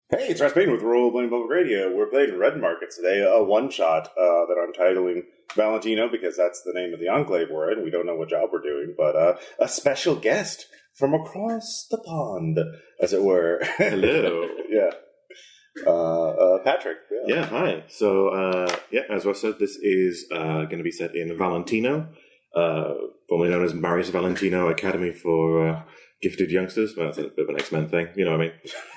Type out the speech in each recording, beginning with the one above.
Hey, it's Rasputin with Role Playing Public Radio. We're playing Red Market today, a one-shot that I'm titling Valentino because that's the name of the enclave we're in. We don't know what job we're doing, but a special guest from across the pond, as it were. Hello. Yeah. Patrick. Yeah, hi. So, as I said, this is going to be set in Valentino, formerly known as Marius Valentino Academy for Gifted Youngsters. Well, that's a bit of an X-Men thing, you know what I mean?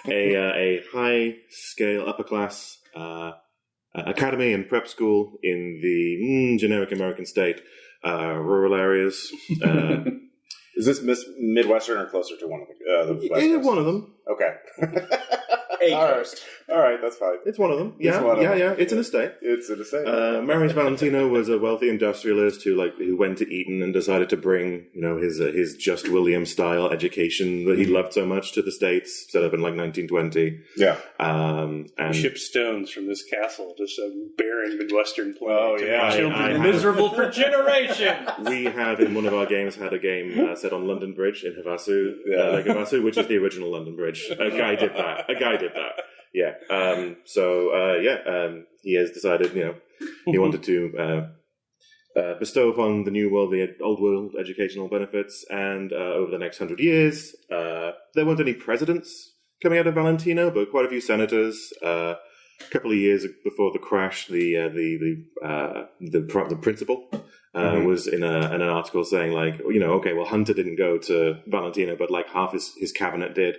A high-scale, upper-class academy and prep school in the generic American state, rural areas. Is this Midwestern or closer to one of the West Yeah, Coast? one of them. Okay. Coast. All right, that's fine. It's one of them. Yeah, It's an estate. It's an estate. Marius Valentino was a wealthy industrialist who went to Eton and decided to bring his Just William style education that he loved so much to the States. Set up in 1920. Yeah. And Ship stones from this castle to some barren Midwestern plain. Oh, to yeah. make children miserable for generations. We have in one of our games had a game set on London Bridge in Havasu, Lake Havasu, which is the original London Bridge. A guy did that. Yeah. He has decided, he wanted to bestow upon the new world the old world educational benefits, and over the next 100 years, there weren't any presidents coming out of Valentino, but quite a few senators. A couple of years before the crash, the principal was in an article saying Hunter didn't go to Valentino, but half his cabinet did,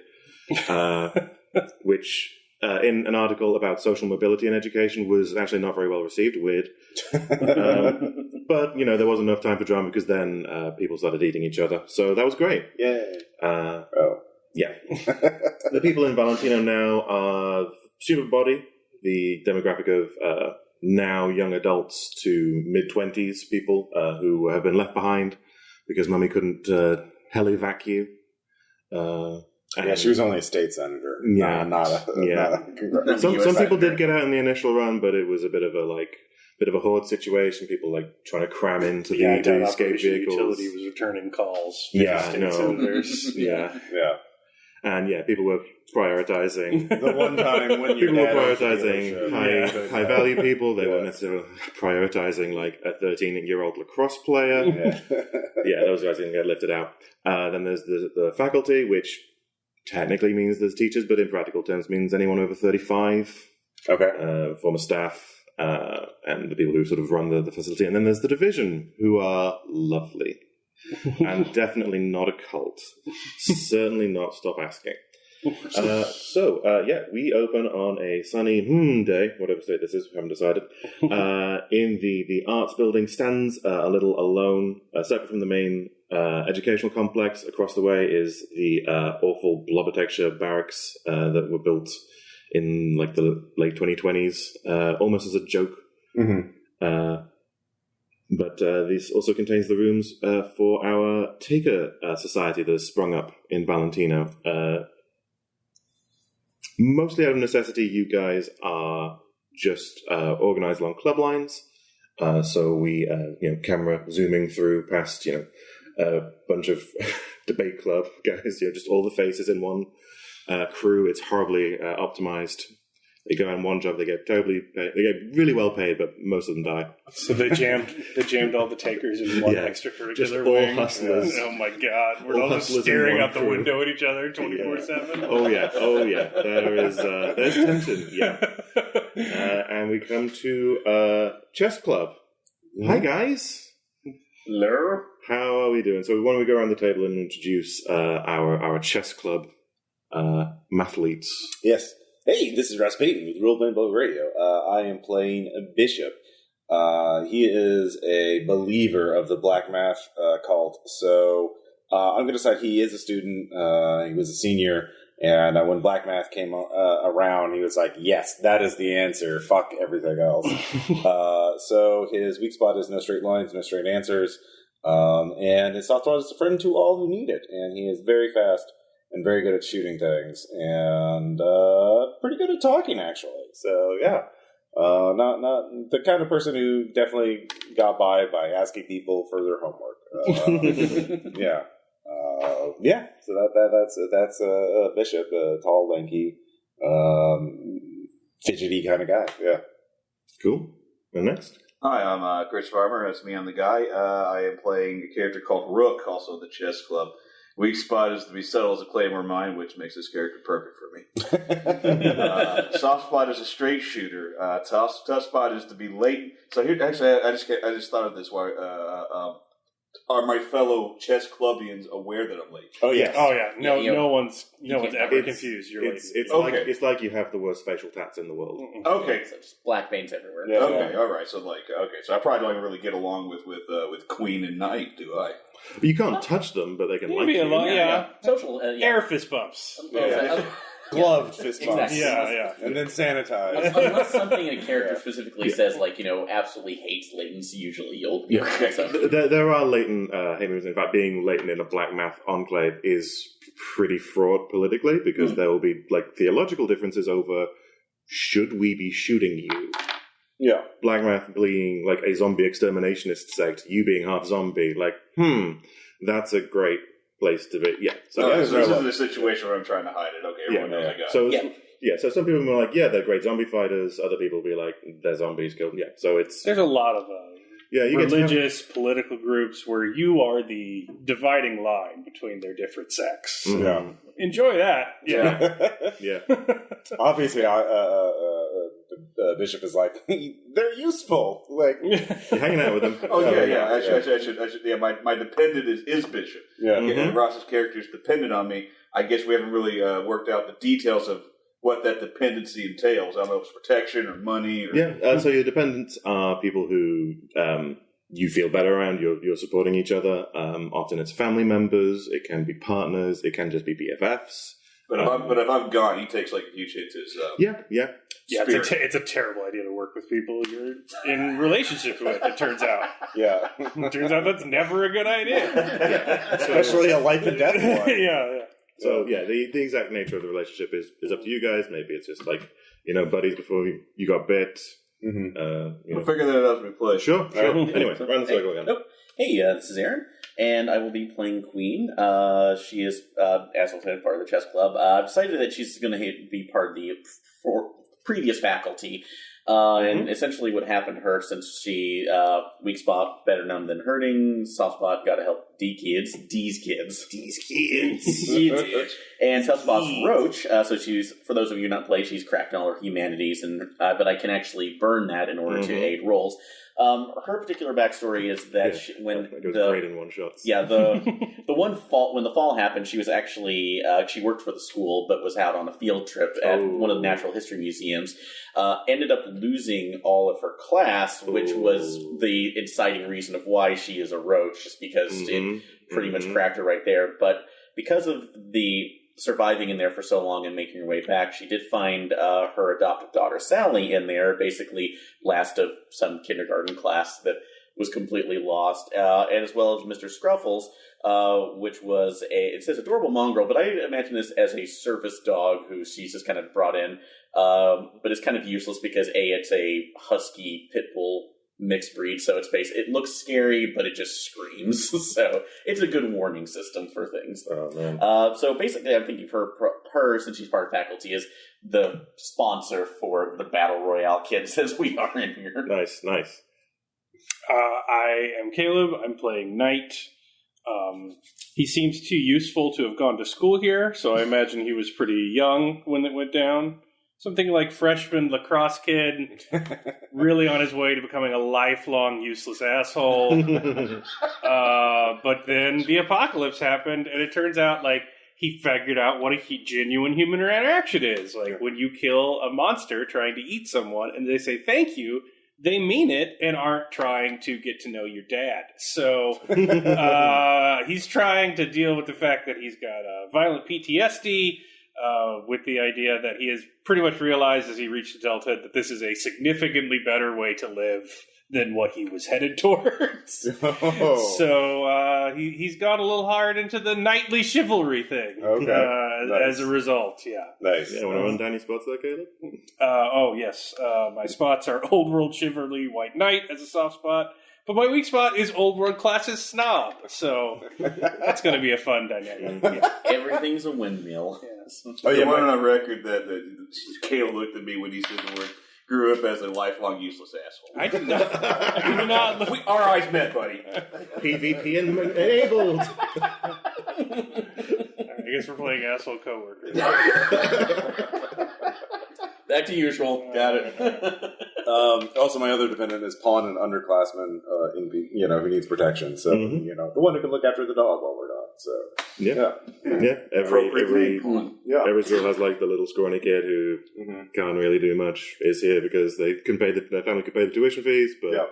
which. In an article about social mobility in education was actually not very well received. Weird. But, there wasn't enough time for drama because then people started eating each other. So that was great. Yay. Yeah. The people in Valentino now are student body, the demographic of now young adults to mid-20s people who have been left behind because mummy couldn't helivac you. She was only a state senator. Yeah, not a congressional. Some people did get out in the initial run, but it was a bit of a horde situation. People trying to cram into the escape vehicles. Utility was returning calls. Senators. Yeah. And people were prioritizing the one time when people were prioritizing high value people. They weren't necessarily prioritizing a 13-year-old lacrosse player. Those guys didn't get lifted out. Then there's the faculty, which technically means there's teachers, but in practical terms means anyone over 35. Okay. Former staff, and the people who sort of run the facility. And then there's the division, who are lovely. And definitely not a cult. Certainly not Stop Asking. We open on a sunny day, whatever state this is, we haven't decided. In the arts building stands a little alone, separate from the main educational complex. Across the way is the awful blobber texture barracks that were built in the late 2020s, almost as a joke. Mm-hmm. But this also contains the rooms for our Taker Society that has sprung up in Valentino. Mostly out of necessity, you guys are just organized along club lines. So we, camera zooming through past, a bunch of debate club guys, just all the faces in one crew. It's horribly optimized. They go on one job, they get really well paid, but most of them die. So they jammed all the takers in one extracurricular just all wing. hustlers. Oh my God, we're all just hustlers staring in one out the crew. window at each other 24/7. Oh yeah. There's tension. Yeah. And we come to chess club. Mm-hmm. Hi guys. Hello. How are we doing? So why don't we go around the table and introduce our chess club mathletes? Yes. Hey, this is Rasputin with Role Playing Public Radio. I am playing a bishop. He is a believer of the black math cult, so I'm going to decide he is a student. He was a senior, and when black math came around, he was like, yes, that is the answer. Fuck everything else. So his weak spot is no straight lines, no straight answers, and his soft spot is a friend to all who need it, and he is very fast and very good at shooting things, and pretty good at talking, actually. So, yeah. Not the kind of person who definitely got by asking people for their homework. Yeah. So that's a bishop, tall, lanky, fidgety kind of guy. Yeah. Cool. And next? Hi, I'm Chris Farmer. That's me. I'm the guy. I am playing a character called Rook, also in the chess club. Weak spot is to be subtle as a claymore mine, which makes this character perfect for me. Soft spot is a straight shooter. Tough spot is to be latent. So here, actually, I just thought of this. Are my fellow chess clubbians aware that I'm late? Oh yes. Oh yeah. No one's ever confused. You're late. It's like you have the worst facial tats in the world. Okay. So just black veins everywhere. Yeah. Okay. All right. So so I probably don't really get along with Queen and Knight, do I? You can't touch them, but they can like Maybe you. a lot, yeah. Social Air fist bumps. Gloved fist bumps. Exactly. Yeah. And then sanitized. Unless something in a character specifically says, absolutely hates latency, usually you'll be okay. So. There are latent hate moves. In fact, being latent in a black math enclave is pretty fraught politically because there will be theological differences over should we be shooting you. Yeah. Black math being a zombie exterminationist sect, you being half zombie, that's a great place to be. Yeah. So, this is a situation where I'm trying to hide it. Okay, everyone knows I got it. So some people will be they're great zombie fighters. Other people will be they're zombies. So There's a lot of you religious, political groups where you are the dividing line between their different sects. So Yeah. enjoy that. Yeah. Yeah. Obviously, the bishop is they're useful. You're hanging out with them. Oh yeah. I should. Yeah, my dependent is Bishop. Yeah. And Ross's character is dependent on me. I guess we haven't really worked out the details of what that dependency entails. I don't know if it's protection or money. Or... So your dependents are people who you feel better around. You're supporting each other. Often it's family members. It can be partners. It can just be BFFs. But if I'm gone, he takes a huge hit to his. Yeah. It's a terrible idea to work with people you're in relationship with, it turns out. Yeah. It turns out that's never a good idea. Especially a life and death one. Yeah. So, the exact nature of the relationship is up to you guys. Maybe it's just buddies before you got bit. Mm-hmm. We'll figure that out as we play. Sure. Anyway, run the circle again. Hey, this is Aaron, and I will be playing Queen. She is, as I said, part of the chess club. I've decided that she's going to be part of the previous faculty. And essentially what happened to her, since she, weak spot, better known than hurting, soft spot, gotta help D's kids. And tough spot's Roach, so she's, for those of you not played, she's cracked on all her humanities, and but I can actually burn that in order to aid rolls. Her particular backstory is that when it goes great in one shot. Yeah, when the fall happened, she was actually she worked for the school, but was out on a field trip at one of the natural history museums. Ended up losing all of her class, which was the inciting reason of why she is a roach, just because it pretty much cracked her right there. But because of the surviving in there for so long and making her way back, she did find her adoptive daughter Sally in there, basically last of some kindergarten class that was completely lost, and as well as Mr. Scruffles, which was it says adorable mongrel, but I imagine this as a service dog who she's just kind of brought in, but it's kind of useless because it's a husky pit bull mixed breed, so it looks scary, but it just screams. So it's a good warning system for things. Oh, man. So basically, I'm thinking her, since she's part of faculty, is the sponsor for the Battle Royale kids, as we are in here. Nice. I am Caleb. I'm playing Knight. He seems too useful to have gone to school here, so I imagine he was pretty young when it went down. Something like freshman lacrosse kid, really on his way to becoming a lifelong useless asshole. But then the apocalypse happened, and it turns out he figured out what a genuine human interaction is. When you kill a monster trying to eat someone, and they say thank you, they mean it and aren't trying to get to know your dad. So he's trying to deal with the fact that he's got violent PTSD. With the idea that he has pretty much realized as he reached adulthood that this is a significantly better way to live than what he was headed towards. Oh. So he's gone a little hard into the knightly chivalry thing. Okay. Nice. As a result, yeah. Nice. Yeah, want to run down your spots there, Caleb? Oh, yes. My spots are Old World Chivalry White Knight as a soft spot, But my weak spot is old world class's snob, so that's going to be a fun dynamic. Everything's a windmill. Yes. Oh, yeah, I want on record that Kale looked at me when he said the word grew up as a lifelong useless asshole. I did not. I did not look. Our eyes met, buddy. PvP enabled. I guess we're playing asshole coworkers. Back to usual. Got it. Also, my other dependent is pawn and underclassman. Who needs protection. So the one who can look after the dog while we're gone. So Yeah. Every school has like the little scrawny kid who can't really do much is here because their family can pay the tuition fees, but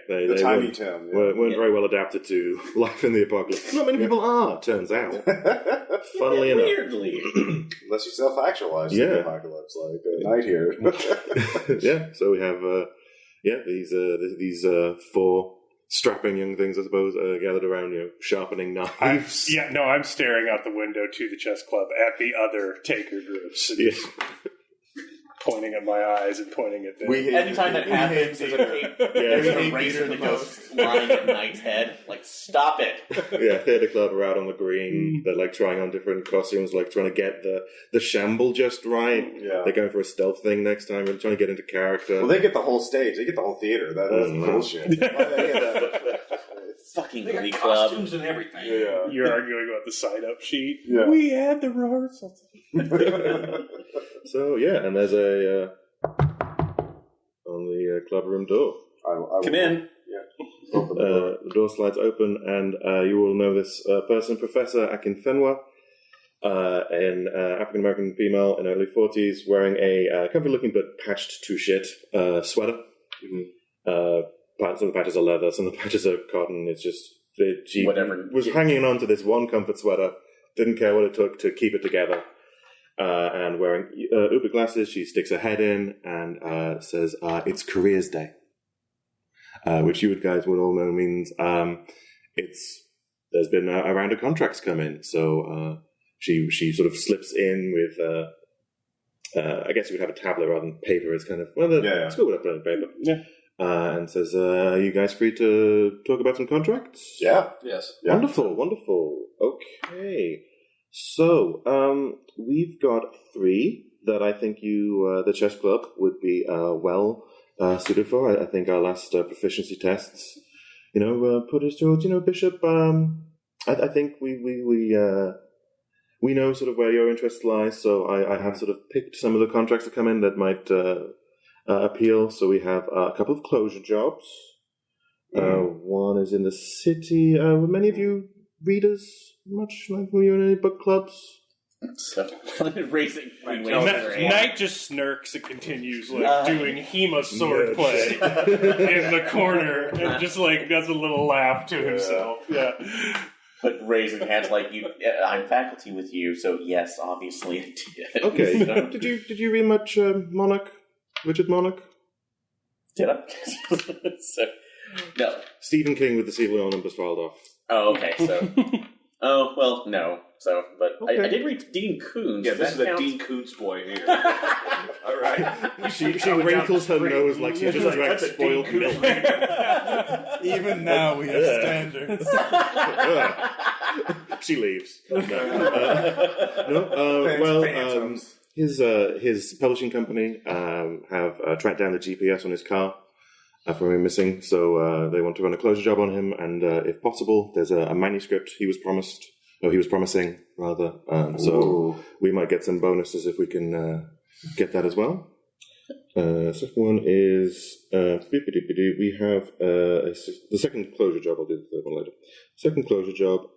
they tiny weren't, Tim weren't very well adapted to life in the apocalypse. Not many people are, turns out. Funnily enough. Weirdly. Unless you self-actualize in the apocalypse, like a night here. Yeah, so we have these four strapping young things, I suppose, gathered around, sharpening knives. I'm staring out the window to the chess club at the other taker groups. And pointing at my eyes and pointing at them. Anytime that happens, there's a racer that goes flying at Knight's head. Like, stop it! Yeah, theatre club are out on the green. They're like trying on different costumes, like trying to get the shamble just right. Yeah. They're going for a stealth thing next time. They're trying to get into character. Well, they get the whole stage. They get the whole theater. That's bullshit. Fucking They got Glee Club. costumes and everything. Yeah. You're arguing about the sign-up sheet. Yeah. We had the rehearsals. So and there's a on the club room door. Come in. Yeah. Open the door. The door slides open, and you will know this person, Professor Akinfenwa, an African American female in early 40s, wearing a comfy-looking but patched to shit sweater. Some of the patches are leather, some of the patches are cotton. It's just she was hanging on to this one comfort sweater, didn't care what it took to keep it together. And wearing Uber glasses, she sticks her head in and says, "It's Careers Day," which you guys would all know means there's been a round of contracts come in. So she sort of slips in with, I guess you would have a tablet rather than paper. It's kind of school would have done paper. Yeah. And says, "Are you guys free to talk about some contracts?" Yeah. Yes. Yeah. Wonderful. Okay. So, we've got 3 that I think the chess club would be well suited for. I think our last proficiency tests, put us towards, Bishop. I think we know sort of where your interest lies. So I have sort of picked some of the contracts that come in that might appeal. So we have a couple of closure jobs. One is in the city. Were many of you readers? Much like were you in any book clubs? So, racing. Knight just smirks and continues doing Hema sword play in the corner and just does a little laugh to himself. Yeah. But raising hands like you, I'm faculty with you, so yes, obviously I did. Okay. So, Did you read much Richard Monarch? did I? No. Stephen King with the serial numbers filed off. Oh, okay. So. Oh, well, no. So, but Okay. I did read Dean Koontz. Yeah, this is a a Dean Koontz boy here. All right. She wrinkles her nose like she just drank spoiled milk. Even now we have standards. She leaves. Phantoms. His publishing company have tracked down the GPS on his car from him missing, so they want to run a closure job on him, and if possible, there's a manuscript he was promising, rather. So we might get some bonuses if we can get that as well. Second one is we have the second closure job. I'll do the third one later. Second closure job.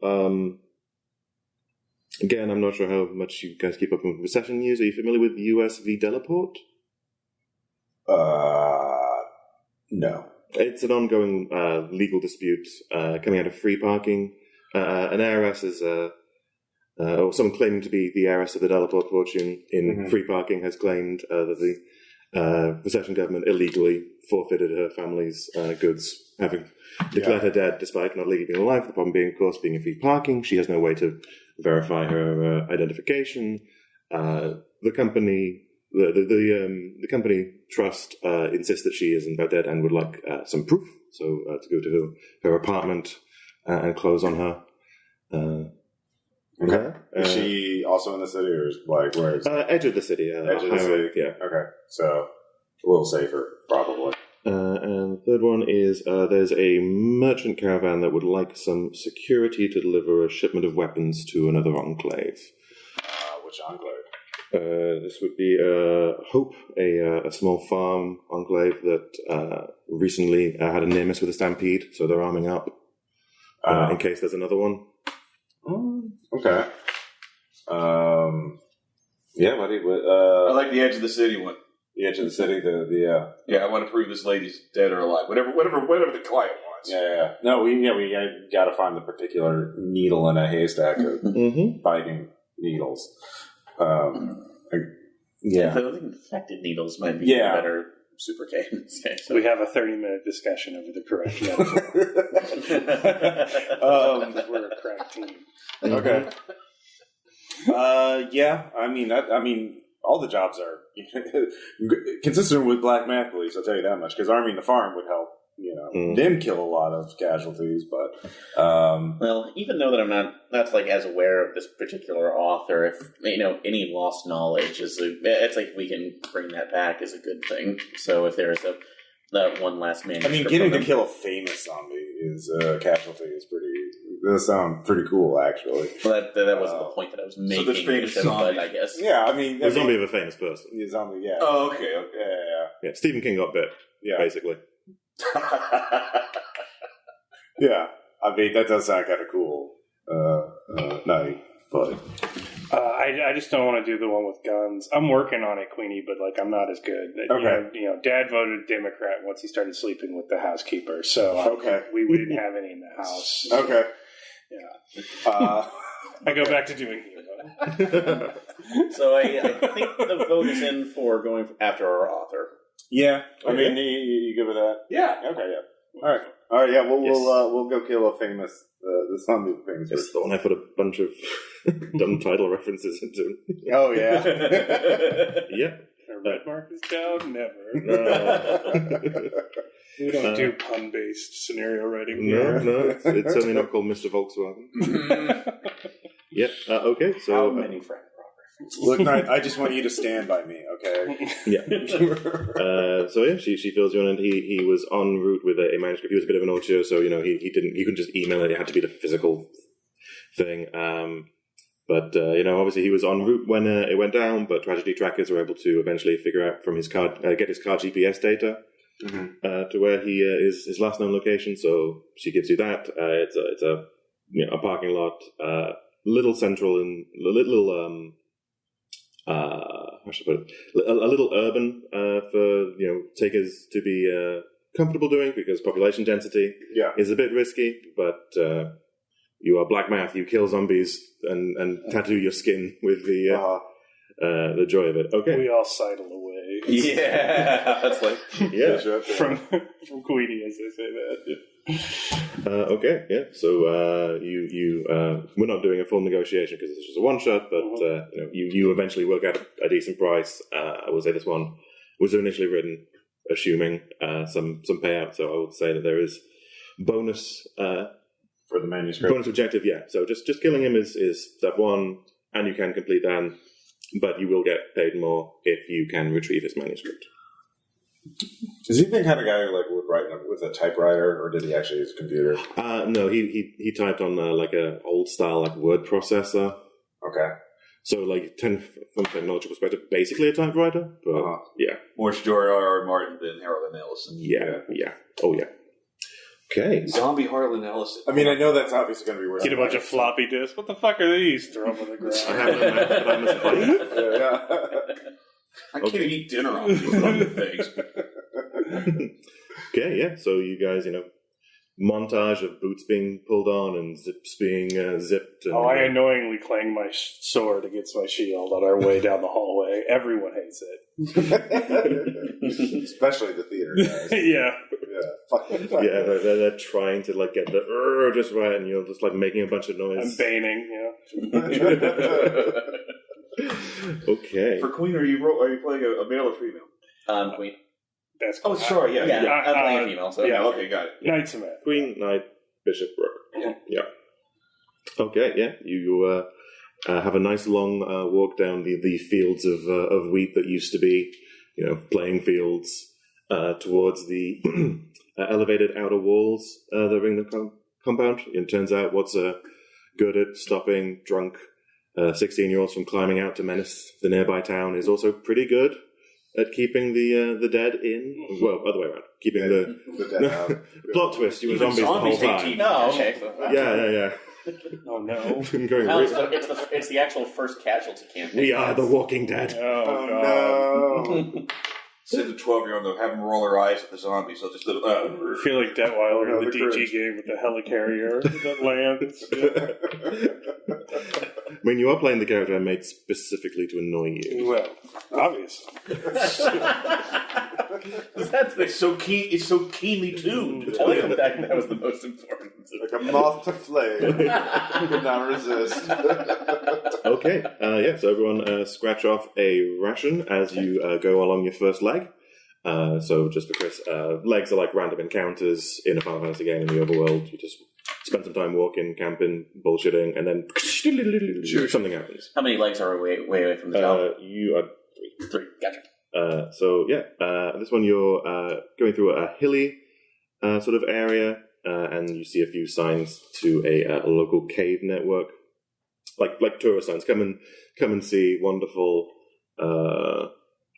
Again, I'm not sure how much you guys keep up with recession news. Are you familiar with US v. Delaport? No. It's an ongoing legal dispute coming out of free parking. An heiress is, or someone claiming to be the heiress of the Delaport fortune in free parking has claimed that the recession government illegally forfeited her family's goods, having declared her dead despite not legally being alive. The problem being, of course, being in free parking. She has no way to verify her identification. The company... The company trust insists that she is in fact dead and would like some proof. so to go to her apartment and close on her. Okay. Is she also in the city, or is, like, where is edge of the city? edge of the city? Yeah. Okay, so a little safer, probably. And the third one is there's a merchant caravan that would like some security to deliver a shipment of weapons to another enclave. Which enclave? This would be Hope, a small farm enclave that recently had a near miss with a stampede, so they're arming up in case there's another one. Okay. Yeah, buddy. I like the edge of the city one. The edge of the city. Yeah, I want to prove this lady's dead or alive. Whatever the client wants. Yeah. No, we got to find the particular needle in a haystack of biting needles. I think infected needles might be a better super cadence. So we have a 30-minute discussion over the correct metaphor. We're a crack team. Okay. Yeah. I mean, all the jobs are consistent with Black Math Police. I'll tell you that much. Because arming the farm would help. Them kill a lot of casualties, but well, even though that I'm not like as aware of this particular author, if any lost knowledge it's like we can bring that back is a good thing. So if there's that one last manuscript, getting to kill a famous zombie is casualty is does sound pretty cool, actually. Well, that wasn't the point that I was making. So there's famous but I guess A zombie of a famous person. A zombie, yeah. Oh, okay. Yeah, Stephen King got bit. Yeah, basically. Yeah, I mean that does sound kind of cool. Night, but I just don't want to do the one with guns. I'm working on it, Queenie, but I'm not as good. Okay. Dad voted Democrat once he started sleeping with the housekeeper, so we didn't have any in the house. Okay. Yeah. I go back to doing hero. So I think the vote is in for going after our author. Yeah, I mean, you good with that? Yeah. Okay. Yeah. All right. Yeah. We'll go kill a famous the zombie famous. It's the one I put a bunch of dumb title references into. Oh yeah. Yeah. A red mark is down. Never. No. We don't do pun-based scenario writing No, here. it's certainly not called Mr. Volkswagen. Yeah. Okay. So how many Frank references? Look, Knight, I just want you to stand by me, okay? Yeah. She fills you in, and he was en route with a manuscript. He was a bit of an auteur, so he couldn't just email it. It had to be the physical thing. But obviously he was en route when it went down. But tragedy trackers were able to eventually figure out from his car, get his car GPS data to where he is his last known location. So she gives you that. It's a parking lot, little central and little. How should I put it? A little urban for takers to be comfortable doing, because population density is a bit risky. But you are Black Math. You kill zombies and tattoo your skin with the joy of it. Okay, we all sidle away. Yeah, that's like from Queenie as they say that. Okay, yeah. So we're not doing a full negotiation because it's just a one shot, but you eventually work out a decent price. I would say this one was initially written assuming some payout, so I would say that there is bonus for the manuscript. Bonus objective, yeah. So just killing him is step one, and you can complete that, but you will get paid more if you can retrieve his manuscript. Is he the kind of guy who would write with a typewriter, or did he actually use a computer? No, he typed on a old style word processor. Okay. So from a technological perspective, basically a typewriter, but yeah. More George R. Martin than Harlan Ellison. Yeah. Oh yeah. Okay. Zombie Harlan Ellison. I mean, I know that's obviously going to be worth. Get a bunch of floppy disks. What the fuck are these? Throw them on the ground. I have them, but I misplaced. Yeah. I can't eat dinner on these fucking things. Okay, yeah. So you guys, montage of boots being pulled on and zips being zipped. And, I annoyingly clang my sword against my shield on our way down the hallway. Everyone hates it. Especially the theater guys. Yeah. Fuck. Yeah, they're trying to get the just right, and you're just making a bunch of noise. I'm baining, Okay. For Queen, are you playing a male or female? Queen. That's Oh, sorry, yeah. Yeah, yeah. I'm playing a female, so. yeah. Okay, got it. Knight Samantha. Queen, Knight, Bishop, Rook. Yeah. Okay, yeah. You have a nice long walk down the fields of wheat that used to be, playing fields towards the elevated outer walls that ring the compound. It turns out what's good at stopping drunk 16-year-olds from climbing out to menace the nearby town is also pretty good at keeping the dead in. Well, other way around. Keeping the dead out. plot twist. You were Even zombies the whole zombies take time. No, okay. So, Yeah. Oh no. Going no, really- it's the actual first casualty campaign. we are the Walking Dead. Oh, God. no. Send the 12-year-old to have them roll their eyes at the zombies. So just I feel like Detweiler No, in the the DG cringe. game with the helicarrier that lands. I mean, you are playing the character I made specifically to annoy you. Well, obvious. it's so keen. It's so keenly tuned. I like the fact that was the most important. Like a moth to flame. Could not resist. Okay, so everyone scratch off a ration as you go along your first leg. So just because legs are like random encounters in a Final Fantasy game in the overworld, you just spend some time walking, camping, bullshitting, and then something happens. How many legs are way away from the job? You are 3. Gotcha. this one you're going through a hilly sort of area, and you see a few signs to a local cave network, like tourist signs. Come and see wonderful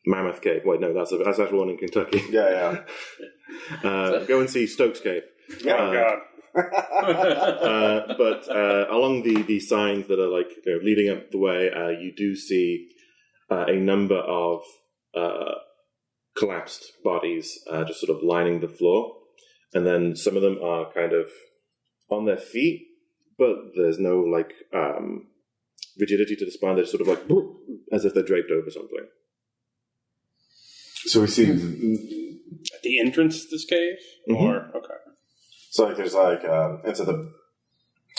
Mammoth Cave. Wait, no, that's actually one in Kentucky. Yeah. Go and see Stokes Cave. Oh, God. But along the signs that are leading up the way, you do see a number of collapsed bodies just sort of lining the floor, and then some of them are kind of on their feet, but there's no rigidity to the spine. They're sort of as if they're draped over something. So we see. At the entrance to this cave? Mhm. Or, okay. So there's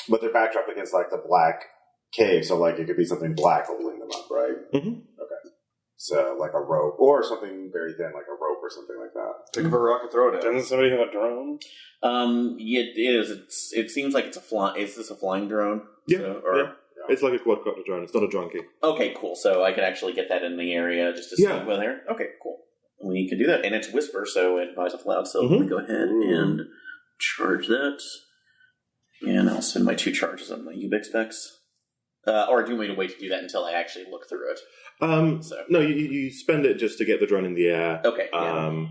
but they're backed up against the black cave. So it could be something black holding them up, right? Mm-hmm. So a rope or something very thin, like a rope or something like that. Pick up a rock and throw it at Doesn't somebody have a drone? Yeah, it is. It seems like it's a fly. Is this a flying drone? Yeah, So, yeah. It's like a quadcopter drone. It's not a drunkie. Okay, cool. So I can actually get that in the area just to see Yeah. where they're. Okay, cool. We can do that, and it's whisper, so it buys a loud. So Mhm. let me go ahead and charge that, and I'll spend my 2 charges on my Ubix specs. Or do you want me to wait to do that until I actually look through it? So No, you spend it just to get the drone in the air. okay, yeah.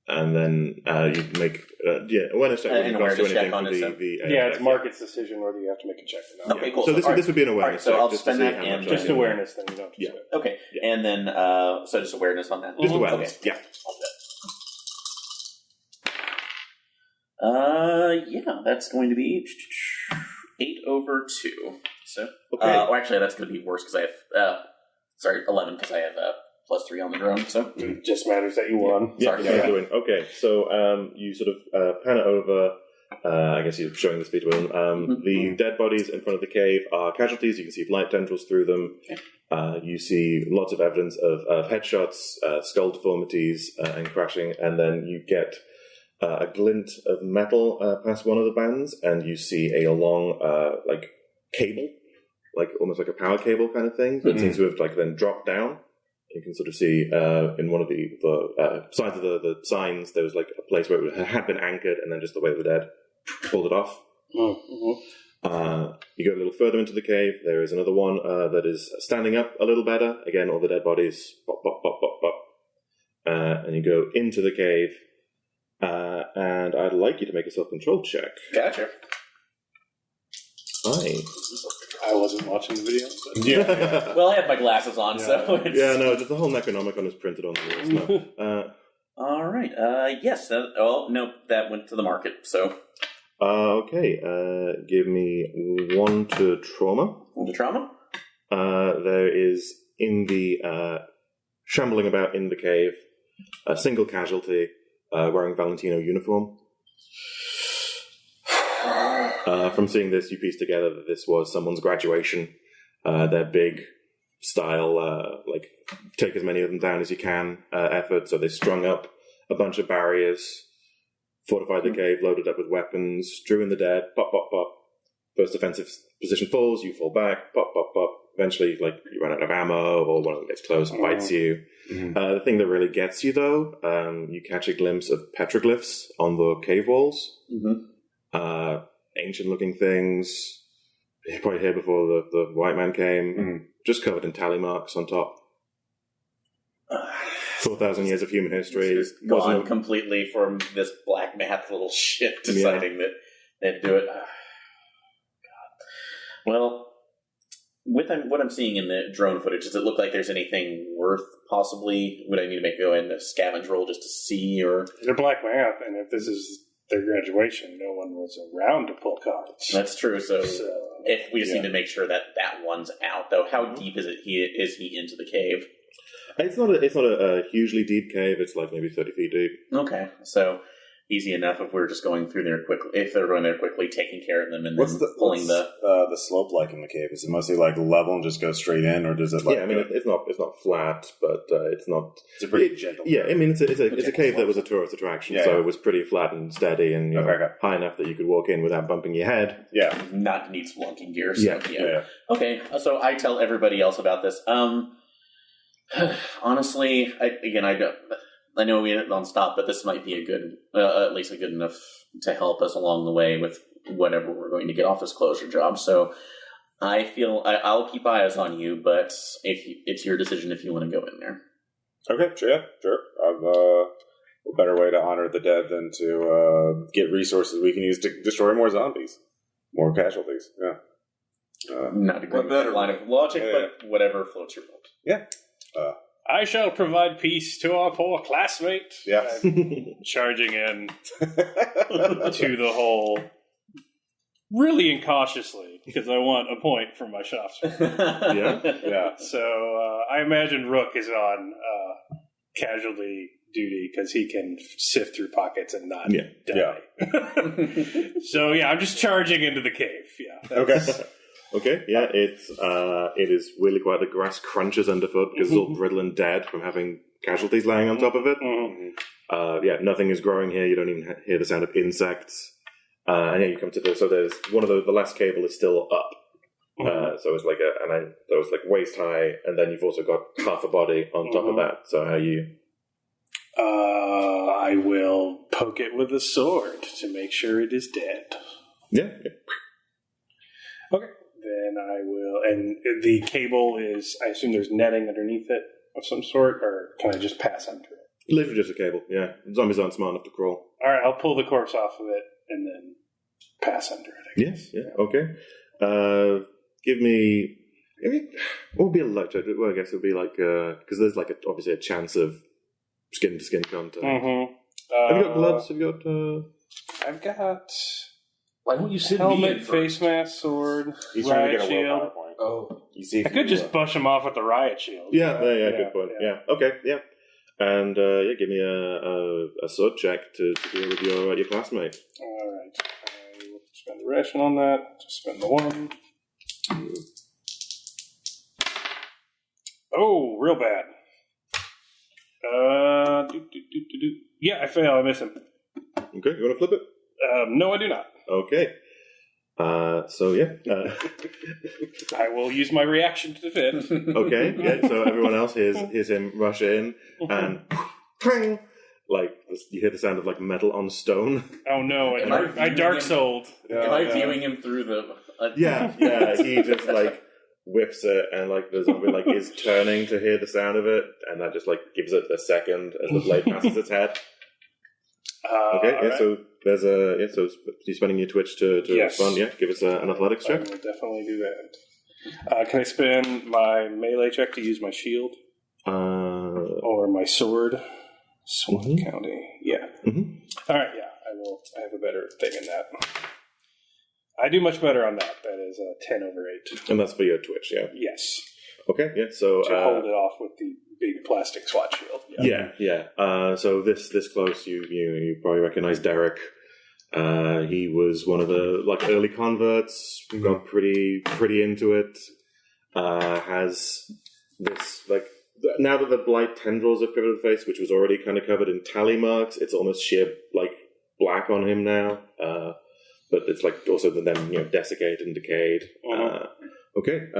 And then you make awareness check. An awareness check on it, so- Yeah, it's Market's decision whether you have to make a check or not. Okay, cool. So this all right. would be an All awareness right, so check. I'll just to spend see that how and much Just I can- awareness, then you don't have to Yeah. spend. Okay, Yeah. and then so just awareness on that. Just awareness. Okay. Yeah. Yeah, that's going to be 8/2. So, Okay. or actually, that's going to be worse because I have 11 because I have +3 on the drone. So, It just matters that you won. Yeah, Sorry. yeah. Doing. Okay, so you sort of pan it over. I guess you're showing the speed to them. The dead bodies in front of the cave are casualties. You can see light tendrils through them. Okay. You see lots of evidence of headshots, skull deformities, and crashing. And then you get a glint of metal past one of the bands, and you see a long cable, almost like a power cable kind of thing, that seems to have then dropped down. You can sort of see in one of the sides of the signs, there was a place where it had been anchored, and then just the weight of the dead pulled it off. Mm-hmm. You go a little further into the cave. There is another one that is standing up a little better. Again, all the dead bodies, pop, pop, pop, pop, pop. And you go into the cave, and I'd like you to make a self-control check. gotcha. I wasn't watching the video. But yeah. Well, I have my glasses on, so it's... Yeah, no, just the whole Necronomicon is printed on the walls. No. All right. Yes. That went to the market. So, Okay, give me 1 to trauma. the trauma. There is in the shambling about in the cave a single casualty wearing Valentino uniform. From seeing this, you piece together that this was someone's graduation. Their big style, take as many of them down as you can effort. So they strung up a bunch of barriers, fortified the cave, loaded up with weapons, drew in the dead, pop, pop, pop. First defensive position falls, you fall back, pop, pop, pop. Eventually, like, you run out of ammo, or one of them gets close and bites you. The thing that really gets you, though, you catch a glimpse of petroglyphs on the cave walls. Ancient-looking things. Probably here before the white man came. Just covered in tally marks on top. 4,000 years of human history. It's gone completely from this black math little shit deciding that they'd do it. God. Well, with what I'm seeing in the drone footage, does it look like there's anything worth possibly? Would I need to go in a scavenge roll just to see? Or they're black math, and if this is their graduation, no one was around to pull cards. That's true. So if we just need to make sure that one's out, though, how deep is he into the cave? It's not a hugely deep cave. It's like maybe 30 feet deep. Okay, so easy enough if we're just going through there quickly. If they're going there quickly, taking care of them, and what's then pulling the slope like in the cave? Is it mostly like level and just go straight in, or does it like? Yeah, I mean it's not flat, but it's not. It's a pretty gentle. Yeah, I mean it's a cave that was a tourist attraction, so it was pretty flat and steady and high enough that you could walk in without bumping your head. Yeah, not need spelunking gear. So, yeah. Okay, so I tell everybody else about this. Honestly, I know we hit it non-stop, but this might be a good, at least a good enough to help us along the way with whatever we're going to get off this closure job. So I feel I'll keep eyes on you, but it's your decision if you want to go in there. Okay, sure. I've a better way to honor the dead than to get resources we can use to destroy more zombies, more casualties. Yeah. Not a good line of logic, but whatever floats your boat. Yeah. I shall provide peace to our poor classmate. Yeah. Charging in to the hole really incautiously, because I want a point for my shops. Yeah. So I imagine Rook is on casualty duty because he can sift through pockets and not die. Yeah. So I'm just charging into the cave. Yeah. Okay. Okay, yeah, it is really quite the grass crunches underfoot because it's all brittle and dead from having casualties laying on top of it. Nothing is growing here. You don't even hear the sound of insects. And you come to so there's one of the last cable is still up. So it's like so it's like waist high, and then you've also got half a body on top of that. So how you? I will poke it with a sword to make sure it is dead. Yeah. Okay. Then I will, and the cable is, I assume there's netting underneath it of some sort, or can I just pass under it? Literally just a cable, yeah. Zombies aren't smart enough to crawl. Alright, I'll pull the corpse off of it, and then pass under it, I guess. Yeah, okay. Give me, what would be a light check? Well, I guess it would be like, because there's like obviously a chance of skin-to-skin contact. Have you got gloves? Have you got, I've got... Why don't you sit helmet, face mask, sword, He's trying to riot get a shield. willpower point. You see, I could just bush him off with the riot shield. Yeah, good point. Yeah, okay, yeah. And give me a sword check to deal with your classmate. All right. I will spend the ration on that. Just spend the one. Oh, real bad. Yeah, I fail. I miss him. Okay, you want to flip it? No, I do not. Okay. I will use my reaction to defend. Okay, yeah, so everyone else hears him rush in, and clang! Like, you hear the sound of, like, metal on stone. Oh no, I dark souled. Am I viewing him through the... Yeah, he just, like, whiffs it, and, like, the zombie, like, is turning to hear the sound of it, and that just, like, gives it a second as the blade passes its head. Okay, yeah, right. So there's so you're spending your twitch to respond, yeah? Give us an athletics check. I will definitely do that. Can I spend my melee check to use my shield? Or my sword? Sword counting. Yeah. Alright, yeah, I will. I have a better thing in that. I do much better on that. That is 10 over 8. And that's for your twitch, yeah? Yes. Okay, yeah, so... To hold it off with the big plastic SWAT shield. Yeah. So this close, you probably recognize Derek. He was one of the early converts. Got pretty into it. Has this now that the blight tendrils have covered the face, which was already kind of covered in tally marks, it's almost sheer like black on him now. But it's like also then desiccated and decayed. Okay.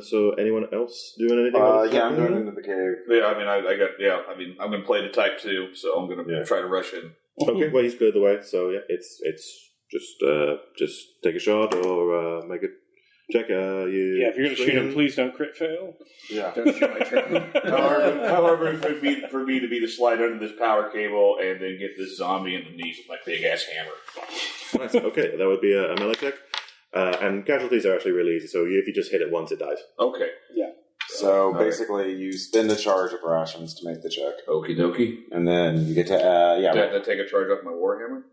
So anyone else doing anything? I'm going into the cave. Yeah, I'm going to play the type 2, so I'm going to try to rush in. Okay. Well, he's cleared the way, so yeah, it's just take a shot or make a check. If you're going to shoot him, please don't crit fail. Yeah. Don't shoot my turn. However, for me to be to slide under this power cable and then get this zombie in the knees with my big ass hammer. Nice. Okay, that would be a melee check. And casualties are actually really easy, so if you just hit it once, it dies. Okay. Yeah. So basically, you spend a charge of rations to make the check. Okie dokie. And then you get to, Do I have to take a charge off my warhammer?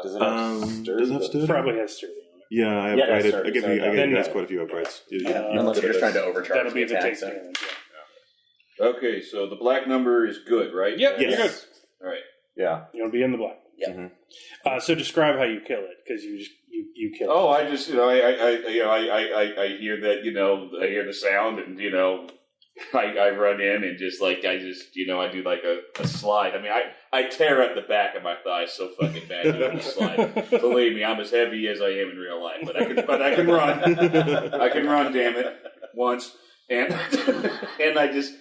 Does it have sturdy? Does it have sturdy? Probably has sturdy. Yeah, I upgraded. I gave you guys quite a few upgrades. Unless you're just trying to overcharge. That'll be the attack, takes damage. Okay, so the black number is good, right? Yep, Yes. you're good. All right. Yeah. You'll be in the black. Yeah. So describe how you kill it, because you kill it. Oh, I just I hear that I hear the sound and I run in and I do like a slide. I mean I tear at the back of my thigh so fucking bad doing the slide. Believe me, I'm as heavy as I am in real life, but I can run. I can run, damn it, once and I just.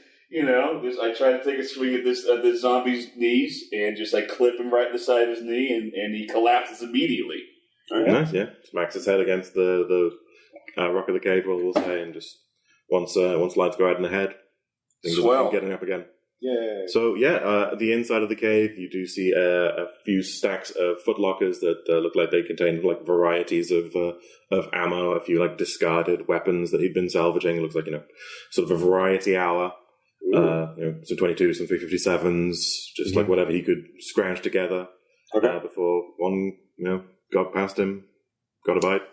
I try to take a swing at this zombie's knees and just clip him right in the side of his knee, and he collapses immediately. Right. Nice, yeah. Smacks his head against the rock of the cave, we'll say, and just once lights go out in the head, things are getting up again. Yay. So the inside of the cave, you do see a few stacks of footlockers that look like they contain varieties of ammo, a few discarded weapons that he'd been salvaging. It looks like sort of a variety hour. Some 22, some 357s, just whatever he could scrounge together before one, got past him, got a bite.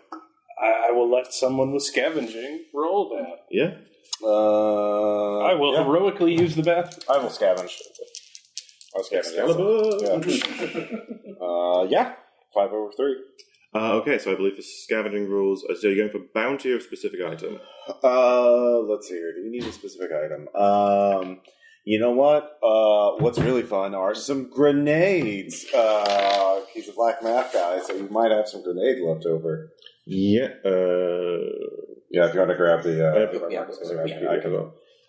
I will let someone with scavenging roll that. Yeah. I will heroically use the bathroom. I will scavenge. I'll scavenge. Yeah. 5 over 3. Okay, so I believe the scavenging rules. So you're going for bounty or specific item? Let's see here. Do we need a specific item? You know what? What's really fun are some grenades. He's a black math guy, so you might have some grenades left over. Yeah. If you want to grab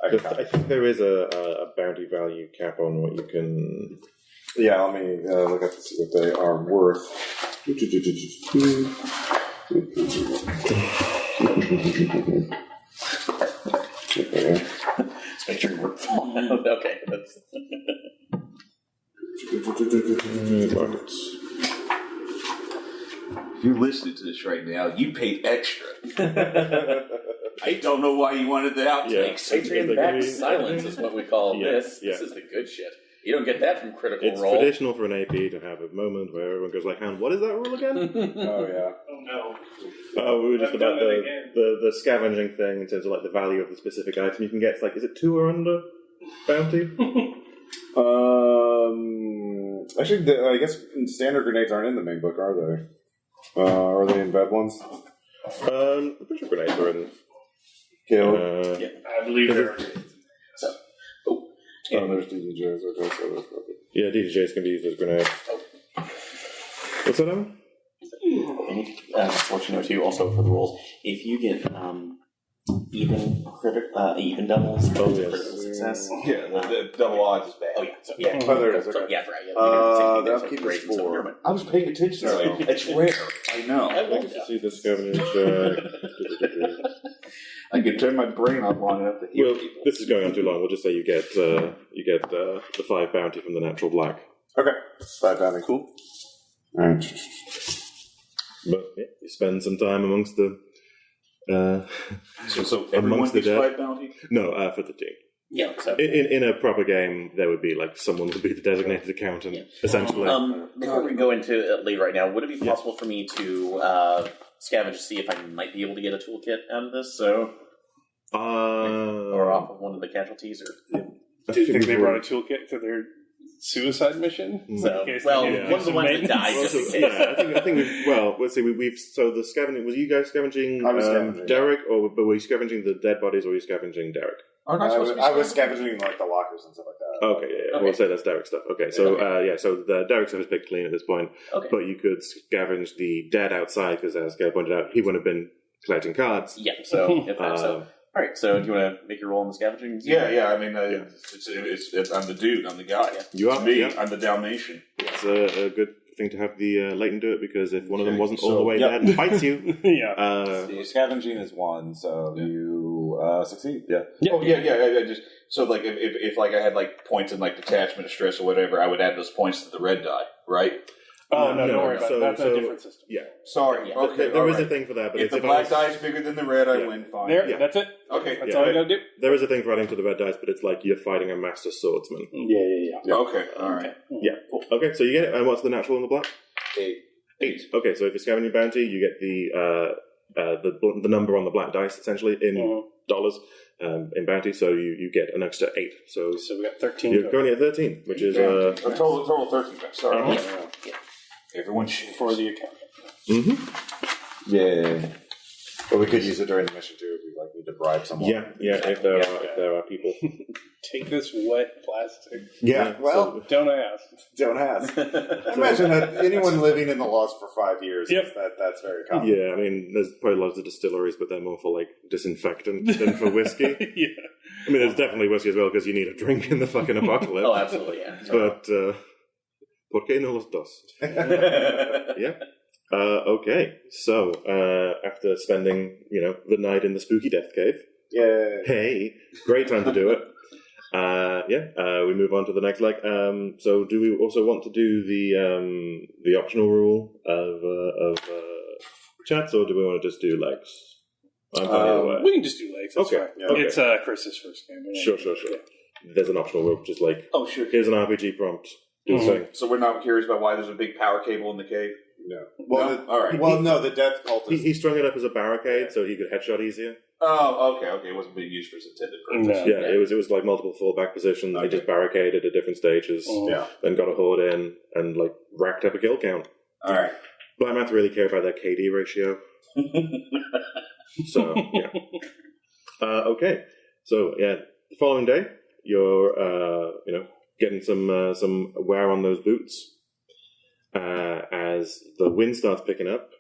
I think there is a bounty value cap on what you can. Yeah, let me look up to see what they are worth. Let's make sure you work out. Okay, that's. Markets. If you're listening to this right now, you paid extra. I don't know why you wanted the outtakes. Patreon back silence is what we call this. Yeah. This is the good shit. You don't get that from Critical It's Role. traditional for an AP to have a moment where everyone goes "Hound, what is that rule again?" Oh yeah. Oh no. We were just I've about done it again. the scavenging thing in terms of the value of the specific item you can get. It's is it 2 or under bounty? Actually, I guess standard grenades aren't in the main book, are they? Are they in bed ones? I'm pretty sure grenades are in. Killed. I believe there are. There's DDJs. Okay, so that's okay. Yeah, DDJs can be used as grenades. What's that, Evan? Just to let you know too, also for the rolls, if you get even doubles, critical success. Yeah, the double odds is bad. Oh yeah, so, yeah. There it is. Okay. Yeah, right. The upkeep is 4. I was paying attention. It's rare. I know. I'd like to see the scavenging check. I can turn my brain off long enough to heal people. This is going on too long. We'll just say you get the 5 bounty from the natural black. Okay. 5 bounty. Cool. All right. But you spend some time amongst the. So everyone amongst the gets dead. 5 bounty? No, for the team. Yeah, so In a proper game, there would be someone would be the designated accountant, essentially. before we go into it later right now, would it be possible for me to scavenge to see if I might be able to get a toolkit out of this? So, or off of one of the casualties, or Do you think they brought a toolkit to their suicide mission. So, In case well, they need to do one of the some ones that maintenance. died just in case. Yeah, I think we've. Well, let's see. We've so the scavenging. Was you guys scavenging? I was scavenging. Derek, or were you scavenging the dead bodies, or were you scavenging Derek? I was scavenging like the lockers and stuff like that. Okay, yeah. We'll say that's Derek stuff. Okay, so so the Derek stuff is picked clean at this point. Okay. But you could scavenge the dead outside because, as Gail pointed out, he wouldn't have been collecting cards. Yeah. So, all right. So, do you want to make your roll in the scavenging? Yeah. I mean, it's I'm the dude. I'm the guy. Yeah. You are It's me. Yeah. I'm the Dalmatian. It's a good thing to have the Latent do it because if one of them wasn't all the way there and fights you, Yeah. Scavenging is one, so you succeed. Yeah. Oh yeah. I just so like if like I had like points in like detachment, stress, or whatever, I would add those points to the red die, right? Oh, no, don't worry about it. That's a different system. Yeah. Sorry. Yeah. Okay. There all is a right. thing for that, but If it's the black die is bigger than the red, I win. Fine. There, Yeah. that's it. Okay. That's all I gotta do. There is a thing for adding to the red dice, but it's like you're fighting a master swordsman. Yeah. Okay. All right. Yeah. Okay, so you get it. And what's the natural and the black? 8. Okay, so if you're scavenging bounty, you get the number on the black dice essentially in dollars in bounty. So you get an extra 8. So we got 13. you're currently at 13, which is a total 13. Sorry. Everyone for the account. Mm-hmm. Yeah. But we could use it during the mission too if we like need to bribe someone. Yeah. If there are people. Take this wet plastic. Yeah. Well, Don't ask. don't ask. I imagine that anyone living in the Lost for 5 years, Yep. that's very common. Yeah, I mean, there's probably lots of distilleries, but they're more for like disinfectant than for whiskey. Yeah. I mean, there's definitely whiskey as well because you need a drink in the fucking apocalypse. Oh, absolutely. Yeah. But ¿por qué no los dos? Yeah. Okay. So after spending the night in the spooky death cave, Yeah. hey, great time to do it. We move on to the next leg. So do we also want to do the optional rule of chats, or do we want to just do legs? I'm fine either way. We can just do legs. That's Okay. fine. Yeah. Okay. It's Chris's first game. Sure. There's an optional rule, just like Oh, sure. here's an RPG prompt. Do the thing. So we're not curious about why there's a big power cable in the cave? No. Well, No? All right. Well, no, the death cultist. He strung it up as a barricade so he could headshot easier. Oh, okay. It wasn't being used for its intended purpose. No. Yeah, it was like multiple fallback positions. They just barricaded at different stages. Yeah. Then got a horde in and like racked up a kill count. All right. Blackmouth really care about their KD ratio. So yeah. Okay. So yeah, the following day you're getting some wear on those boots as the wind starts picking up.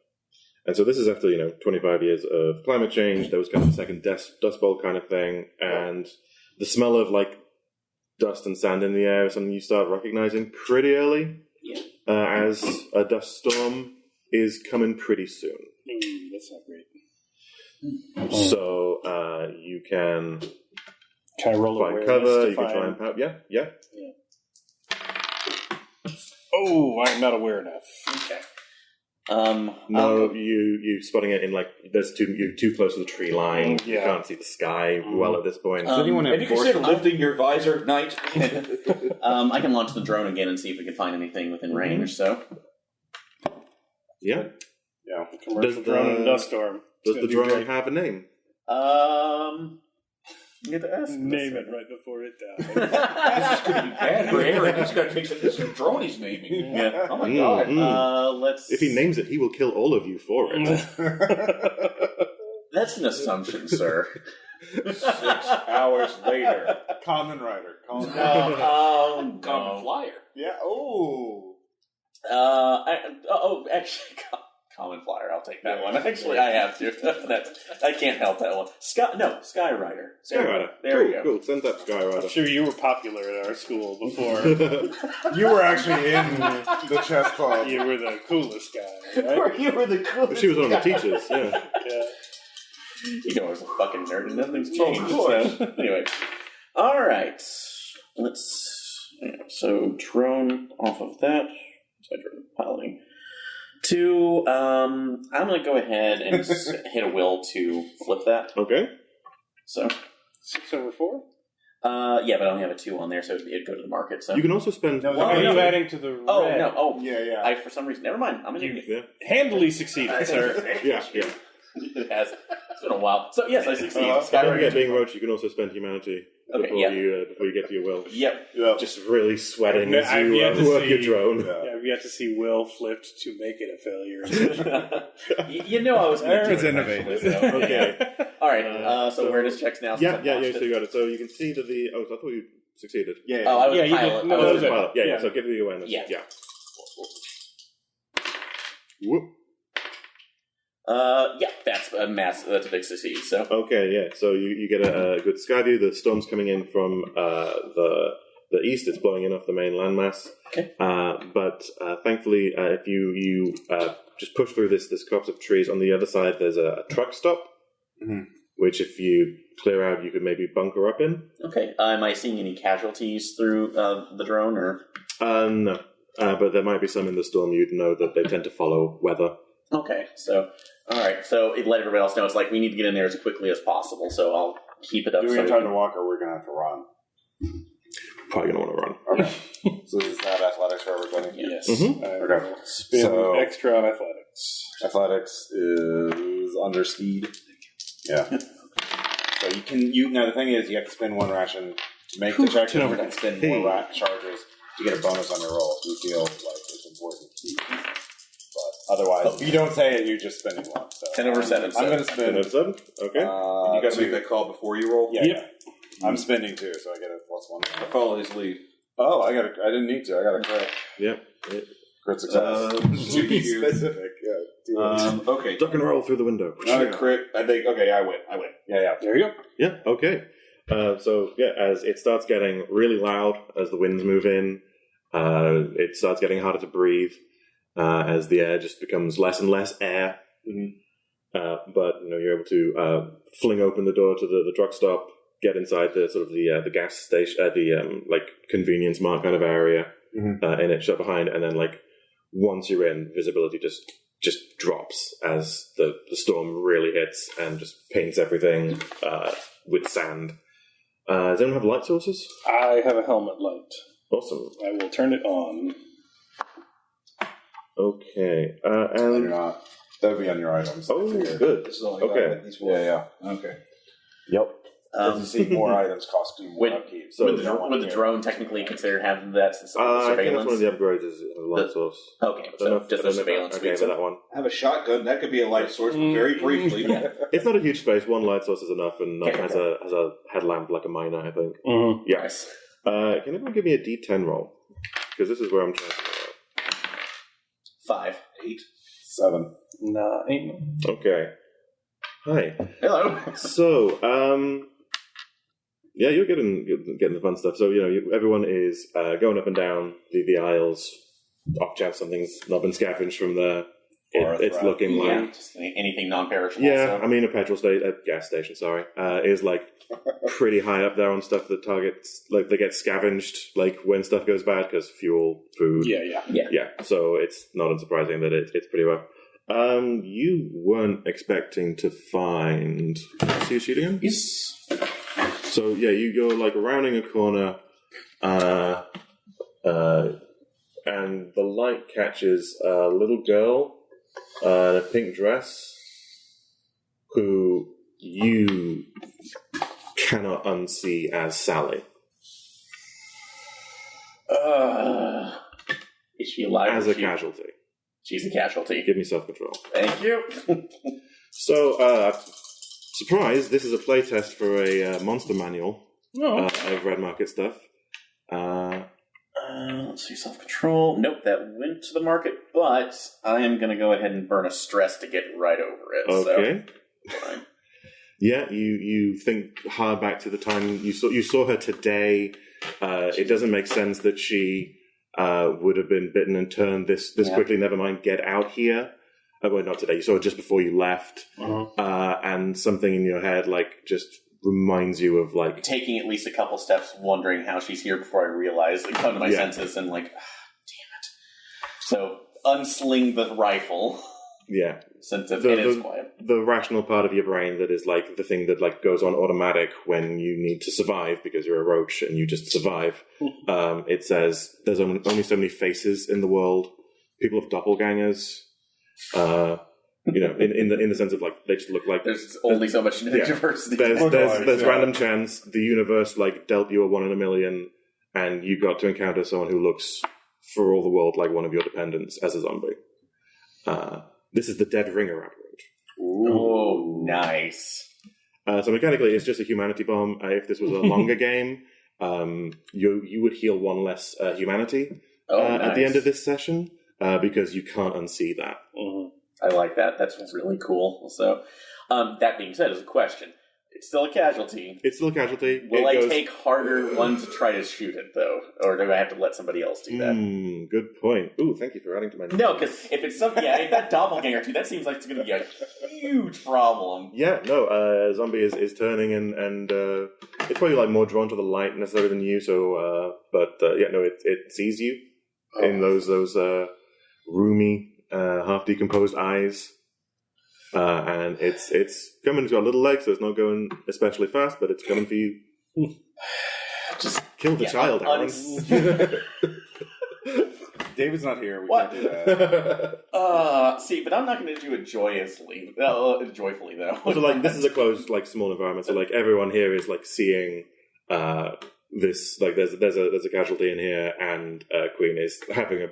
And so this is after 25 years of climate change. There was kind of a second dust bowl kind of thing, and the smell of like dust and sand in the air is something you start recognizing pretty early. Yeah. As a dust storm is coming pretty soon. That's not great. So you can Can I roll find awareness cover. to You can try find- and yeah. Oh, I'm not aware enough. Okay. No, you spotting it in like you're too close to the tree line. You Yeah. can't see the sky well at this point. Does anyone Have you considered enforce? lifting your visor, Knight? I can launch the drone again and see if we can find anything within range or so. Yeah. Yeah. Commercial Does drone the- and dust storm. Does It's the gonna be drone great. have a name? You get to ask. Name it right before it dies. This is going to be bad for Aaron. He's got to take some drone he's naming. Yeah. Oh my god. Let's. If he names it, he will kill all of you for it. That's an assumption, sir. 6 hours later. Common Rider. Common Rider. Oh, Common Flyer. Yeah. Oh. Actually, Common Flyer. I'll take that one. Actually, I have to. I can't help that one. Skyrider. Skyrider. There we go. Cool. Send that I'm Skyrider. sure you were popular at our school before. You were actually in the chess club. You were the coolest guy, right? You were the coolest. She was one of the teachers. Yeah. Yeah. You know, I was a fucking nerd and nothing's changed. Of course. So, anyway. All right. So, drone off of that. So, drone piloting. I'm going to go ahead and hit a will to flip that. Okay. So, 6 over 4? yeah, but I only have a 2 on there, so it'd go to the market. So You can also spend. No, Why are you adding to the red? Oh, no. Oh, Yeah, yeah. I, for some reason, never mind. I'm going to Yeah. Handily succeeded, sir. Yeah. It has. It's been a while. So yes, I succeed. Don't Skyward forget, being roach, you can also spend humanity before you get to your will. Yep. Just really sweating I've as you yet to work see- your drone. I've yet to see Will flipped to make it a failure. You know I was going to do Aaron's it innovative. eventually, so. Okay. All right. So awareness checks now. Yeah, so you got it. So you can see that the... Oh, I thought you succeeded. Yeah. Oh, I was Yeah, a you pilot. did. No, I that was was a it. pilot. Yeah, so give me the awareness. Yeah. Whoop. Yeah, that's a that's a big succeed. So Okay, yeah. So you get a good sky view. The storm's coming in from the east. It's blowing in off the main landmass. Okay. But thankfully, if you just push through this copse of trees, on the other side there's a truck stop, which if you clear out, you could maybe bunker up in. okay, am I seeing any casualties through the drone or? No. But there might be some in the storm. You'd know that they tend to follow weather. Okay, so all right, so it let everybody else know it's like we need to get in there as quickly as possible. So I'll keep it up. Do we so have time to walk, or we're going to have to run? Probably going to want to run. Okay. So this is not athletics for everybody? Yes. Mhm. I Okay. will spin So- extra on athletics. Athletics is under speed. Yeah. So now the thing is, you have to spend one ration to make the check, and you can spend more charges to get a bonus on your roll if you feel like it's important. But otherwise, if you don't say it, you're just spending one. So 10 over 7. I'm going to spend. 7? Okay. You got to make 2. that call before you roll. Yeah. Yep. Yeah. I'm spending 2, so I get a +1. I follow his lead. Oh, I didn't need to. I got a crit. Yep. Crit success. To be specific. Yeah. Okay. Duck and roll through the window. Not a crit. I think. Okay, I win. Yeah. There you go. Yeah, okay. So, as it starts getting really loud as the winds move in, it starts getting harder to breathe as the air just becomes less and less air. But, you're able to fling open the door to the truck stop, get inside the sort of the gas station, the convenience mart kind of area, and it shut behind, and then once you're in, visibility just drops as the storm really hits and just paints everything with sand. Does anyone have light sources? I have a helmet light. Awesome. I will turn it on. Okay. You're And not. That would be on your items. oh, good. This is all Okay. Yeah. Okay. Yep. As you see, more items cost you more Would- upkeep. So would you don't want the to drone technically consider having that since of the I think that's surveillance? one of the upgrades is a light source. Okay, I don't know so if- just I the don't know if surveillance. I gave it that one. I have a shotgun. That could be a light source, but very briefly. Yeah. It's not a huge space. One light source is enough, and Okay. has a headlamp like a miner, I think. Mm-hmm. Yeah. Nice. Can anyone give me a D10 roll? Because this is where I'm trying to go. 5. 8. 7. 9. Okay. Hi. Hello. So, yeah, you're getting the fun stuff. So, everyone is going up and down the aisles. Off chance something's not been scavenged from there. It's looking Yeah, like... just anything non-perishable. Yeah, so. I mean, a gas station, is pretty high up there on stuff that targets, they get scavenged, when stuff goes bad, because fuel, food. Yeah. Yeah, so it's not unsurprising that it's pretty rough. You weren't expecting to find... See you shooting him? Yes. So, yeah, you're, rounding a corner, and the light catches a little girl in a pink dress who you cannot unsee as Sally. Is she alive? As a casualty. She's a casualty. Give me self-control. Thank you. So, surprise, this is a playtest for a monster manual of Red Market stuff. Let's see, self-control. Nope, that went to the market, but I am going to go ahead and burn a stress to get right over it. Okay. So, fine. Yeah, you think hard back to the time you saw her today. It doesn't make sense that she would have been bitten and turned this quickly. Never mind, get out here. Well, not today. You saw her just before you left, and something in your head just reminds you of taking at least a couple steps, wondering how she's here before I realize, come to my senses, and damn it. So unsling the rifle. Yeah. Since it is quiet. The rational part of your brain that is the thing that goes on automatic when you need to survive because you're a roach and you just survive. It says there's only so many faces in the world. People have doppelgangers. in the sense of like they just look like there's only so much diversity. There's random chance the universe like dealt you a 1 in a million, and you got to encounter someone who looks for all the world like one of your dependents as a zombie. This is the Dead Ringer approach. Oh, nice. So mechanically, it's just a humanity bomb. If this was a longer game, you would heal 1 less humanity at the end of this session because you can't unsee that. Mm-hmm. I like that. That's really cool. So, that being said, as a question, it's still a casualty. It's still a casualty. Will I take harder one to try to shoot it, though? Or do I have to let somebody else do that? Good point. Ooh, thank you for adding to my... No, because if it's if that doppelganger too, that seems like it's going to be a huge problem. Yeah, no, zombie is turning and it's probably like more drawn to the light necessarily than you, so, it sees you in those roomy, half decomposed eyes. And it's coming. It's got little legs, so it's not going especially fast, but it's coming for you. Just kill the child, Alan. David's not here. We can't do that. See, but I'm not going to do it joyfully, though. So, like, this is a closed, like, small environment. So, like, everyone here is like seeing this. Like, there's a casualty in here, and Queen is having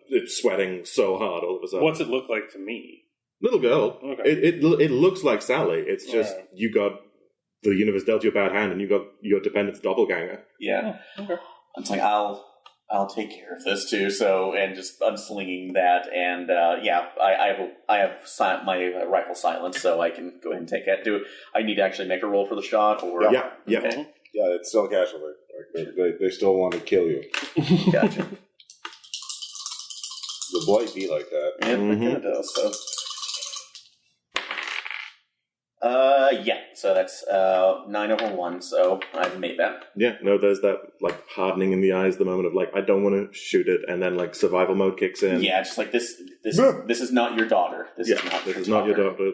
it's sweating so hard all of a sudden. What's it look like to me? Little girl. Okay. It looks like Sally. It's just you got the universe dealt you a bad hand, and you got your dependent's doppelganger. Yeah. Okay. I'm like, I'll take care of this too. So, and just unslinging that, and I have my rifle silenced, so I can go ahead and take that. Do I need to actually make a roll for the shot, or yeah. Okay. Yeah, it's still a casualty. They still want to kill you. Gotcha. The blight be like that. Yeah, it kind of does. So. So that's 9/1, so I've made that. Yeah, no, there's that, like, hardening in the eyes the moment of, like, I don't want to shoot it, and then, like, survival mode kicks in. Yeah, just like, this is not your daughter. This is not your daughter,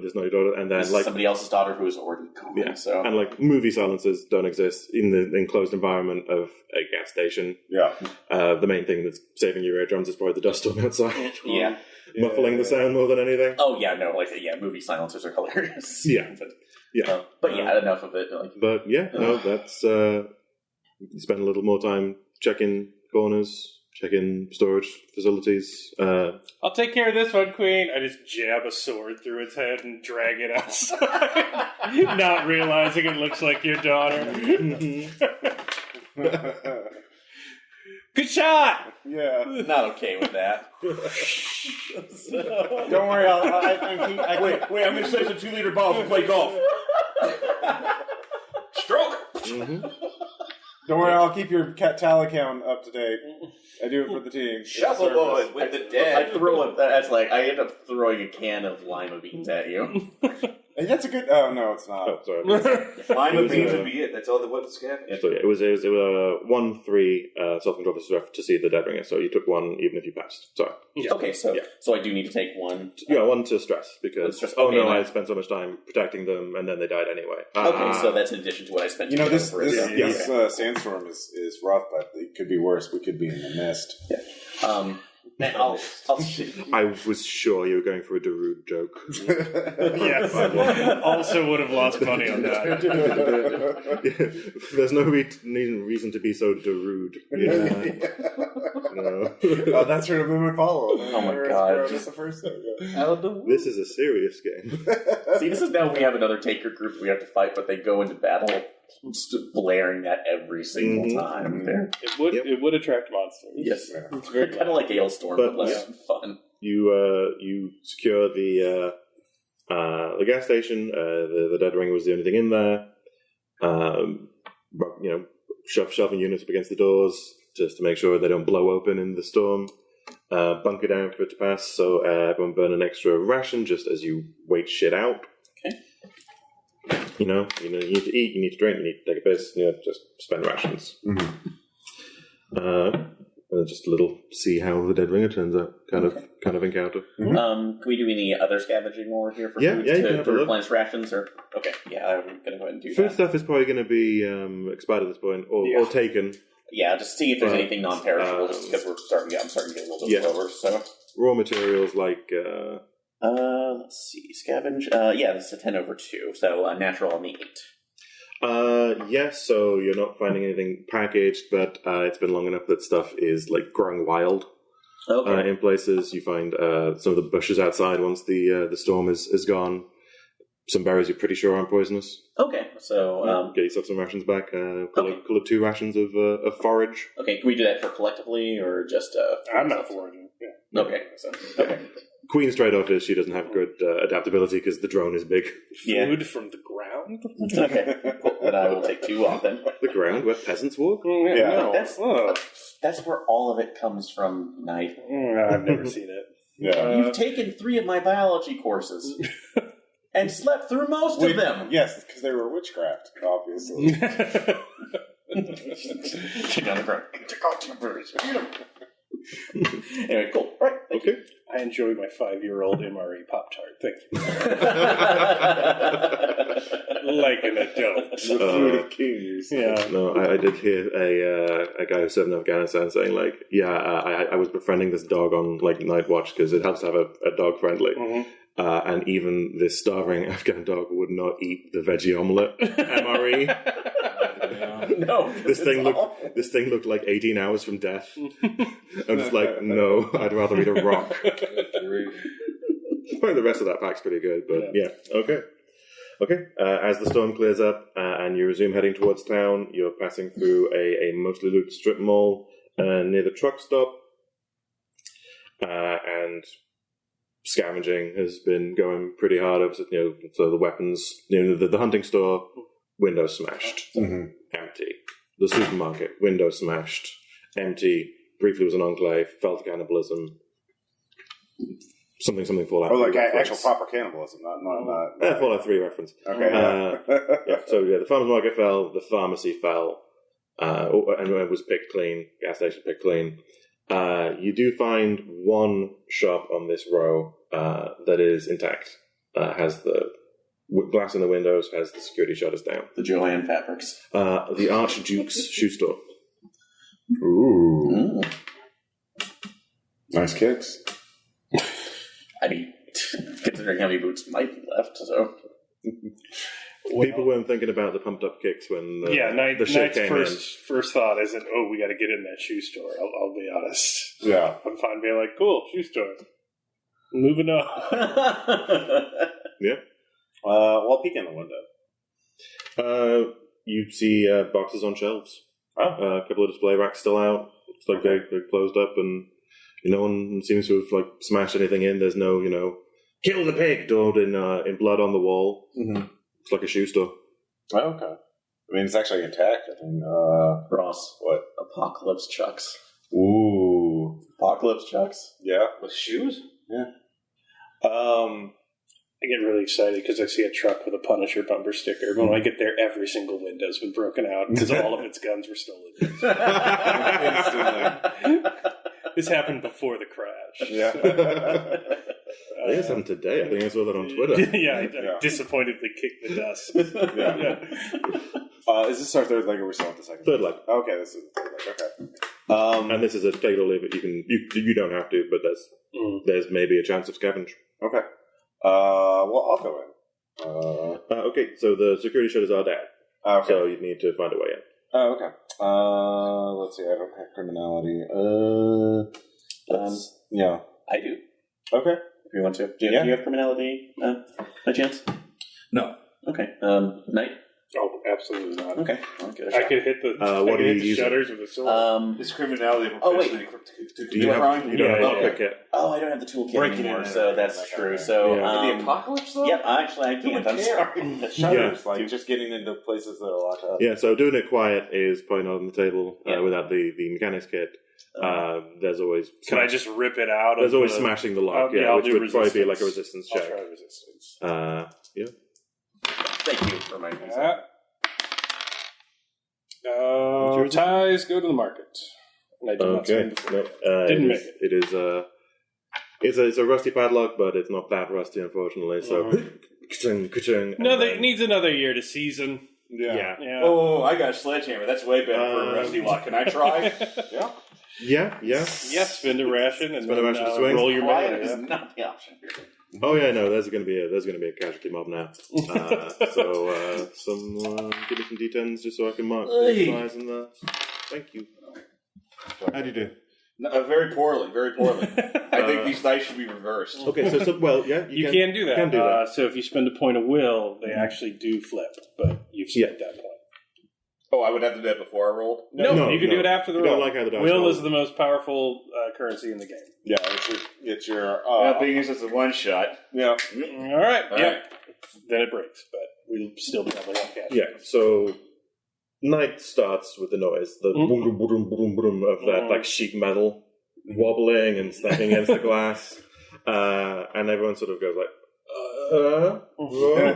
and then, this like... is somebody else's daughter who is already gone, yeah, so... And, like, movie silencers don't exist in the enclosed environment of a gas station. Yeah. The main thing that's saving your eardrums is probably the dust storm outside. Yeah. Muffling the sound more than anything. Oh, yeah, no, movie silencers are hilarious. Yeah. But enough of it. Like, but yeah, no, that's spend a little more time checking corners, checking storage facilities. I'll take care of this one, Queen. I just jab a sword through its head and drag it outside, not realizing it looks like your daughter. Good shot! Yeah. Not okay with that. Don't worry, wait, I'm going to save the 2-liter bottle and play golf. Stroke! Don't worry, I'll keep your tally count up to date. I do it for the team. Shuffleboard with the dead. I end up throwing a can of lima beans at you. That's a good... Oh, no, it's not. Oh, sorry. Lima beans would be it. That's all the weapons have. Yeah. So yeah, it was 1-3 self-control to see the Dead Ringer. So you took 1 even if you passed. Sorry. Yeah. Okay, so I do need to take 1. Yeah, 1 to stress because I spent so much time protecting them and then they died anyway. Okay, so that's in addition to what I spent. This sandstorm is rough, but it could be worse. We could be in the mist. Yeah. I'll I was sure you were going for a Darude joke. Yes. Also would have lost money on that. There's no reason to be so Darude. Yeah. No. Oh, that's her movement follow-up. Oh my god. Just the first thing. This is a serious game. See, this is now we have another taker group we have to fight, but they go into battle just blaring that every single time. It would attract monsters. Yes. It's very kind of like Ailstorm, but less fun. You secure the gas station. The Dead Ring was the only thing in there. Shoving units up against the doors just to make sure they don't blow open in the storm. Bunker down for it to pass, so everyone burn an extra ration just as you wait shit out. Okay. You need to eat, you need to drink, you need to take a piss, just spend rations. Just a little see how the Dead Ringer turns out kind of encounter. Can we do any other scavenging more here for food to replenish rations? Or I'm going to go ahead and do that. Food stuff is probably going to be expired at this point, or taken. Yeah, just see if there's anything non-perishable, just because I'm starting to get a little bit lower. So raw materials like Let's see. Scavenge. Yeah, this is a 10 over 2, so natural on the 8. Yes, so you're not finding anything packaged, but it's been long enough that stuff is like growing wild. Okay. In places, you find some of the bushes outside once the storm is gone. Some berries you're pretty sure aren't poisonous. Okay, so... Get yourself some rations back. Call Okay. it 2 rations of forage. Okay, can we do that for collectively, or just... I'm not foraging. Yeah. Okay, so... Okay. Queen's trade-off is she doesn't have good adaptability because the drone is big. Food from the ground? Okay, cool. Then I will take 2 off then. The ground where peasants walk? Yeah. No, that's where all of it comes from, Knight. I've never seen it. Yeah. You've taken 3 of my biology courses. And slept through most of them. Yes, because they were witchcraft, obviously. Get down the ground. Anyway, cool. All right. Okay. I enjoy my 5-year-old MRE Pop-Tart. Thank you. Like an adult. The food of kings. Yeah. No, I did hear a guy who served in Afghanistan saying, like, I was befriending this dog on, like, Night Watch because it helps to have a dog friendly. Mm-hmm. And even this starving Afghan dog would not eat the veggie omelette MRE. No. This thing looked like 18 hours from death. I'm just like, no, I'd rather eat a rock. Probably the rest of that pack's pretty good, but yeah. Okay. As the storm clears up and you resume heading towards town, you're passing through a mostly looted strip mall near the truck stop, and scavenging has been going pretty hard. So the weapons, the hunting store, window smashed, empty. The supermarket, window smashed, empty. Briefly was an enclave, fell to cannibalism. Something Fallout. Oh, like 3 actual reference. proper cannibalism, not Fallout 3 reference. Okay. The farmer's market fell, the pharmacy fell, and it was picked clean, gas station picked clean. You do find one shop on this row that is intact, has the glass in the windows, has the security shutters down. The Joanne Fabrics. The Archduke's shoe store. Ooh. Nice kicks. I mean, considering how many boots might be left, so... People weren't thinking about the pumped up kicks when the shit Knight's came first thought isn't, we got to get in that shoe store. I'll be honest. Yeah. I'm fine being like, cool, shoe store. Moving on. Yeah. I'll peek in the window. You see boxes on shelves. Oh. A couple of display racks still out. Looks like they're closed up, and no one seems to have like smashed anything in. There's no, kill the pig daubed in blood on the wall. Mm-hmm. It's like a shoe store. Oh, okay. I mean, it's actually intact. I mean, Ross. what? Apocalypse Chucks. Ooh. Apocalypse Chucks? Yeah. With shoes? Yeah. I get really excited because I see a truck with a Punisher bumper sticker. But when I get there, every single window's been broken out because all of its guns were stolen. Instantly. This happened before the crash. Yeah. I think it's happened today. I think I saw that on Twitter. I disappointedly kicked the dust. Yeah. Is this our third leg or we're still at the second? Third leg. Okay, this is the third leg. Okay. And this is a take it or leave it. You don't have to, but there's maybe a chance of scavenge. Okay. Well, I'll go in. Okay, so the security shutters are down. Okay. So you need to find a way in. Oh, okay. Let's see. I don't have criminality. Yeah. I do. Okay. If you want to. Do you have criminality by chance? No. Okay. Knight? Oh, absolutely not. Okay. I'll give it a I shot. could hit the, what are you hit the using? shutters with a sword. Is criminality Oh, wait. to Do you have crime? you don't have Yeah, a quick hit? Oh, I don't have the toolkit Breaking anymore, in so and that's that true. kind of So, Yeah. The apocalypse, though? Yep, actually, I Who can't. would I'm care? sorry. The shutters, like just getting into places that are locked up. Yeah, so doing it quiet is probably not on the table Yeah. without the mechanics kit. There's always Can I just rip it out? there's of always the, smashing the lock, I'll which do would probably be resistance. like a resistance I'll check. try resistance. Yeah. Thank you for reminding me. Ties go to the market. And I did not Okay. spend before. No, Didn't it make is, it is it's a rusty padlock, but it's not that rusty, unfortunately. So, ka-chung. It needs another year to season. Yeah. Yeah. Oh, I got a sledgehammer. That's way better for a rusty lock. Can I try? Yeah. Yeah, spend a ration and Spend a then ration to swing. roll your Quiet mana. is Yeah. not the option here. Oh yeah, no, there's going to be a casualty mob now. Give me some d10s just so I can mark the size and the. Thank you. How do you do? No, very poorly, very poorly. I think these dice should be reversed. Okay, so yeah, You can do that. Can do that. So if you spend a point of will, they actually do flip, but you've spent that point. Oh, I would have to do that before I rolled? No, you can do it after the You roll. don't like how the dice will roll. is the most powerful currency in the game. Yeah, it's your being as it's a one shot. yeah. All right. All Yep. right. Then it breaks, but we'll still probably have cash. Yeah, so night starts with the noise, the boom, boom, boom, boom, boom of that like sheet metal wobbling and snapping against the glass, and everyone sort of goes like,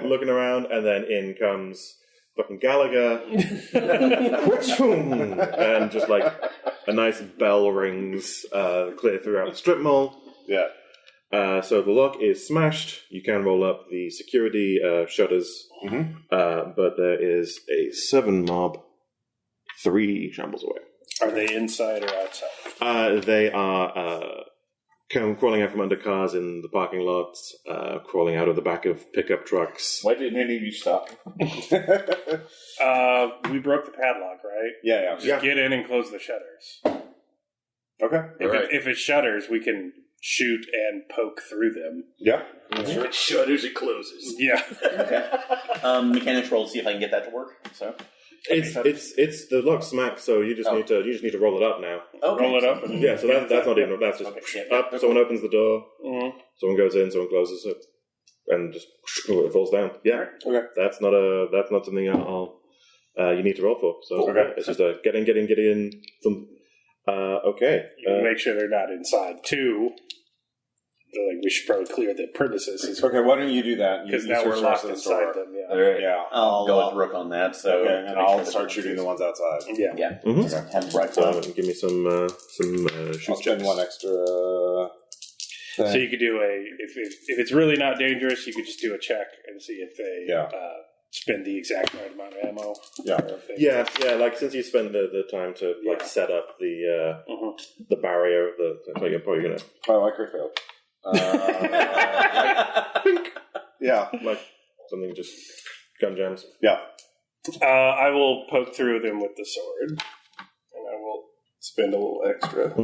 looking around, and then in comes fucking Gallagher, and just like a nice bell rings clear throughout the strip mall. Yeah. So the lock is smashed. You can roll up the security shutters, but there is a 7 mob 3 shambles away. Are they inside or outside? They are crawling out from under cars in the parking lots, crawling out of the back of pickup trucks. Why didn't any of you stop? We broke the padlock, right? Yeah. Just get in and close the shutters. Okay. If it's shutters, we can shoot and poke through them. Yeah. If it shutters, it closes. Yeah. Mechanics roll to see if I can get that to work. So It's the lock smack, so you just need to roll it up now. okay. Roll it up. And Yeah, so that's not even that's just up. Someone opens the door, someone goes in, someone closes it, and just it falls down. Yeah, Okay. That's not something I'll you need to roll for. So it's just a get in. Okay. You can make sure they're not inside too. Like we should probably clear the premises. Okay, why don't you do that? Because now we're locked inside them. Yeah. All right. Yeah. I'll go with Rook on that. So Okay, and make I'll sure start shooting the ones outside. Yeah. Yeah. Mhm. Have the rifle. So give me some shoot I'll spend checks. one extra. So you could do if it's really not dangerous, you could just do a check and see if they spend the exact right amount of ammo. Yeah. Or if they- Yeah. Like since you spend the time to set up the barrier of the, so you're probably gonna Oh, I crit failed. Yeah. like something just gun jams. Yeah. I will poke through them with the sword, and I will spend a little extra.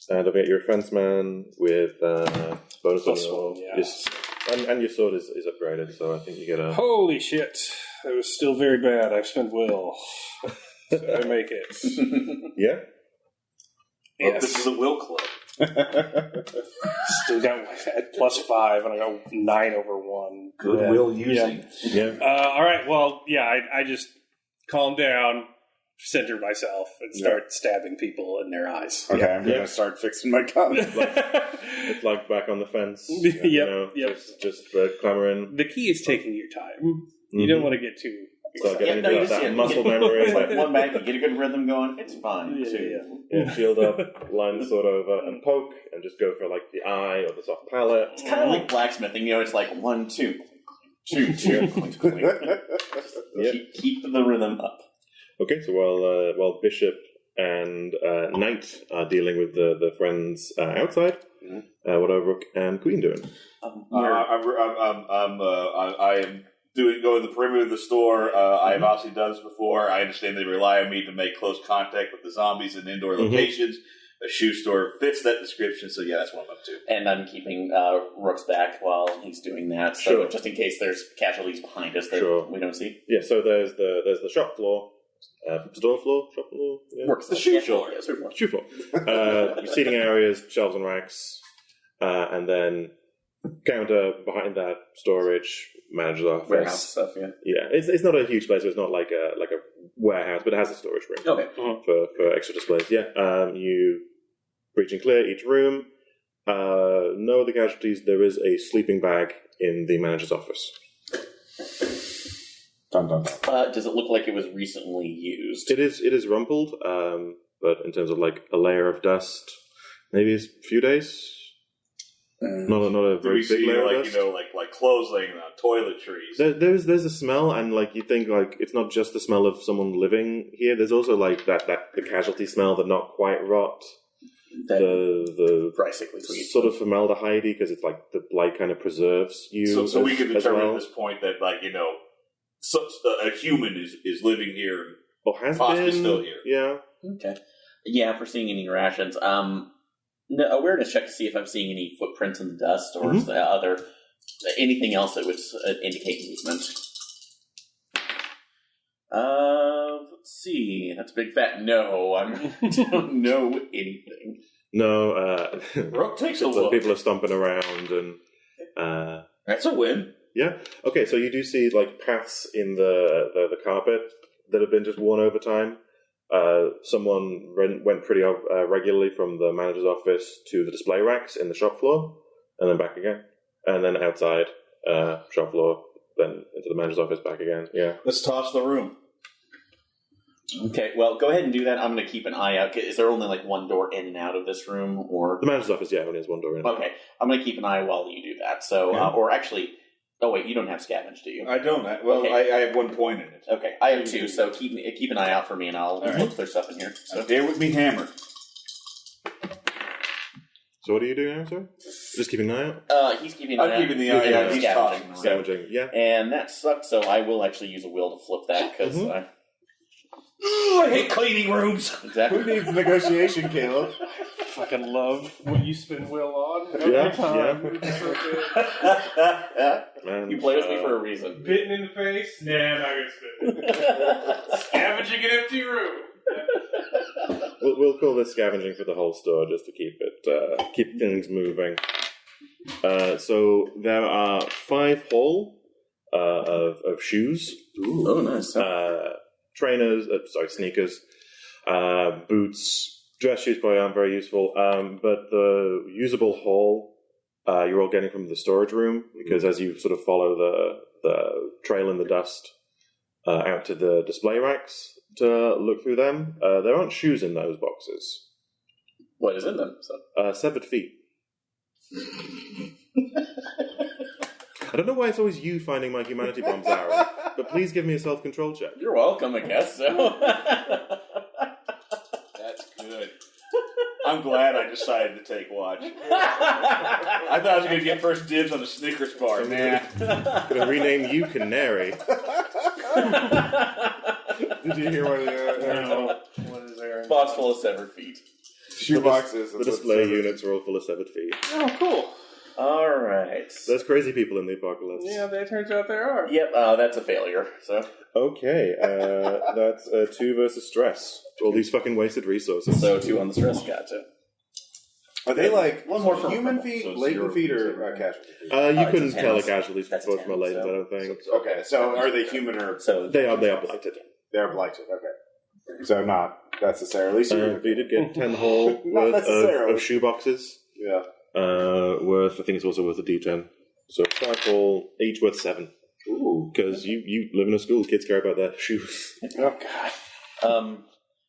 And I'll get your fence man with bonus on your, +1, yeah. and your sword is upgraded, so I think you get a. Holy shit! That was still very bad. I've spent will, so I make it. Yeah. Well, this is a will club. Still got at +5, and I got 9 over 1. Goodwill using. Yeah. All right. Well, yeah. I just calm down, center myself, and start stabbing people in their eyes. Okay, I'm going to start fixing my gun. It's like back on the fence. Yep. Just clamoring. The key is taking your time. You don't want to get too. So getting no, you into see that it. muscle memory. It's like one bag, you get a good rhythm going, it's fine. Yeah, shield up, line the sword over, and poke, and just go for like the eye or the soft palate. It's kind of like blacksmithing, it's like 1, 2, 2, 2, clink, clink. Keep the rhythm up. Okay, so while Bishop and Knight are dealing with the friends outside, what are Rook and Queen doing? I am going the perimeter of the store. I've obviously done this before. I understand they rely on me to make close contact with the zombies in indoor locations. A shoe store fits that description, so yeah, that's what I'm up to. And I'm keeping Rook's back while he's doing that, so just in case there's casualties behind us that we don't see. Yeah, so there's the shop floor. Store floor? Shop floor? Yeah. Works The shoe floor. Yeah, shoe floor. Shoe floor. Seating areas, shelves and racks, and then counter behind that, storage, manager's office. Warehouse stuff, yeah. Yeah, it's not a huge place, so it's not like a warehouse, but it has a storage room Okay. for extra displays. Yeah, you breach and clear each room. No other casualties. There is a sleeping bag in the manager's office. Dun, dun, dun. Does it look like it was recently used? It is rumpled, but in terms of like a layer of dust, maybe it's a few days. Not a Do very we big see layer of like dust. like clothes laying on toiletries? There's a smell, and like you think like it's not just the smell of someone living here. There's also like that the casualty smell, the not quite rot. the Bicycly sweet. sort of formaldehyde because it's like the light kind of preserves you. So we can determine well. at this point that, like, a human is living here, Or has possibly been still here. Yeah. Okay. Yeah, if we're seeing any rations. No, awareness check to see if I'm seeing any footprints in the dust or is there anything else that would indicate movement. Let's see. That's a big fat no. I don't know anything. No, Rook takes a the look. people are stomping around and That's a win. yeah. Okay, so you do see like paths in the carpet that have been just worn over time. Someone went pretty regularly from the manager's office to the display racks in the shop floor, and then back again, and then outside shop floor, then into the manager's office, back again. Yeah. Let's toss the room. Okay, well, go ahead and do that. I'm going to keep an eye out. Is there only like one door in and out of this room, or The manager's office, yeah, only has one door in. okay? I'm going to keep an eye while you do that. So, or actually, oh wait, you don't have scavenge, do you? I don't. I have 1 point in it. Okay, I have 2. So keep an eye out for me, and I'll look if there's stuff in here. So. Here with me, hammer. So what are you doing now, sir? Just keeping an eye out? He's keeping an eye out. I'm keeping the eye out. He's Scavenging. tossing. Scavenging, yeah. And that sucks, so I will actually use a will to flip that, because I hate cleaning rooms. exactly. Who needs negotiation, Caleb? Fucking love what you spin Will on every Yeah, time. It's so good. Man, You play with me for a reason. Bitten in the face? Nah, not gonna spin it. Scavenging an empty room. We'll call this scavenging for the whole store just to keep things moving. So there are 5 haul of shoes. Ooh. Oh, nice. Trainers, sneakers, boots, dress shoes probably aren't very useful, but the usable haul you're all getting from the storage room, because as you sort of follow the trail in the dust out to the display racks to look through them, there aren't shoes in those boxes. What is in them? So. Severed feet. I don't know why it's always you finding my humanity bombs, Aaron, but please give me a self-control check. You're welcome, I guess so. That's good. I'm glad I decided to take watch. I thought I was going to get first dibs on the Snickers bar. Nah. Gonna rename you Canary. Did you hear what No. What is there? Box full of severed feet. shoe boxes? The display units are all full of severed feet. Oh, cool. All right. There's crazy people in the apocalypse. Yeah, it turns out there are. Yep, that's a failure. So. Okay, that's 2 versus stress. All these fucking wasted resources. So 2 on the stress. Gotcha. Are they like One more for human purple, feet, so latent 0 feet, or zero. casualty feet? You couldn't it's a tell the 10. casualties That's a from 10, a latent, so- I don't think. Okay, so are they human or So They are blighted. they're blighted? Okay, so not necessarily. So But you did get 10 haul Not worth necessarily. of shoe boxes. yeah. Worth, I think it's also worth a D10. So 5 haul, each worth 7. Ooh. Because you live in a school, kids care about their shoes. Oh god.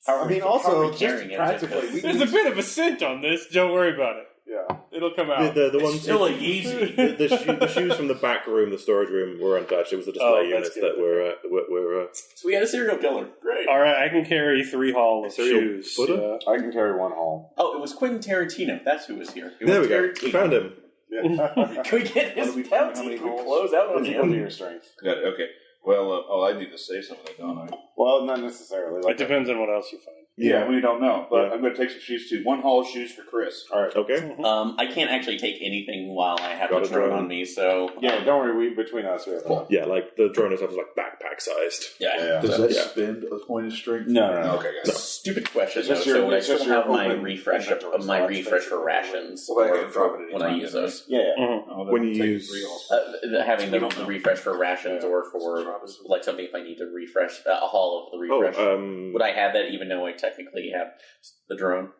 I mean, also just practically, There's a bit of a scent on this. Don't worry about it. yeah. It'll come out. The ones Still a Yeezy. the shoes from the back room, the storage room, were untouched. It was the display units that's good. that were So we got a serial killer. Great. All right, I can carry 3 haul of Serial shoes. footer? I can carry 1 haul. Oh, it was Quentin Tarantino. That's who was here. It There was we go. Tarantino. We found him. Yeah. Can we get his How many bounty? Can we holes? close out on What's equal to him? your strength? Got it. Okay. Well, I need to say something, don't I? Well, not necessarily. It depends on what else you find. Yeah, we don't know. But Yeah. I'm going to take some shoes too. 1 haul of shoes for Chris. All right. Okay. I can't actually take anything while I have Got the a drone drone. on me, so... Yeah, don't worry. Between us, we have enough. Yeah, like the drone itself is like backpack sized. Yeah. Does So, that yeah. spend a point of strength? No, no, no. Okay, guys. Stupid question, It's though. just your- So would I it's just still have your my open refresh inventory my slots, refresh for basically. rations Well, I can drop it when I anytime, use then, those? Yeah, yeah. Mhm. Oh, then When you take use- 3 hauls. Having We the don't know. refresh for rations Yeah. or for like something if I need to refresh a haul of the refresh. Would I have that even though I technically have the drone?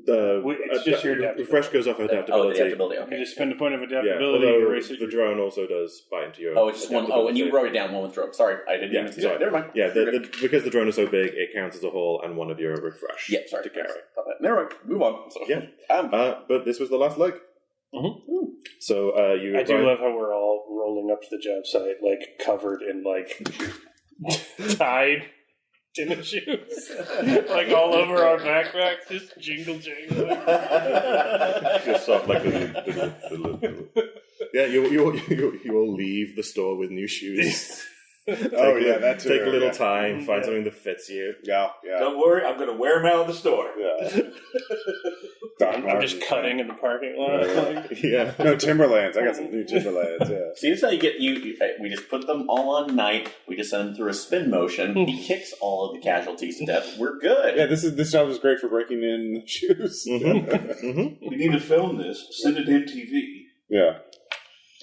It's just your adaptability. refresh goes off Oh, the adaptability. adaptability. You Okay. just spend a point of Yeah, adaptability, although erase it. the drone also does bite into your. Oh, it's just one. Oh, and you wrote it down one with drone. Sorry, I didn't Yeah, even see sorry. that. Never mind. Yeah, because the drone is so big, it counts as a haul and one of your refresh. Yeah, sorry to carry. Never mind. Move on. So, Yeah. um, But this was the last leg. Mhm. So you. I do arrived- love how we're all rolling up to the job site, like covered in like tide. tennis shoes, like all over our backpacks, just jingle jangling. Just sort of like little. Yeah, you will leave the store with new shoes. That too. Take a little time, find something that fits you. Yeah. Don't worry, I'm going to wear them out of the store. Yeah. I'm just cutting in the parking lot. Yeah. No, Timberlands. I got some new Timberlands. Yeah. See, this is how you get we just put them all on Knight. We just send him through a spin motion. He kicks all of the casualties to death. We're good. Yeah, this job is great for breaking in shoes. We need to film this. Send it to MTV. Yeah.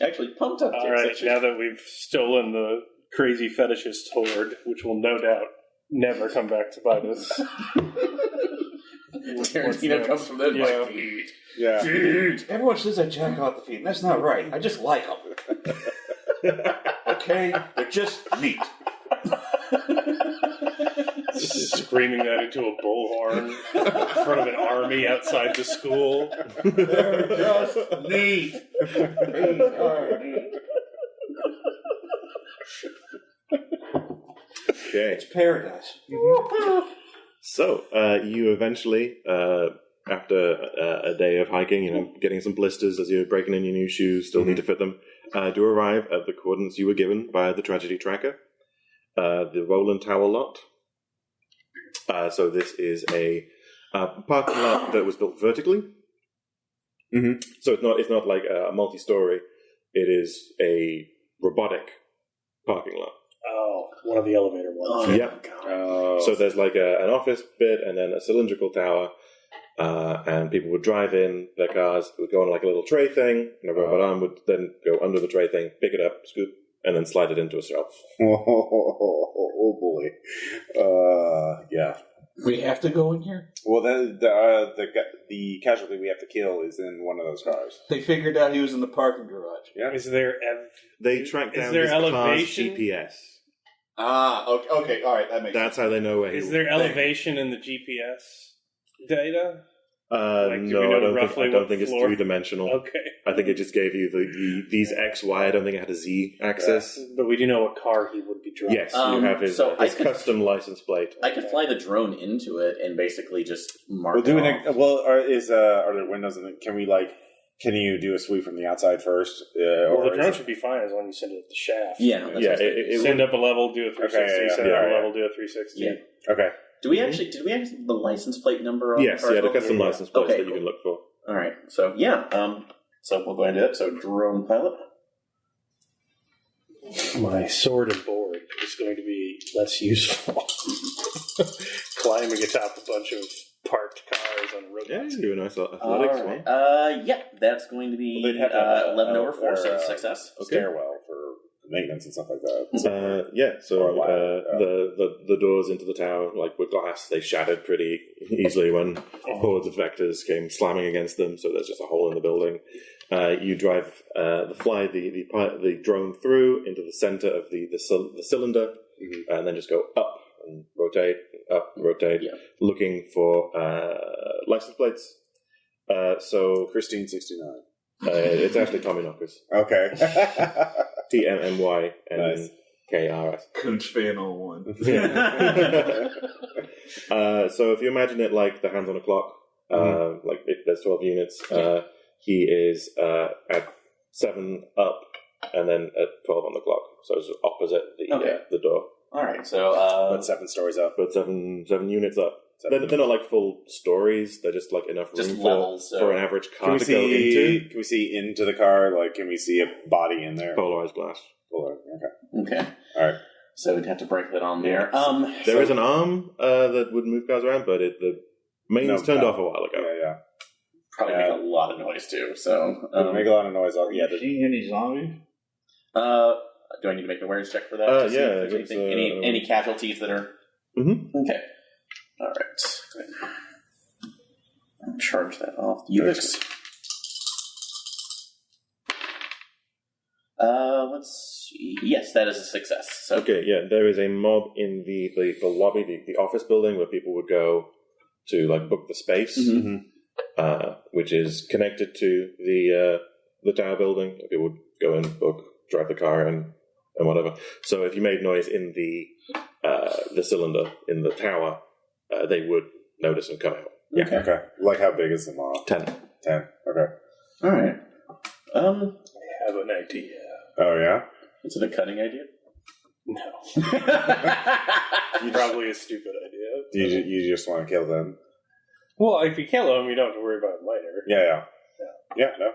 Actually, pumped up. All right, now that we've stolen the crazy fetishist horde, which will no doubt never come back to bite us. Tarantino comes from them like, feet. Yeah. Feet. Everyone says I jack off the feet, and that's not right. I just like them. Okay? They're just neat. Screaming that into a bullhorn in front of an army outside the school. They're just neat. Feet are neat. Okay. It's paradise. So, you eventually, after a day of hiking, getting some blisters as you're breaking in your new shoes, still need to fit them, do arrive at the coordinates you were given by the tragedy tracker, the Roland Tower lot. So this is a parking lot that was built vertically. Mm-hmm. So it's not like a multi-story. It is a robotic parking lot. Oh, one of the elevator ones. Oh, yeah. So there's like an office bit and then a cylindrical tower, and people would drive in their cars. It would go on like a little tray thing, and a robot arm would then go under the tray thing, pick it up, scoop, and then slide it into a shelf. Oh boy. Yeah. We have to go in here? Well, the casualty we have to kill is in one of those cars. They figured out he was in the parking garage. Yeah. Is there They track down there his elevation? car's GPS. Ah, okay, all right, that makes That's sense. how they know where he Is there elevation in the GPS data? No, Like, do we know I don't roughly think what it's floor? three-dimensional. Okay. I think it just gave you these X, Y. I don't think it had a Z axis. But we do know what car he would be driving. Yes, you have his custom license plate. I could fly the drone into it and basically just mark We'll do it off. are there windows in it? Can you do a sweep from the outside first? Well, the drone should be fine as long as you send it up the shaft. Yeah, that's it Send up a level, do a 360. Okay, yeah, send up a yeah. level, do a 360. Yeah. Okay. Did we actually have the license plate number on Yes, the car? the custom license plates Okay, that you can look for. All right. So, yeah. So we'll go ahead and do that. So, drone pilot. My sword and board is going to be less useful. Climbing atop a bunch of parked cars on a road. Yeah, you do a nice athletics one. Yeah, that's going to be Well, they'd have to have 11 over 4, so success. Stairwell for maintenance and stuff like that. So Or a ladder, the doors into the tower, like with glass, they shattered pretty easily when hordes of vectors came slamming against them. So there's just a hole in the building. You drive the drone through into the center of the cylinder, and then just go up and rotate, looking for license plates. So Christine 69. it's actually Tommyknockers. Okay. TMMYNKRS. Coons fan 01. So if you imagine it like the hands on a clock, like if there's 12 units, he is at 7 up and then at 12 on the clock. So it's opposite the door. All right. So, But 7 stories up. But 7 units up. They're not like full stories. They're just like enough room for an average car to go into. Can we see into the car? Like, can we see a body in there? Polarized glass. okay. All right. So we'd have to break that on there. There is an arm that would move cars around, but the main's turned off a while ago. Yeah. Probably make a lot of noise too. So Make a lot of noise. Have you seen any zombies? do I need to make an awareness check for that? To see if there's any casualties that are? Mm-hmm. Okay. All right. Good. I'll charge that off. Unix. Let's see. Yes, that is a success. So. Okay, yeah, there is a mob in the lobby, the office building where people would go to like book the space, which is connected to the tower building. People would go and drive the car and and whatever. So if you made noise in the cylinder in the tower, they would notice and come out. Yeah. Okay. Like, how big is the model? 10. 10. Okay. All right. I have an idea. Oh, yeah? Is it a cutting idea? No. Probably a stupid idea. You just want to kill them? Well, if you kill them, you don't have to worry about them later. Yeah. No,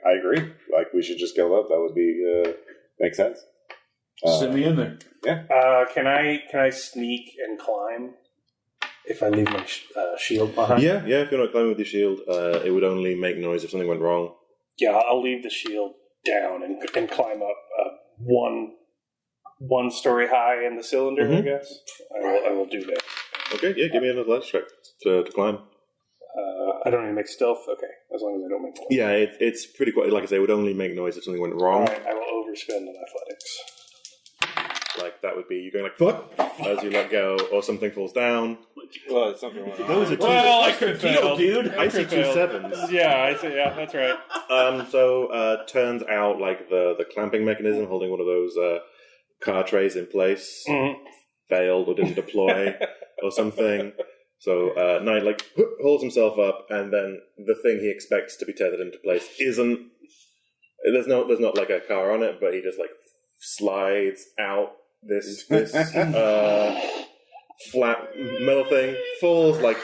I agree. Like, we should just kill them. That would be make sense. Send me in there. Yeah. Can I sneak and climb if I leave my shield behind? Yeah. If you're not climbing with your shield, it would only make noise if something went wrong. Yeah, I'll leave the shield down and climb up one story high in the cylinder. I guess I will do that. Okay. Yeah. Give me another athletics check to climb. I don't even make stealth. Okay, as long as I don't make noise. Yeah, it's pretty quick. Like I say, it would only make noise if something went wrong. All right, I will overspend on athletics. Like, that would be you going like, fuck, as you let go, or something falls down. Well, it's something like Those are two. Well, I could fail, dude. I see 2 7s. Yeah, that's right. So turns out, like, the clamping mechanism holding one of those car trays in place failed or didn't deploy or something. So Knight, like, holds himself up, and then the thing he expects to be tethered into place isn't. There's not like a car on it, but he just, like, slides out this flat metal thing, falls like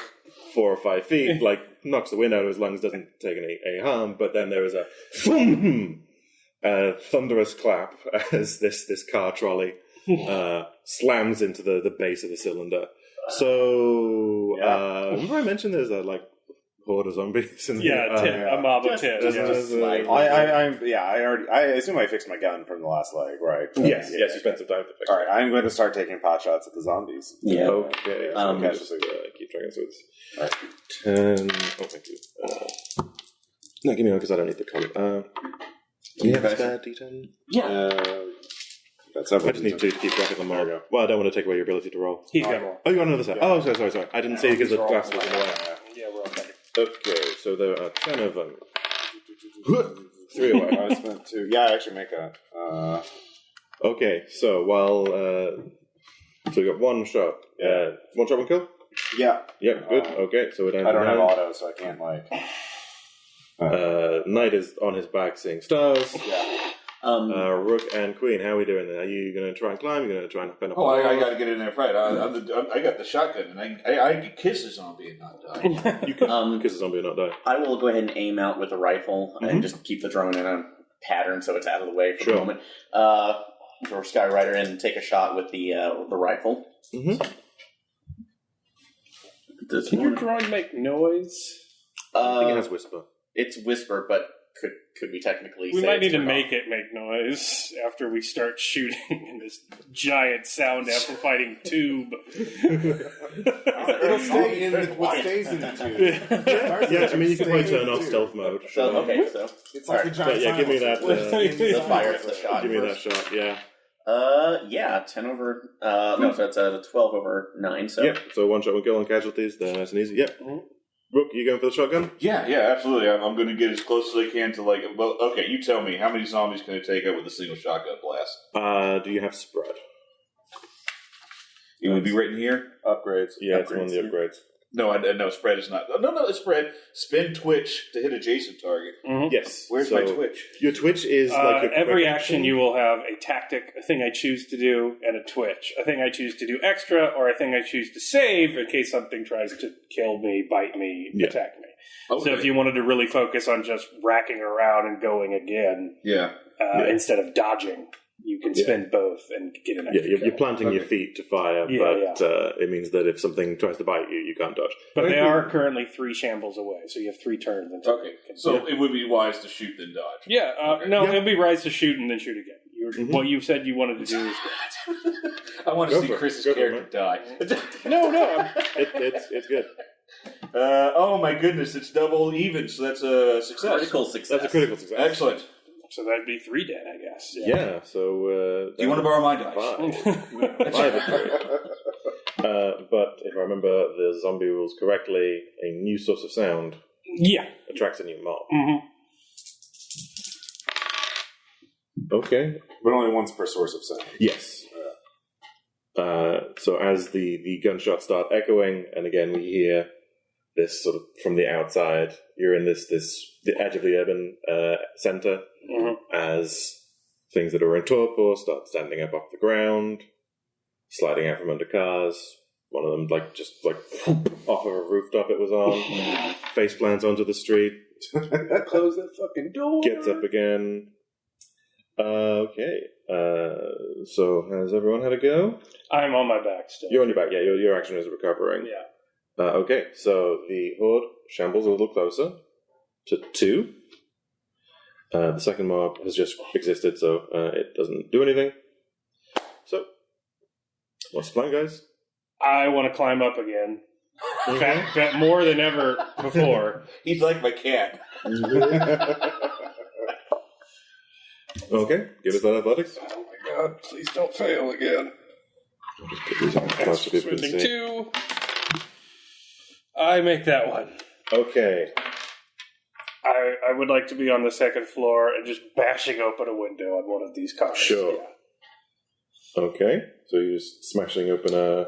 4 or 5 feet, like knocks the wind out of his lungs, doesn't take any harm, but then there is a thunderous clap as this car trolley slams into the base of the cylinder. So, remember I mentioned there's a horde of zombies in the a mob of 10. I assume I fixed my gun from the last leg, right? Yes, you spent some time to fix it. All right, I'm going to start taking pot shots at the zombies. Yeah. Okay. Keep trying. So it's All right. 10. Oh, thank you. No, give me one because I don't need the color. Do you have a spare D10? Yeah. That's I just need to keep track of them all. Well, I don't want to take away your ability to roll. He's got more. Oh, you got another set. Oh, sorry. I didn't see because the glass was in the way. Yeah, we're all better. Okay, so there are 10 of them. 3 away. I spent 2. Yeah, I actually make a... Okay, so while... so we got 1 shot. 1 shot, 1 kill? Yeah. Yeah, good. Okay, so it ends. I don't have auto, so I can't, Knight is on his back seeing stars. Yeah. Rook and Queen, how are we doing there? Are you going to try and climb? Are you going to try and fend off? I got to get in there right. I got the shotgun, and I can kiss a zombie and not die. You can kiss a zombie and not die. I will go ahead and aim out with a rifle and just keep the drone in a pattern so it's out of the way for the moment. Or Skyrider and take a shot with the rifle. Can your drone make noise? I think it has whisper. It's whisper, but could we technically We say might it's need to turned make off? it make noise after we start shooting in this giant sound amplifying tube. It'll stay in what stays in the tube. Yeah, I mean, you can probably turn off stealth mode. So, okay, so... It's like a giant give me that. the fire the shot. Give me that shot, yeah. 10 over... no, so that's a 12 over 9, so... Yep, so 1 shot, 1 kill on casualties. They're nice and easy. Yep. Rook, you going for the shotgun? Yeah, absolutely. I'm going to get as close as I can to well, okay, you tell me, how many zombies can I take out with a single shotgun blast? Do you have spread? It would be right in here? Upgrades. Yeah, it's one of the upgrades. No, spread is not. No, it's spread. Spin twitch to hit adjacent target. Yes. Where's my twitch? Your twitch is like your every quick action you will have a tactic, a thing I choose to do, and a twitch. A thing I choose to do extra, or a thing I choose to save in case something tries to kill me, bite me, attack me. Okay. So if you wanted to really focus on just racking around and going again, instead of dodging, you can spin both and get an extra you're planting your feet to fire, but it means that if something tries to bite you, you can't dodge. But they are currently 3 shambles away, so you have 3 turns. Okay, so it would be wise to shoot then dodge. Yeah, no, it'd be wise to shoot and then shoot again. What you said you wanted to do is good. I want to see Chris's character die. No, it's good. Oh my goodness, it's double even, so that's a success. Critical success. That's a critical success. Excellent. So that'd be 3 dead, I guess. Yeah, so... do you want to borrow my dice? 5 of 3. But if I remember the zombie rules correctly, a new source of sound attracts a new mob. Okay. But only once per source of sound. Yes. So as the gunshots start echoing, and again we hear this sort of from the outside, you're in the edge of the urban center, as things that are in torpor start standing up off the ground, sliding out from under cars. One of them, just off of a rooftop it was on, face plants onto the street. Close that fucking door. Gets up again. Okay. So has everyone had a go? I'm on my back still. You're on your back. Yeah, your action is recovering. Yeah. Okay. So the horde shambles a little closer to 2. The second mob has just existed, so it doesn't do anything. So, what's the plan, guys? I want to climb up again. Bet more than ever before. He's like my cat. Okay, give us that athletics. Oh my god, please don't fail again. I'll just put these on close so people can see. 2. I make that one. Okay. I would like to be on the second floor and just bashing open a window on one of these cars. Sure. Yeah. Okay, so you're just smashing open a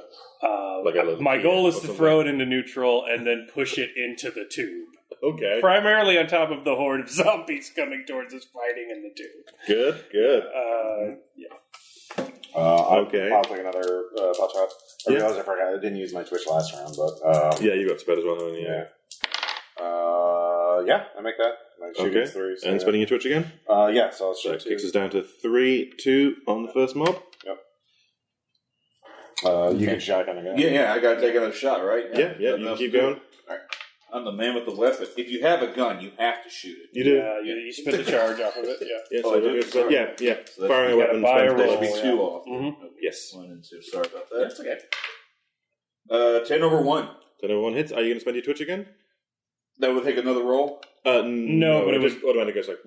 little my goal is to something. throw it into neutral and then push it into the tube. Okay. Primarily on top of the horde of zombies coming towards us fighting in the tube. Good. Yeah. Okay. I'll take another pot shot. I realized I forgot. I didn't use my Twitch last round, but... yeah, you got spread as well, haven't you? Yeah. I make that. My shooting's 3. So and spending your Twitch again? Yeah, so I'll So shoot it 2. kicks us down to 3-2 on the first mob. Yep. You can shotgun again. Yeah, I gotta take another shot, right? Yeah, you can keep going. Alright. I'm the man with the weapon. If you have a gun, you have to shoot it. You do. You spin the charge off of it, yeah. Yeah, Oh, so I do? Sorry. yeah. So Firing a you weapon gotta buy a spends roll. That should be 2 off. Mm-hmm. Okay. Yes. 1 and 2. Sorry about that. That's okay. 10 over 1. So no one hits. Are you going to spend your Twitch again? That would take another roll? No, but it just automatically goes like...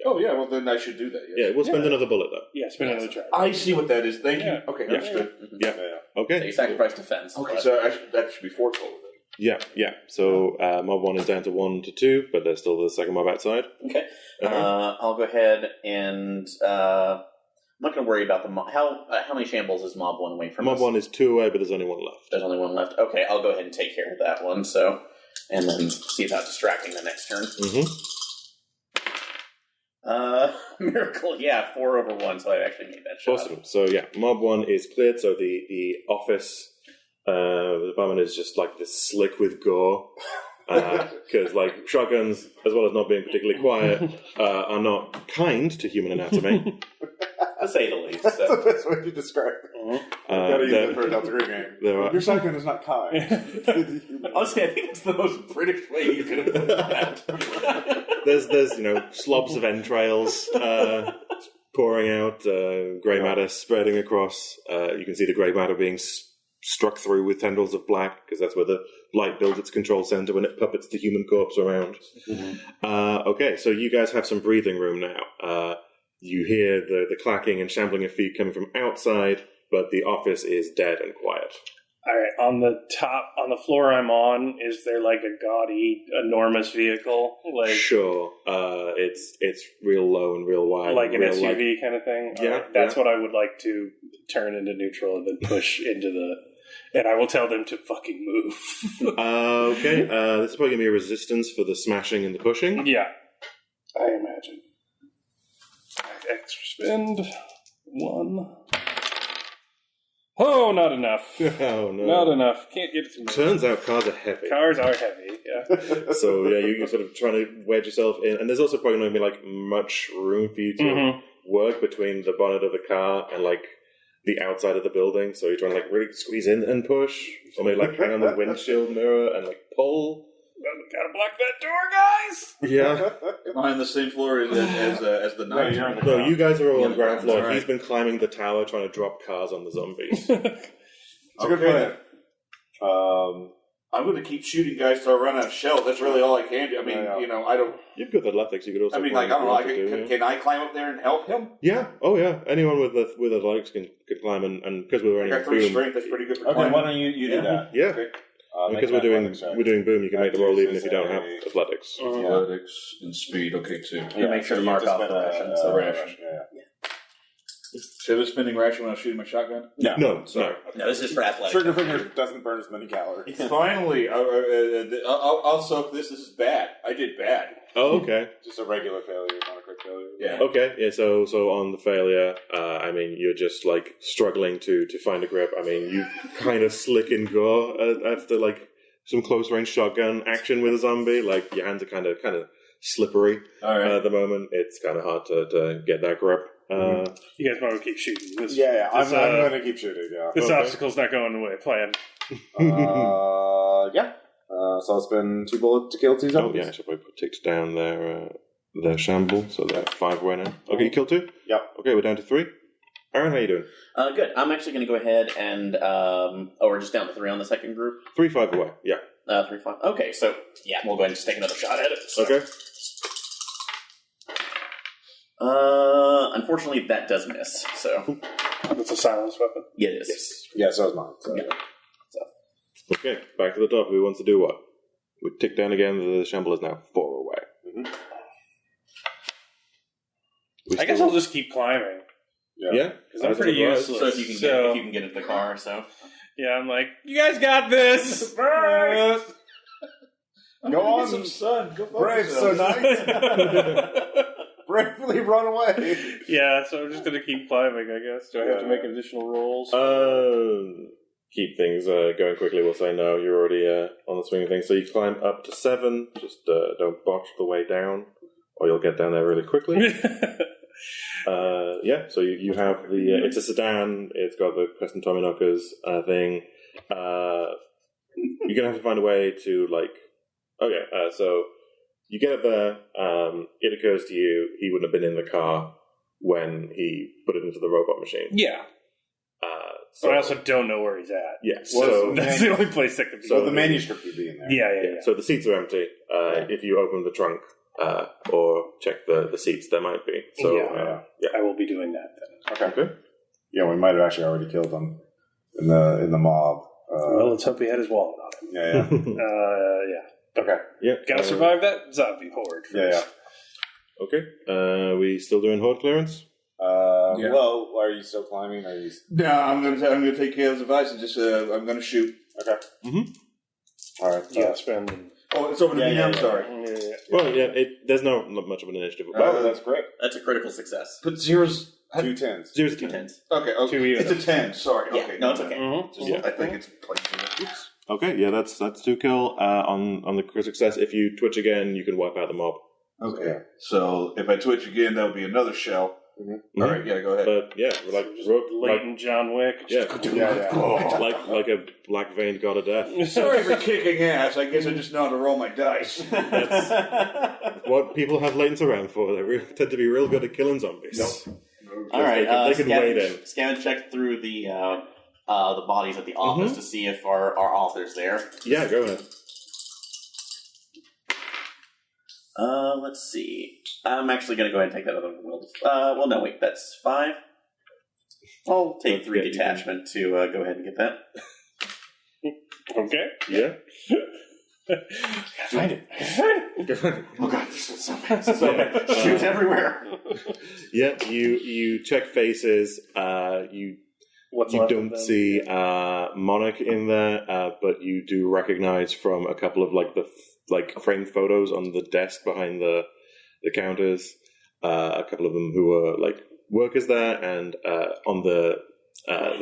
Oh, yeah, well, then I should do that. Yes. Yeah, we'll spend another bullet, though. Yeah, spin another charge. I see what that is. Thank Yeah. you. Okay, Yeah. understood. Yeah. So Okay. you sacrifice defense. Okay, but- so that should be 4 total then. Yeah. So mob 1 is down to 1 to 2, but there's still the second mob outside. Okay. Uh-huh. I'll go ahead and I'm not going to worry about the mob. How many shambles is mob 1 away from Mob us? 1 is 2 away, but there's only 1 left. There's only 1 left. Okay, I'll go ahead and take care of that one. So, and then see about distracting the next turn. Mm-hmm. Miracle, 4 over 1. So I actually made that shot. Awesome. So yeah, mob 1 is cleared. So the office, the apartment is just like this slick with gore. Because shotguns, as well as not being particularly quiet, are not kind to human anatomy. To say the least. That's So. the best way to describe it. Gotta use that for a Delta Green game. Your shotgun is not kind. Honestly, I think it's the most British way you could have put that. There's slobs of entrails pouring out, grey matter spreading across. You can see the grey matter being struck through with tendrils of black, because that's where the light builds its control center when it puppets the human corpse around. Mm-hmm. Okay, so you guys have some breathing room now. You hear the clacking and shambling of feet coming from outside, but the office is dead and quiet. All right, on the floor I'm on, is there like a gaudy, enormous vehicle? Sure. It's real low and real wide. Like an real SUV kind of thing? Yeah, All right, that's what I would like to turn into neutral and then push into the... And I will tell them to fucking move. Okay, this is probably going to be a resistance for the smashing and the pushing. Yeah, I imagine. Extra spend. 1. Oh, not enough. Oh, no. Not enough. Can't get it to move. Turns out cars are heavy. Cars are heavy, yeah. So, yeah, you're sort of trying to wedge yourself in. And there's also probably not going to be, much room for you to work between the bonnet of the car and, the outside of the building. So you're trying to, really squeeze in and push. Or maybe, hang on the windshield mirror and, pull. Gotta block that door, guys! Yeah. Am I on the same floor as the No, knight? you're on the No, ground. you guys are all on the Yeah, ground floor. right. He's been climbing the tower trying to drop cars on the zombies. It's a good plan. I'm going to keep shooting guys till I run out of shells. That's really all I can do. I mean, I don't... You've got athletics. You could also. I mean, climb I don't know. if you want to do, Can I climb up there and help him? Yeah. Oh, yeah. Anyone with athletics can climb, and because we're I running got 3 boom. strength. That's pretty good for Okay, climbing. why don't you do that? Yeah. Okay. Because Make we're an athletics check. doing boom, you can make the roll even if you don't have Athletics athletics. Athletics and speed. Okay, 2. Yeah, make sure to you mark have off spend the a ration, so ration. Yeah. Should I have a spinning ration when I was shooting my shotgun? No, Sorry. No, this is for athletic. Trigger finger doesn't burn as many calories. Finally, I'll soak this. This is bad. I did bad. Oh, okay. Just a regular failure, not a crit failure. Yeah. Okay, yeah, so on the failure, I mean, you're just, like, struggling to find a grip. I mean, you kind of slick and go after, like, some close-range shotgun action with a zombie. Like, your hands are kind of slippery at the moment. It's kind of hard to get that grip. You guys want to keep shooting. I'm going to keep shooting, yeah. This obstacle's not going the way I planned. Yeah. So I'll spend 2 bullets to kill 2 zombies. Oh, yeah, I should probably tick down their shamble, so they're 5 away now. Okay, you killed 2? Yep. Okay, we're down to 3. Aaron, how you doing? Good. I'm actually going to go ahead and... we're just down to 3 on the second group? 3, 5 away, yeah. 3, 5. Okay, so, yeah, we'll go ahead and just take another shot at it. So. Okay. Unfortunately, that does miss, so... That's a silence weapon. Yeah, it is. Yes. Yeah, so is mine. So. Yeah. Okay, back to the top. Who wants to do what? We tick down again. The shamble is now 4 away. Mm-hmm. I guess I'll just keep climbing. Yeah? Because I'm pretty useless. So if you can get into the car, so... Yeah, I'm like, you guys got this! Go on, some sun. Go brave Sir Knight. Bravely run away. Yeah, so I'm just going to keep climbing, I guess. Do I have to make additional rolls? Keep things going quickly. We'll say no. You're already on the swing of things. So you climb up to 7. Just don't botch the way down, or you'll get down there really quickly. Yeah, so you have the... it's a sedan. It's got the Preston Tommyknockers thing. You're going to have to find a way to, like... Okay, so you get there. It occurs to you he wouldn't have been in the car when he put it into the robot machine. Yeah. So But I also don't know where he's at. Yeah, so... That's the only place that could be. So the manuscript would be in there. Yeah. So the seats are empty. If you open the trunk or check the seats, there might be. So I will be doing that then. Okay. Yeah, we might have actually already killed him in the mob. Well, let's hope he had his wallet on him. Yeah. Yeah. Okay. Yeah. Gotta survive that zombie horde first. Yeah. Okay. We still doing horde clearance? Yeah. Well, are you still climbing? Are you? No, I'm gonna take care of the device and just I'm gonna shoot. Okay. Mm-hmm. All right. You gotta spend. Oh, it's over to me now. I'm sorry. Yeah. Well, yeah. There's not much of an initiative. Oh, that's great. That's a critical success. Put zeros. 2 10s. 0 to 2 10. 10s. Okay. 2 even. It's a 10. Sorry. Yeah, Okay. no, it's okay. Mm-hmm. I think it's plain. Oops. Okay, yeah, that's 2 kill on the critical success. If you twitch again, you can wipe out the mob. Okay. So if I twitch again, that would be another shell. Mm-hmm. All right. Yeah. Go ahead. But yeah, like Rook, Latent John Wick. yeah, Yeah. like a black veined god of death. Sorry for kicking ass. I guess I just know how to roll my dice. That's what people have latents around for. They tend to be real good at killing zombies. All right. They can wade in. Scan and check through the bodies at the office to see if our author's there. Yeah, go ahead. Let's see. I'm actually going to go ahead and take that other world. Well, no, wait. That's 5. I'll take 3 detachment to go ahead and get that. Okay. Yeah. Find it. Oh god, there's so bad. Shoot everywhere. Yeah, you check faces. You don't see Monarch in there, but you do recognize from a couple of the framed photos on the desk behind the counters, a couple of them who were workers there, and on the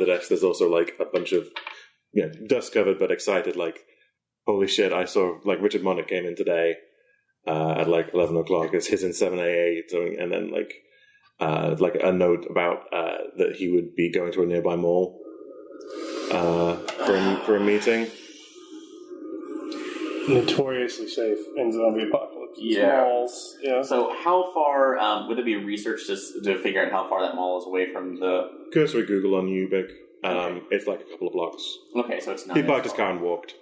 desk there's also a bunch of dust covered but excited holy shit, I saw Richard Monarch came in today at 11 o'clock. It's his in 7 a.m. and then a note about that he would be going to a nearby mall for a meeting. Notoriously safe in zombie apocalypse. Yeah. Malls. Yeah. So how far would there be research to figure out how far that mall is away from the... Cursory Google on Ubik. It's a couple of blocks. Okay, so it's not... He parked his car and walked.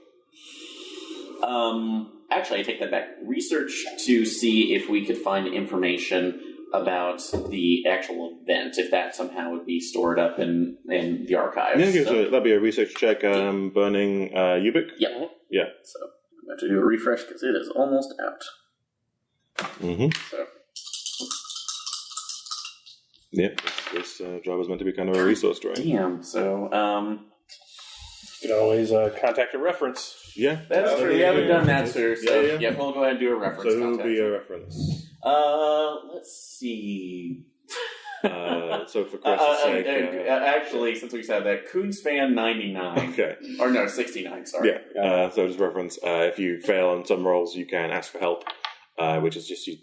Actually, I take that back. Research to see if we could find information about the actual event, if that somehow would be stored up in the archives. Yeah, so that'd be a research check. Burning Ubik. Yep. Yeah. So I'm going to do a refresh because it is almost out. Mm-hmm. So Yeah, this job was meant to be kind of a resource drain. Damn. So, You can always contact a reference. Yeah. that's true. We haven't done that, sir. So, Yeah. we'll go ahead and do a reference. So who would contact. be a reference? Let's see. So for Chris's sake... actually, since we said that, Coons fan 99. Okay. Or no, 69, sorry. Yeah, so just reference, if you fail on some roles, you can ask for help, which is just, you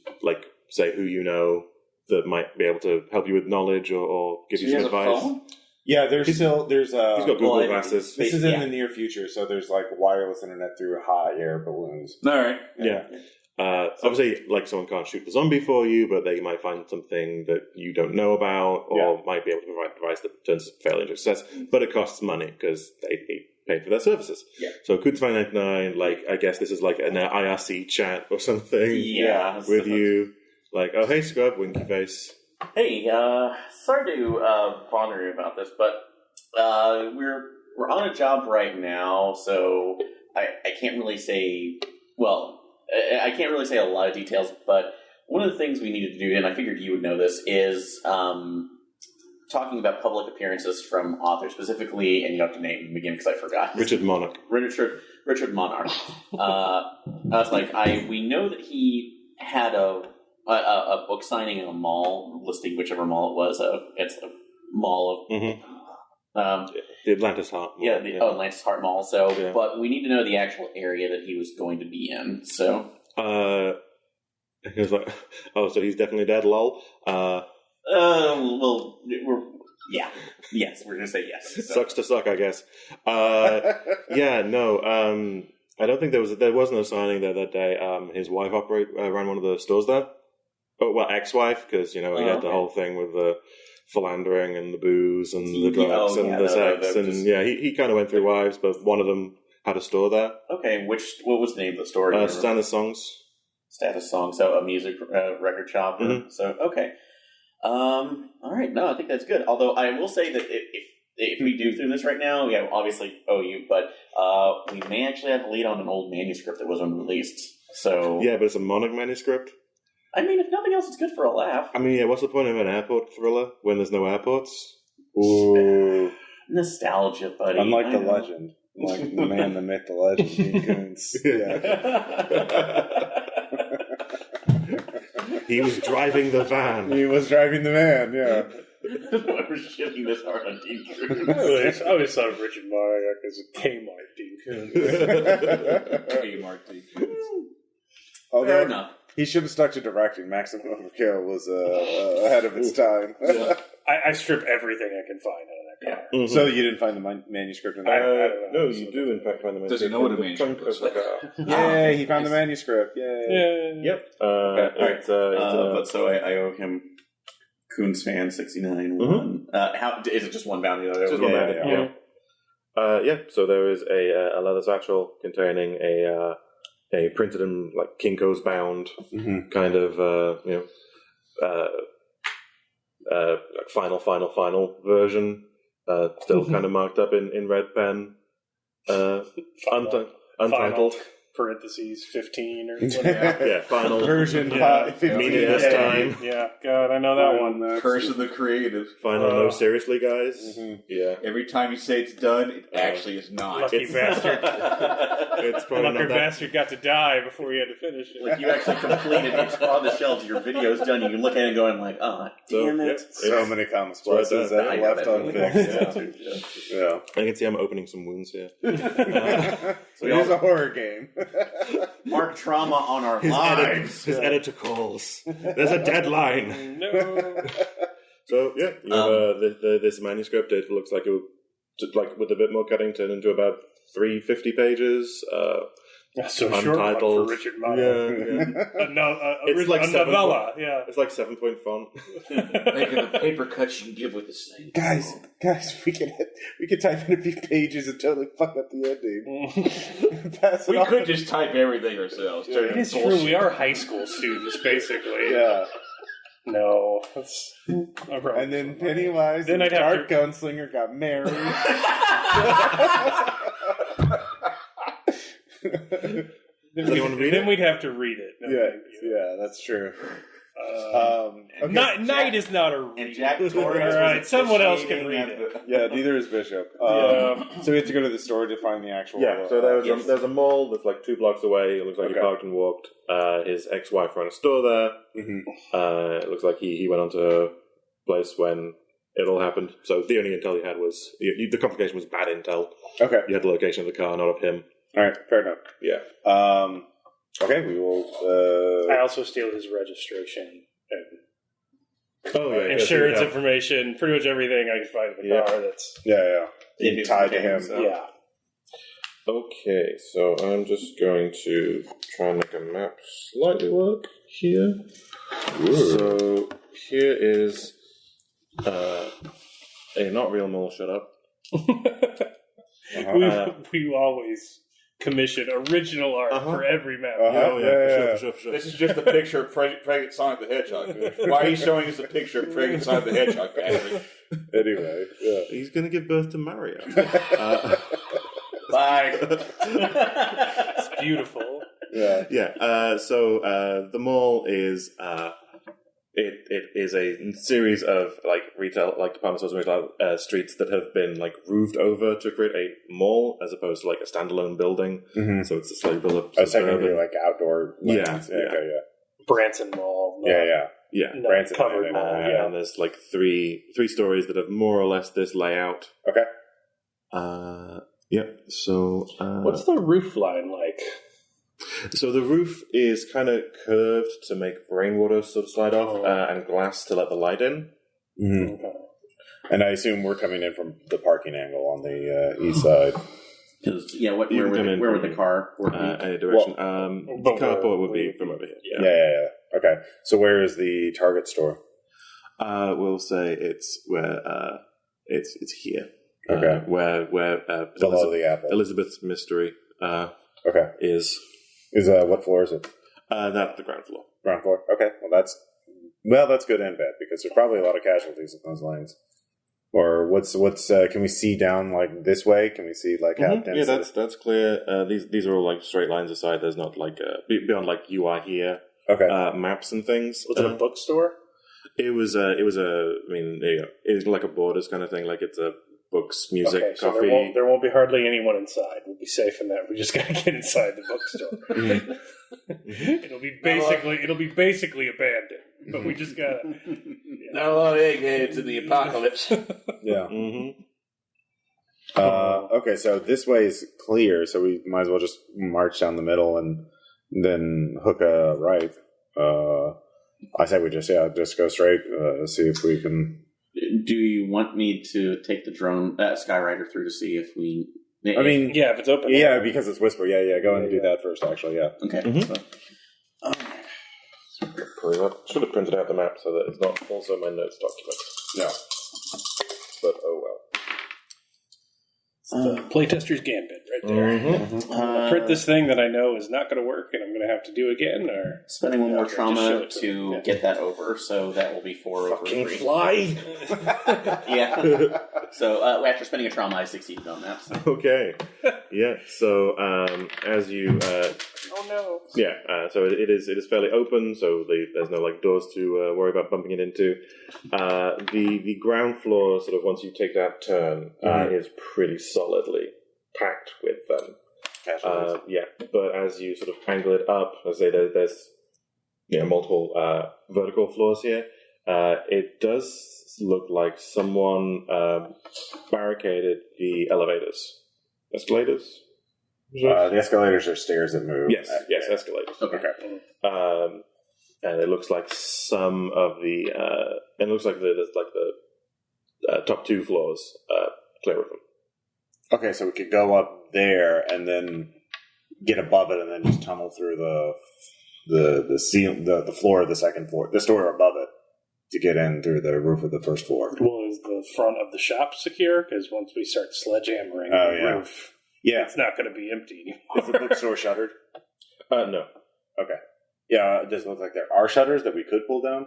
say who you know that might be able to help you with knowledge or give you some advice. Yeah, there's he's got Google Glasses. This is in the near future, so there's wireless internet through hot air balloons. All right. Yeah. Obviously, someone can't shoot the zombie for you, but they might find something that you don't know about, or might be able to provide advice that turns failure into success. But it costs money because they pay for their services. Yeah. So Kuts 599, I guess this is an IRC chat or something. Yeah. With you, oh hey Scrub, winky face. Hey, sorry to bother you about this, but we're on a job right now, so I can't really say. Well, I can't really say a lot of details, but one of the things we needed to do, and I figured you would know this, is talking about public appearances from authors specifically, and you have to name them again because I forgot. Richard Monarch. Richard Monarch. I was we know that he had a book signing in a mall, listing whichever mall it was. It's a mall of... Mm-hmm. The Atlantis Heart Mall. Yeah, the Atlantis Heart Mall. So, but we need to know the actual area that he was going to be in. So, he was so he's definitely dead. Lol. Well, yes, we're gonna say yes. So. Sucks to suck, I guess. Yeah, no. I don't think there was no signing there that day. His wife ran one of the stores there. Oh, well, ex-wife, because he had the whole thing with the philandering and the booze and the drugs and the sex, he kind of went through wives, but one of them had a store there. Okay, what was the name of the store? Status Songs. Status Songs, so a music record shop. Mm-hmm. So okay, all right. No, I think that's good. Although I will say that if we do through this right now, we obviously owe you, but we may actually have a lead on an old manuscript that was unreleased. So yeah, but it's a Monarch manuscript. I mean, if nothing else, it's good for a laugh. I mean, what's the point of an airport thriller when there's no airports? Ooh. Nostalgia, buddy. Unlike the legend. Like the man, the myth, the legend, Dean Koontz. He was driving the van. He was driving the van, yeah. I was shitting this hard on Dean Koontz. I always thought of Richard Monarch as a Kmart Dean Koontz. Kmart Dean Koontz. Fair enough. He should have stuck to directing. Maximum Overkill was ahead of its time. I strip everything I can find out of that car. Mm-hmm. So you didn't find the manuscript in there? I don't know. No, you do in fact find the manuscript. Does he know what a manuscript looks like? Yay, he found the manuscript. Yay. Yep. But so I owe him Coons fan 69. Mm-hmm. How is it? Just one bounty? Just one bounty. Yeah. So there is a leather satchel containing a printed in Kinko's bound kind of final version, still kind of marked up in red pen, untitled. Parentheses 15 or whatever. Yeah, final version 15 this time. Yeah, God, I know that one. Curse of the creative. Final, no, seriously, guys. Mm-hmm. Yeah. Every time you say it's done, it actually is not. Lucky bastard. It's probably Lucky bastard got to die before he had to finish it. You actually completed it. It's on the shelves. Your video's done. You can look at it and going damn it. So many common splices that are left unfixed. Yeah. I can see I'm opening some wounds here. So here's a horror game. Mark trauma on our lives. His editor calls. There's a deadline. No. So yeah, you have this manuscript. It looks like it would, with a bit more cutting, turn into about 350 pages. So short one for Richard Monarch. Yeah. It's like a novella. Yeah, it's like 7-point font. Think of the paper cuts you can give with this thing. Guys, we could type in a few pages and totally fuck up the ending. We could just type everything ourselves. It is true. We are high school students, basically. Yeah. No, that's and then Pennywise, then the dark gunslinger, got married. Then we'd have to read it. No, yeah, that's true. Okay. Knight is not a read. And Jack Torrance. All right, someone else can read it. Yeah, neither is Bishop. So we have to go to the store to find the actual... Yeah, so there's a mall that's like 2 blocks away. It looks like he parked and walked. His ex-wife ran a store there. Mm-hmm. It looks like he went onto her place when it all happened. So the only intel he had was... the complication was bad intel. Okay. You had the location of the car, not of him. All right, fair enough. Yeah. Okay, we will... I also steal his registration and Yeah, insurance information, pretty much everything I can find in the car that's... Yeah. Tied to him. So. Yeah. Okay, so I'm just going to try and make a map slightly work here. Ooh. So here is a not real mall, shut up. We always commission original art for every map. For sure. This is just a picture of Pregnant Sonic the Hedgehog. Why are you showing us a picture of Pregnant Sonic the Hedgehog, Patrick? Anyway, he's going to give birth to Mario. Bye. It's beautiful. So the mall is it is a series of like retail, like department stores and retail streets that have been like roofed over to create a mall as opposed to like a standalone building. Mm-hmm. So it's a slightly built up. Technically like outdoor. Branson Mall. Branson covered mall. And there's like three stories that have more or less this layout. Okay. So what's the roof line like? So the roof is kind of curved to make rainwater sort of slide off, and glass to let the light in. Mm-hmm. Okay. And I assume we're coming in from the parking angle on the east side. Where would the car work? Any direction. The carport would be from over here. Yeah. Okay. So where is the Target store? We'll say it's where it's here. Okay. Where below the apple. Elizabeth's Mystery is. What floor is it? That's the ground floor. Ground floor. Okay. Well, that's good and bad because there's probably a lot of casualties in those lanes. Or what's can we see down like this way? Can we see like how dense? Yeah, that's clear. These are all like straight lines aside. There's not like beyond like you are here. Maps and things. Was it a bookstore? It was it's like a Borders kind of thing. Like it's a books, music, coffee. There won't be hardly anyone inside. We'll be safe in that. We just gotta get inside the bookstore. It'll be basically abandoned, but we just gotta. Not a lot of eggheads in the apocalypse. Yeah. Mm-hmm. Okay, so this way is clear, so we might as well just march down the middle and then hook a right. I say we just go straight. See if we can. Do you want me to take the drone Skyrider through to see if we? I mean, if it's open. Yeah, because it's whisper. Yeah. Go and do that first. Actually, yeah. Okay. Mm-hmm. Should have printed out the map so that it's not also my notes document. Yeah. But oh well. The playtester's gambit right there. Mm-hmm. Print this thing that I know is not going to work and I'm going to have to do again, or spending one more trauma to get that over, so that will be 4 over 3. Fly. Yeah. So after spending a trauma, I succeeded on that. So. Okay. Yeah. So as you. Oh no. Yeah. So it is fairly open. So there's no like doors to worry about bumping it into. The ground floor, sort of once you take that turn, is pretty solidly packed with them. But as you sort of angle it up, as I say, there's multiple vertical floors here. It does look like someone barricaded the escalators. The escalators are stairs that move. Yes, escalators. Okay. And it looks like some of the. It looks like there's like the top 2 floors clear of them. Okay, so we could go up there and then get above it, and then just tunnel through the floor of the second floor, the store above it, to get in through the roof of the first floor. Well, is the front of the shop secure? Because once we start sledgehammering the roof, it's not going to be empty anymore. Is the bookstore shuttered? No. Okay. Yeah, it doesn't look like there are shutters that we could pull down.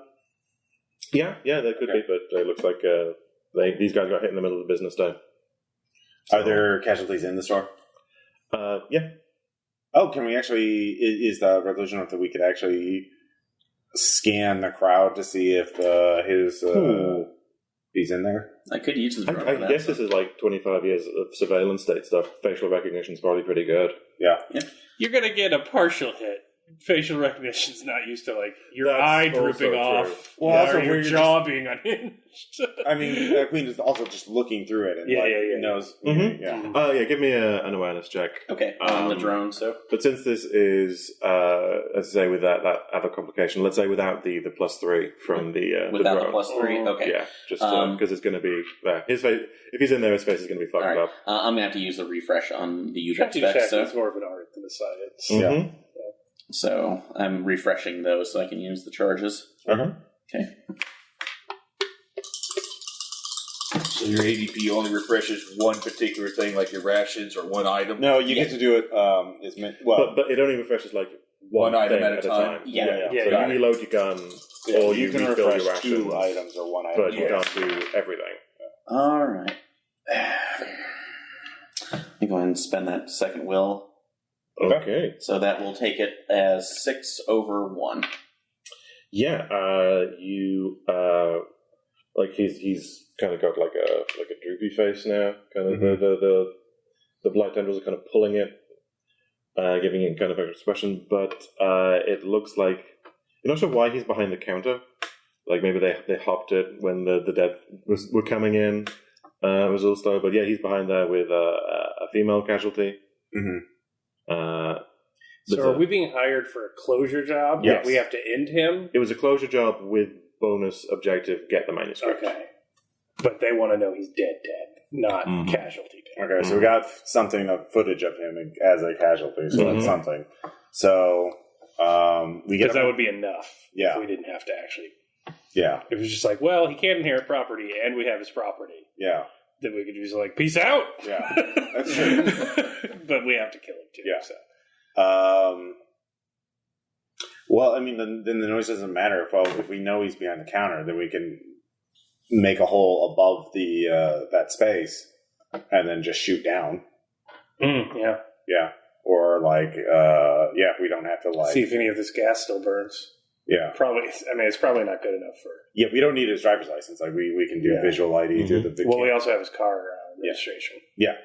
Yeah, there could be, but it looks like these guys got hit in the middle of the business day. Are there casualties in the store? Yeah. Oh, can we actually... Is the resolution that we could actually scan the crowd to see if he's in there. I could use his drone. I guess this is like 25 years of surveillance state stuff. Facial recognition's probably pretty good. Yeah. You're going to get a partial hit. Facial recognition's not used to, like, your That's eye drooping also true. off. Well, also or your where jaw being unhinged. I mean, Queen is also just looking through it and knows. Mm-hmm. Yeah. Give me an awareness check. Okay, on the drone, so. But since this is, let's say with that other complication, let's say without the +3 from the without the drone. +3, okay. Yeah, just because it's going to be there. His face, if he's in there, his face is going to be fucked All right. up. I'm going to have to use the refresh on the user Strategy check specs. So. is more of an art than a science. Mm-hmm. Yeah. So I'm refreshing those so I can use the charges. Uh-huh. Okay. So your ADP only refreshes one particular thing, like your rations or one item? No, you get to do it. But it only refreshes like one item thing at a time. Yeah. So you reload your gun, or you can refill refresh your rations, 2 items or 1 item. but you can't do everything. All right. Let me go ahead and spend that second will. Okay. So that will take it as 6/1. Yeah. You like he's kind of got like a droopy face now. Kind of the blight tendrils are kind of pulling it, giving it kind of an expression. But it looks like you're not sure why he's behind the counter. Like maybe they hopped it when the dead were coming in. It was all slow, but yeah, he's behind there with a female casualty. Mm-hmm. So are we being hired for a closure job? Yes. We have to end him? It was a closure job with bonus objective, get the manuscript. Okay. But they want to know he's dead, not casualty dead. Okay, so we got something of footage of him as a casualty, so that's something. So we get because that would be enough if we didn't have to actually. Yeah. It was just like, well, he can't inherit property, and we have his property. Yeah. Then we could just like, peace out. Yeah, that's true. But we have to kill him too. Yeah. So. Well, I mean, then the noise doesn't matter. If we know he's behind the counter, then we can make a hole above the that space and then just shoot down. Yeah. Yeah. Or if we don't have to see if any of this gas still burns. Yeah. Probably. I mean, it's probably not good enough for. Yeah, we don't need his driver's license. Like we can do visual ID through the big. Well, we also have his car registration. Yeah.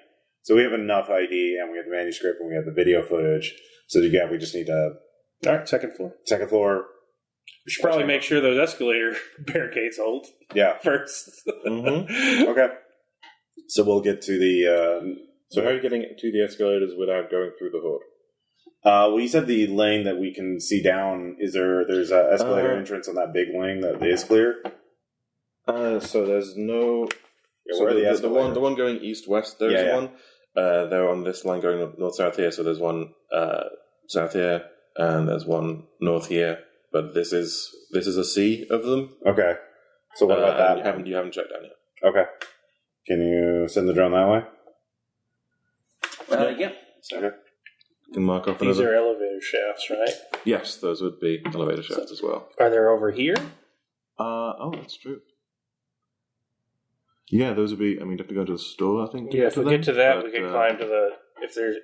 So we have enough ID, and we have the manuscript, and we have the video footage. So we just need to. All right, second floor. Second floor. We should probably make sure those escalator barricades hold. Yeah. First. Okay. So we'll get to the. So how are you getting to the escalators without going through the hood? Well, you said the lane that we can see down. There's an escalator entrance on that big lane that is clear? So there's no. Yeah, so the one going east-west, there's one. They're on this line going north-south here, so there's one south here, and there's one north here. But this is a sea of them. Okay. So what about that? You haven't checked down yet. Okay. Can you send the drone that way? Yeah. Okay. You can mark off These another. are elevator shafts, right? Yes, those would be elevator shafts as well. Are they over here? Oh, that's true. Yeah, those would be. I mean, you have to go to the store, I think. Yeah, if we get to that, we can climb to the.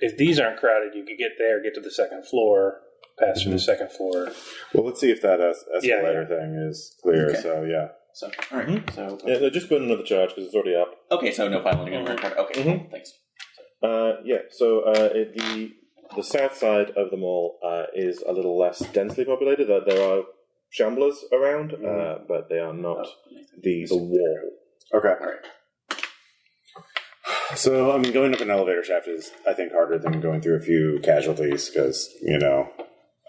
If these aren't crowded, you could get there, get to the second floor, pass through the second floor. Well, let's see if that escalator thing is clear. Okay. So yeah. So all right. So Yeah, just put another charge because it's already up. okay. So no piloting on my part. Okay. Cool. Thanks. So the south side of the mall is a little less densely populated. There are shamblers around, but they are not the wall. Okay. All right. So I mean, going up an elevator shaft is, I think, harder than going through a few casualties because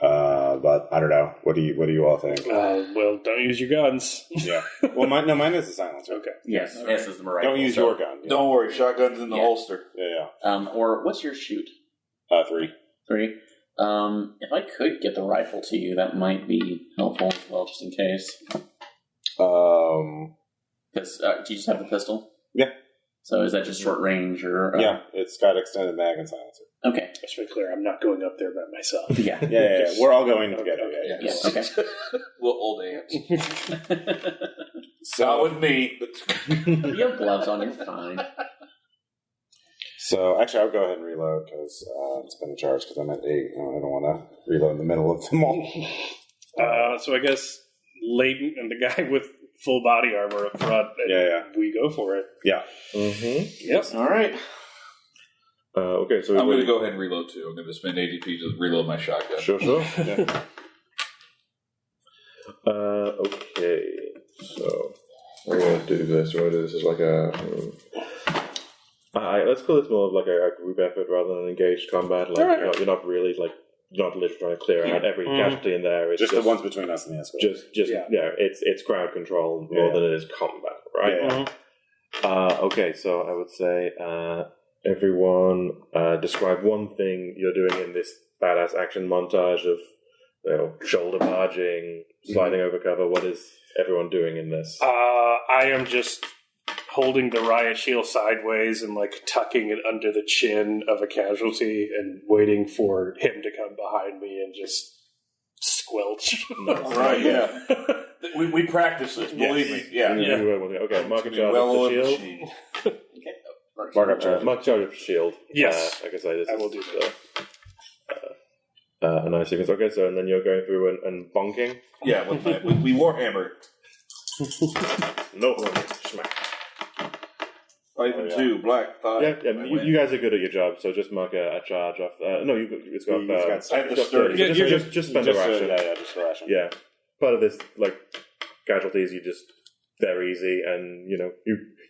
But I don't know. What do you all think? Well, don't use your guns. Yeah. Well, mine is a silencer. Okay. Yes, S is the right. Don't use your gun. Yeah. Don't worry, shotgun's in the holster. Yeah. Or what's your shoot? 3. 3. If I could get the rifle to you, that might be helpful as well, just in case. Because do you just have the pistol? Yeah. So is that just short range or? Yeah, it's got extended mag and silencer. Okay. Just to be clear, I'm not going up there by myself. Yeah. Yeah. We're all going together. Yeah. Okay. We'll hold hands. So, not with me, but You have gloves on. You're fine. So actually, I'll go ahead and reload because it's been a charge because I'm at 8. I don't want to reload in the middle of them all. So I guess Latent and the guy with full body armor up front. And we go for it. Yeah. Mm-hmm. Yep. All right. Okay, so I'm going to go ahead and reload too. I'm going to spend ADP to reload my shotgun. Sure. Yeah. Okay, so we're going to do this. We're going to do this as like a... let's call this more of like a group effort rather than an engaged combat. Like, you're not really like... You're not literally trying to clear out every casualty in there. It's just the ones between us and the escort. It's crowd control more than it is combat, right? Yeah. Okay, so I would say everyone describe one thing you're doing in this badass action montage of shoulder barging, sliding over cover. What is everyone doing in this? I am just holding the riot shield sideways and like tucking it under the chin of a casualty and waiting for him to come behind me and just squelch. Right, yeah. we practice this, believe me. Yeah. Okay, mark a charge of the shield. Mark charge of shield. Yes. I guess I will do that. A nice sequence. Okay, so and then you're going through and bonking? Yeah, we warhammer. No, smack. 5 and 2, black 5. Yeah, you guys are good at your job, so just mark a charge off. No, it's got. I have the sturdy. Just spend a ration. Just a ration. Yeah, part of this like casualties, they're easy, and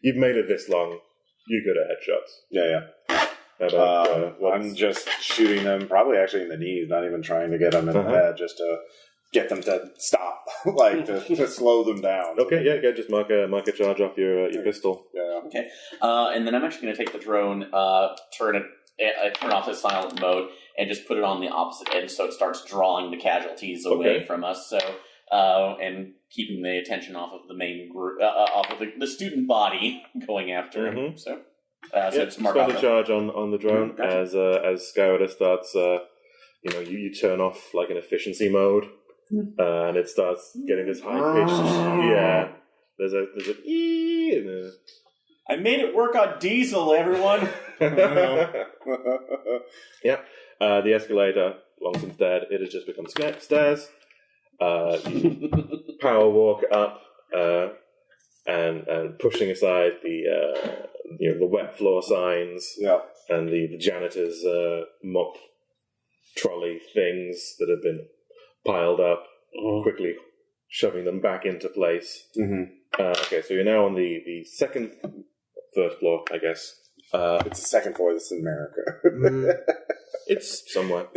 you've made it this long. You're good at headshots. Yeah. I'm just shooting them, probably actually in the knees, not even trying to get them in the head, just to get them to stop, like to slow them down. Okay, yeah, just mark a charge off your pistol. Yeah. Okay, and then I'm actually going to take the drone, turn off its silent mode, and just put it on the opposite end, so it starts drawing the casualties away from us. So, and keeping the attention off of the main group, off of the student body going after him. So, just mark spend a charge on the drone as Skyrider starts. You turn off like an efficiency mode. And it starts getting this high pitched. Yeah, there's a ee and a... I made it work on diesel, everyone. Yep. The escalator, long since dead, it has just become stairs. You power walk up and pushing aside the wet floor signs. Yeah. And the janitor's mop trolley things that have been piled up, quickly shoving them back into place. Okay, so you're now on the first floor, I guess. It's the second floor. This is America. It's somewhere.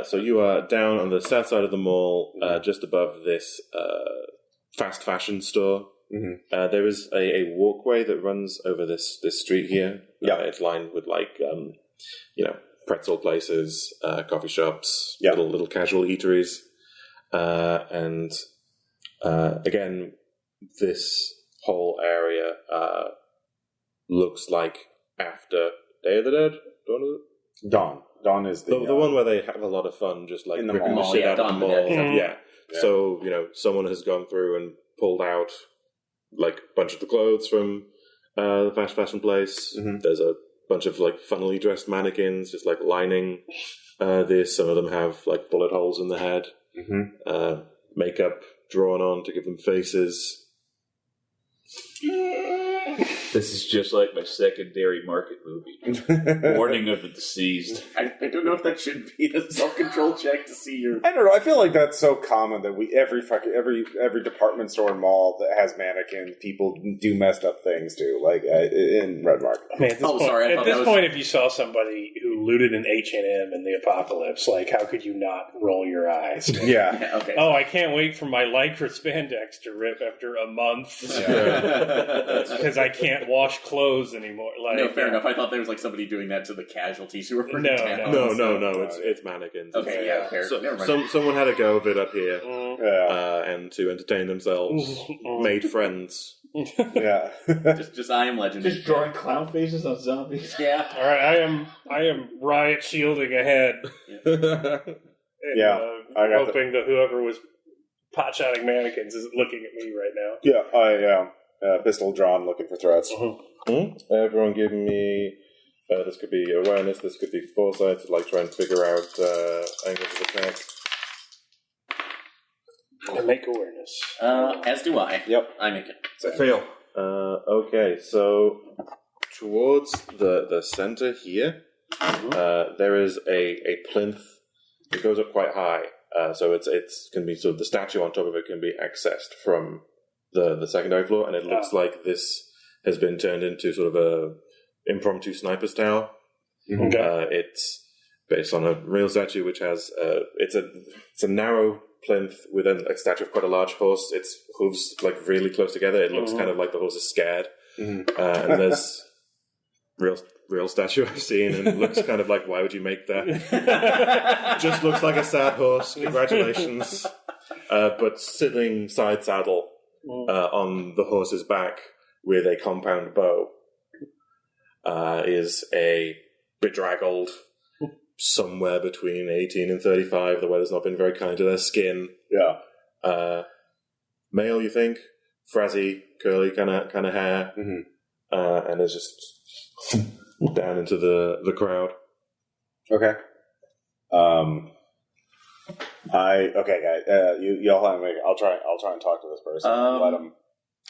So you are down on the south side of the mall, just above this fast fashion store. There is a walkway that runs over this street here. It's lined with pretzel places, coffee shops, little casual eateries, and again, this whole area looks like after Day of the Dead. Dawn. Dawn is the one where they have a lot of fun, just like ripping the shit out of the mall. Yeah. So someone has gone through and pulled out like a bunch of the clothes from the fast fashion place. There's a bunch of like funnily dressed mannequins just like lining this. Some of them have like bullet holes in the head, makeup drawn on to give them faces. This is just like my secondary market movie. Warning of the deceased. I don't know if that should be a self-control check to see your... I don't know. I feel like that's so common that every department store and mall that has mannequins, people do messed up things too, like in Red Market. I mean, at this point, if you saw somebody who looted an H&M in the apocalypse, like, how could you not roll your eyes? Yeah. Okay. Oh, I can't wait for my Lycra spandex to rip after a month. Because I can't wash clothes anymore. Like, no, fair enough. I thought there was like somebody doing that to the casualties who were burning down. No. It's mannequins. Okay, yeah, fair. So, someone had a go of it up here, and to entertain themselves, made friends. Yeah. just I Am Legend. Just drawing clown faces on zombies. Yeah. All right, I am riot shielding ahead. I'm hoping that whoever was pot-shotting mannequins is looking at me right now. Yeah, I am. Pistol drawn, looking for threats. Everyone give me... this could be awareness, this could be foresight, to like try and figure out angles of attack. I make awareness. As do I. Yep. I make it. I fail. Okay, so towards the center here, there is a plinth. It goes up quite high, so it's can be sort of the statue on top of it can be accessed from the secondary floor, and it looks like this has been turned into sort of a impromptu sniper's tower. Okay. It's based on a real statue, which has it's a narrow plinth with a statue of quite a large horse. Its hooves like really close together. It looks kind of like the horse is scared. And there's real statue I've seen, and it looks kind of like, why would you make that? Just looks like a sad horse. Congratulations. But sitting side saddle on the horse's back with a compound bow is a bedraggled, somewhere between 18 and 35. The weather's not been very kind to their skin. Yeah. Male, you think? Frazzy, curly kind of hair. And is just down into the crowd. Okay. Okay, guys. You all have to make. I'll try and talk to this person. Let him.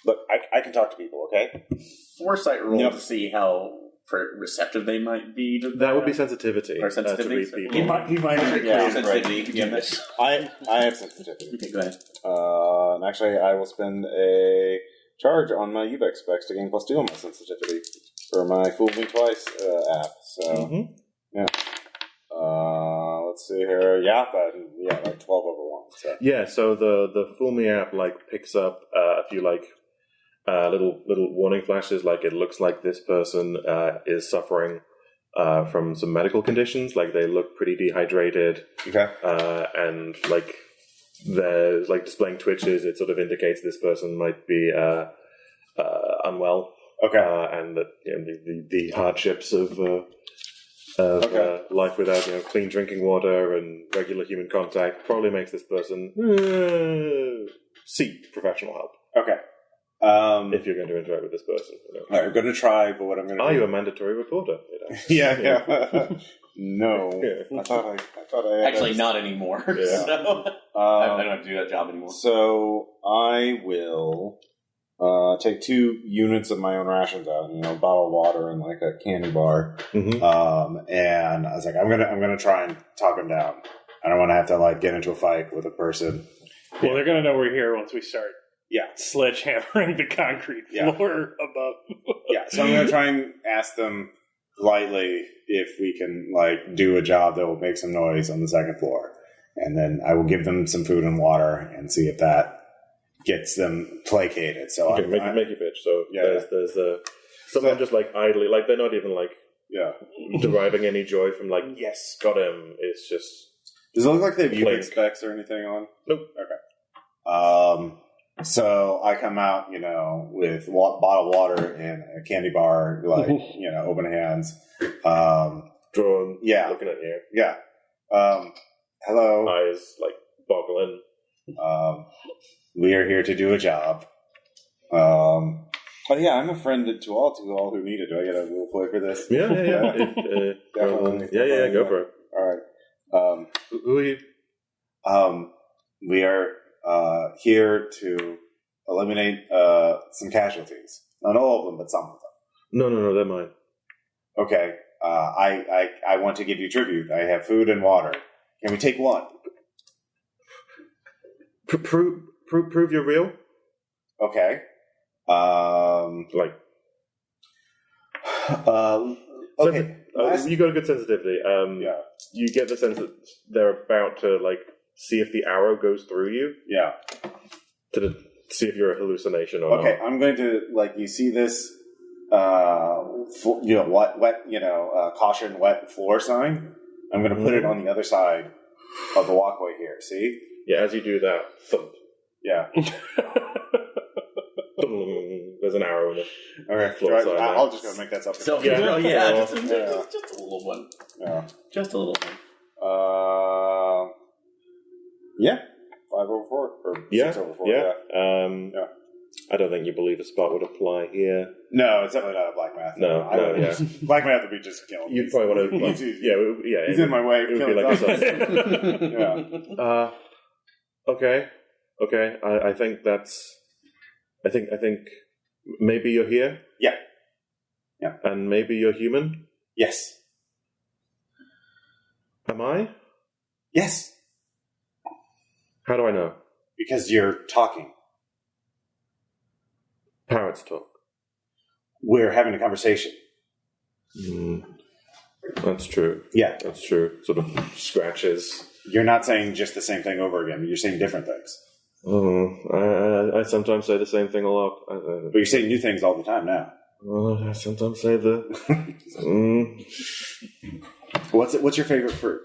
Look, I can talk to people. Okay. Foresight roll to see how receptive they might be to that. Would be sensitivity. Or sensitivity. To read people. He might Yeah, sensitivity. I have sensitivity. Okay, go ahead. And actually, I will spend a charge on my UBEX specs to gain +2 on my sensitivity for my Fool Me Twice app. So, yeah. Let's see here. Yeah, like 12 over 1. So. Yeah, so the Fool Me app like picks up a few like little warning flashes. Like it looks like this person is suffering from some medical conditions. Like they look pretty dehydrated. Okay. And like they're like displaying twitches. It sort of indicates this person might be unwell. Okay. And that the hardships of life without clean drinking water and regular human contact probably makes this person seek professional help. Okay. If you're going to interact with this person. I'm going to try, but what I'm going to Are you a mandatory reporter? Yeah. No. Yeah. I thought I had Actually, not anymore. Yeah. So I don't have to do that job anymore. So I will take 2 units of my own rations out, a bottle of water and like a candy bar. And I was like, I'm gonna try and talk him down. I don't want to have to like get into a fight with a person. Well, they're going to know we're here once we start. Yeah. Sledgehammering the concrete floor above. Yeah. So I'm gonna try and ask them politely if we can like do a job that will make some noise on the 2nd floor, and then I will give them some food and water and see if that gets them placated. So okay, make your pitch. So yeah, there's someone just like idly, like they're not even like deriving any joy from like yes, got him. It's just does it look like they have UBIC specs or anything on? Nope. Okay. So I come out, with bottled water and a candy bar, like open hands, drawn, looking at you, hello, eyes like boggling. We are here to do a job. I'm a friend to all who need it. Do I get a little play for this? Yeah. Definitely. Yeah, go for it. All right. Who are you? We are here to eliminate some casualties. Not all of them, but some of them. No, they're mine. Okay. I want to give you tribute. I have food and water. Can we take one? Prove you're real. Okay. Okay. You got a good sensitivity. You get the sense that they're about to see if the arrow goes through you. Yeah. To see if you're a hallucination or not. Okay, I'm going to you see this caution wet floor sign. I'm going to put it on the other side of the walkway here. See? Yeah. As you do that, thump. Yeah. There's an arrow in the floor sign. I'll just go make that something. Just a little one. Yeah. Just a little one. Yeah. 5 over 4 or 6 over 4. Yeah. I don't think you believe the spot would apply here. No, it's definitely not a black math. No. Black math would be just killing. You'd probably want to. He's in my way. It would be like yeah. Okay. Okay. I think that's. I think maybe you're here. Yeah. And maybe you're human. Yes. Am I? Yes. How do I know? Because you're talking. Parrots talk. We're having a conversation. That's true. Yeah. That's true. Sort of scratches. You're not saying just the same thing over again. You're saying different things. I sometimes say the same thing a lot. But you're saying new things all the time now. I sometimes say the. What's your favorite fruit?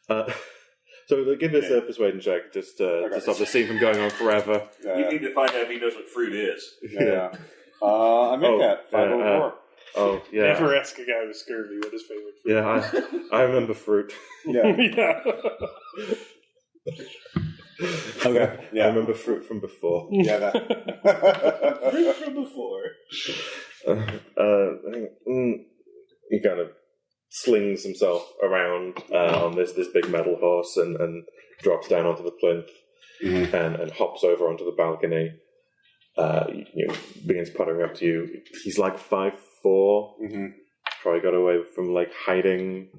So give us a persuasion check, just to stop the scene from going on forever. You need to find out if he knows what fruit is. Yeah. I make that 504. Oh yeah. Never ask a guy with scurvy what his favorite fruit. Yeah, I remember fruit. Yeah. Yeah. Okay. Yeah. I remember fruit from before. Yeah. That. Fruit from before. He kind of slings himself around on this big metal horse and drops down onto the plinth and hops over onto the balcony. Begins puttering up to you. He's like 5'4". Probably got away from like hiding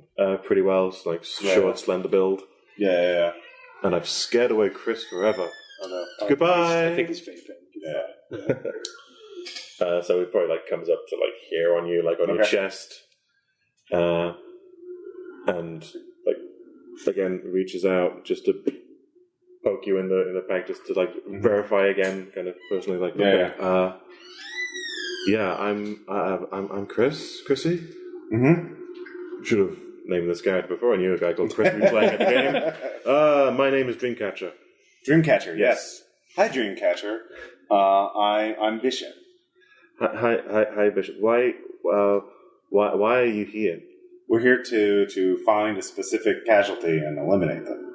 pretty well. It's like short, slender build. Yeah. And I've scared away Chris forever. Oh, no. I think he's fainting. Yeah. So he probably like comes up to like here on you, like on your chest, and like again reaches out just to poke you in the back, just to like verify again, kind of personally, like I'm Chrissy. Should have named this character before. I knew a guy called Chris we playing at the game. My name is Dreamcatcher. Dreamcatcher, yes. Hi, Dreamcatcher. I'm Bishop. Hi, Bishop. Why are you here? We're here to find a specific casualty and eliminate them.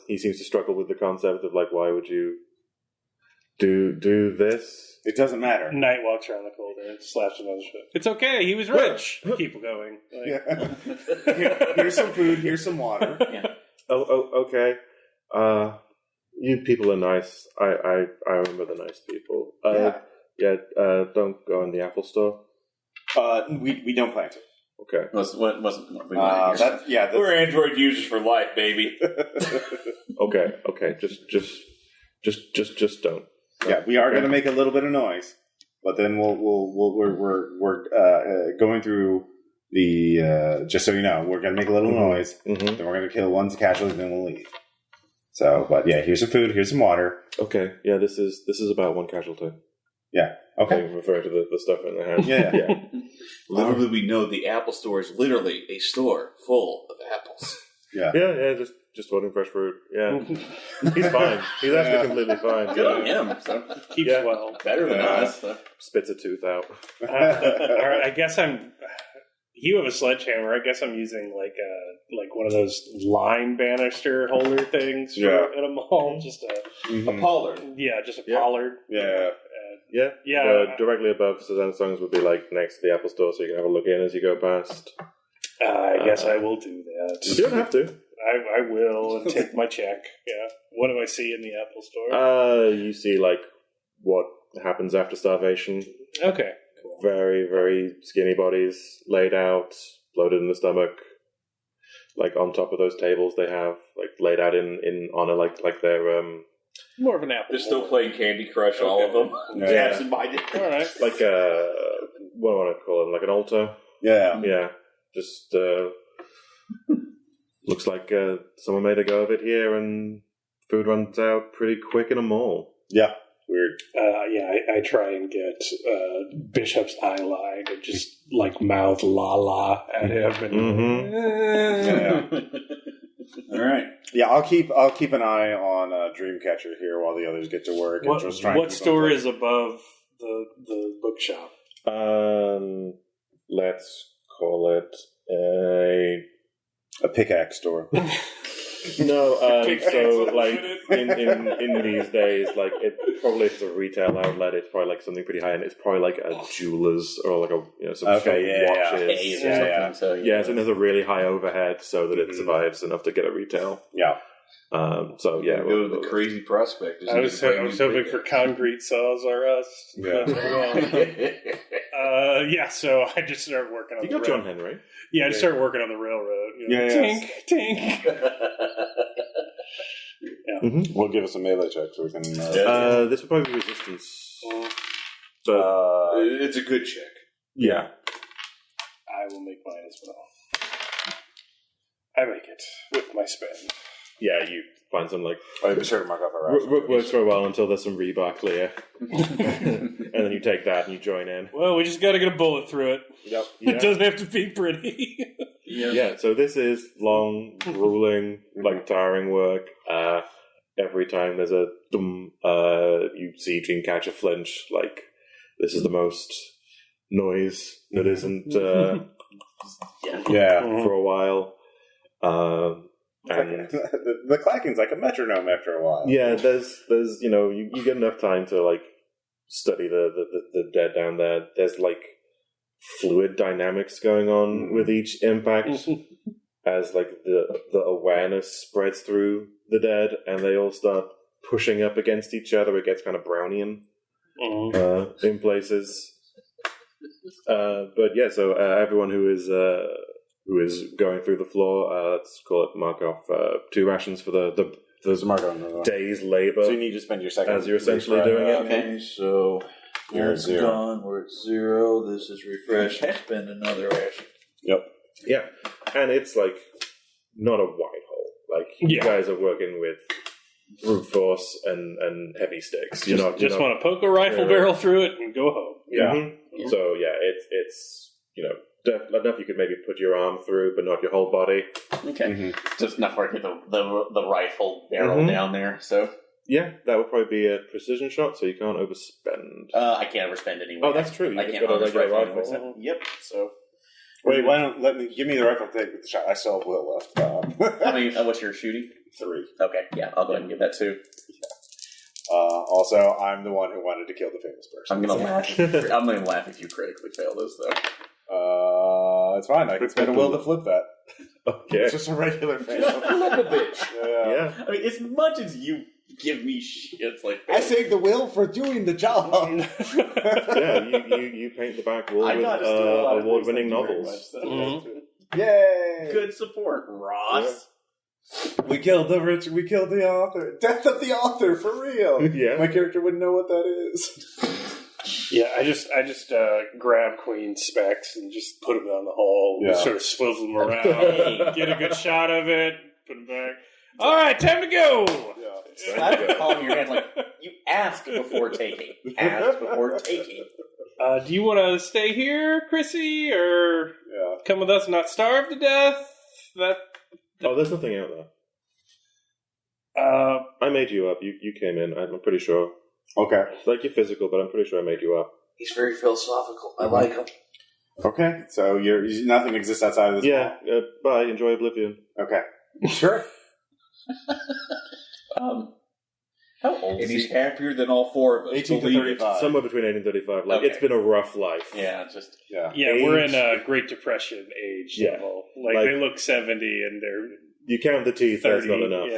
He seems to struggle with the concept of like, why would you do this? It doesn't matter. Knight walks around the corridor and slaps another shit. It's okay. He was rich. Keep going. Here's some food. Here's some water. Yeah. Oh, okay. You people are nice. I remember the nice people. Don't go in the Apple Store. We don't plan to. Okay. Wasn't We're Android users for life, baby. Okay. Just don't. Yeah, we are going to make a little bit of noise, but then we're going through the. Just so you know, we're going to make a little noise. Then we're going to kill one casualty, then we'll leave. So, but yeah, here's some food, here's some water. Okay. Yeah, this is about one casualty. Yeah. Okay. I'm referring to the stuff in the hand. Yeah. Little do we know, the Apple Store is literally a store full of apples. Yeah. Yeah. Just holding fresh fruit. Yeah. He's fine. He's actually completely fine. Good on him. So Keeps well. better than us. So. Spits a tooth out. All right, I guess you have a sledgehammer. I guess I'm using like one of those line banister holder things at a mall. Just a pollard. Yeah, just a pollard. Yeah. Directly above Suzanne's songs would be like next to the Apple Store, so you can have a look in as you go past. I guess I will do that. You don't have to. I will and take my check. Yeah. What do I see in the Apple Store? You see like what happens after starvation. Okay. Cool. Very, very skinny bodies laid out, bloated in the stomach. Like on top of those tables, they have like laid out in honor, like they're more of an apple. They're still playing Candy Crush, all of them. Yeah. Absent-minded. All right. like what do I want to call it? Like an altar. Yeah. Yeah. Just looks like someone made a go of it here, and food runs out pretty quick in a mall. Yeah. Weird. I try and get Bishop's eye line and just like mouth la la at him. And, All right. Yeah, I'll keep an eye on Dreamcatcher here while the others get to work. What store is above the bookshop? Let's call it a pickaxe store. No, Big so pencil like in in these days, like it probably if it's a retail outlet, it's probably like something pretty high end. It's probably like a jeweler's or like a some sort of watches. Haze or something. So Yeah, so there's a really high overhead so that it survives enough to get a retail. Yeah. So yeah, Go to the crazy prospect. I was hoping for concrete saws or us. Yeah. So I just started working on you the got railroad. John Henry. Yeah, I just started working on the railroad. Yeah. Tink. We'll give us a melee check so we can. This will probably be resistance. But it's a good check. yeah. I will make mine as well. I make it with my spend. Yeah, you find some like I'll be sure to mark off our rations. Rook works for a while until there's some rebar clear, and then you take that and you join in. Well, we just got to get a bullet through it. Yep. It doesn't have to be pretty. Yeah, so this is long, grueling, like tiring work. Every time there's a you see Gene catch a flinch. Like this is the most noise that isn't for a while. And the clacking's like a metronome after a while. yeah, there's you get enough time to like study the dead down there. There's like fluid dynamics going on with each impact as like the awareness spreads through the dead and they all start pushing up against each other. It gets kind of Brownian in places. But yeah, so everyone who is going through the floor, let's call it mark off 2 rations for the There's a mark on the day's labor. So you need to spend your second. As you're essentially doing it. Okay, so You're at it's 0. gone. We're at 0. This is refresh. Spend another ration. Yep. Yeah, and it's like not a wide hole. Like you guys are working with brute force and heavy sticks. You Want to poke a rifle barrel through it and go home. Yeah. Mm-hmm. So yeah, it's enough you could maybe put your arm through, but not your whole body. Okay, just enough where I get the rifle barrel down there. So yeah, that would probably be a precision shot, so you can't overspend. I can't overspend anyway. Oh, that's true. I You've can't got a regular rifle. rifle. Yep. So Wait, why don't give me the rifle? Take the shot. I still have will left. I mean, what's your shooting? 3. Okay, yeah, I'll go ahead and give that 2. Also, I'm the one who wanted to kill the famous person. I'm gonna laugh. I'm gonna laugh if you critically fail this, though. It's fine. I can spend a will to flip that. Okay. It's just a regular fail. Flip a bitch. Yeah. I mean, as much as you give me shit, it's like I saved the will for doing the job. Yeah, you paint the back wall I with got to steal a lot of award-winning things, thank you novels. very much, so. Yay! Good support, Ross. We killed the rich. We killed the author. Death of the author for real. Yeah. My character wouldn't know what that is. Yeah, I just grab Queen's specs and just put them down the hall. Yeah. Sort of swivel them around, get a good shot of it, put them back. All right, time to go. Yeah. Slap palm in your hand like you ask before taking. Ask before taking. Do you want to stay here, Chrissy, or come with us and not starve to death? Oh, there's nothing out there. I made you up. You came in. I'm pretty sure. Okay. Like you're physical, but I'm pretty sure I made you up. He's very philosophical. I like him. Okay. So nothing exists outside of this. Yeah. Bye. Enjoy Oblivion. Okay. Sure. How old And is he's he? happier than all 4 of us. 18 to believe it. 35. Somewhere between 18 and 35. Like Okay. it's been a rough life. Yeah, just Yeah. Yeah, we're in a Great Depression age Yeah. level. Like they look 70 and they're You count the teeth. 30. That's not enough.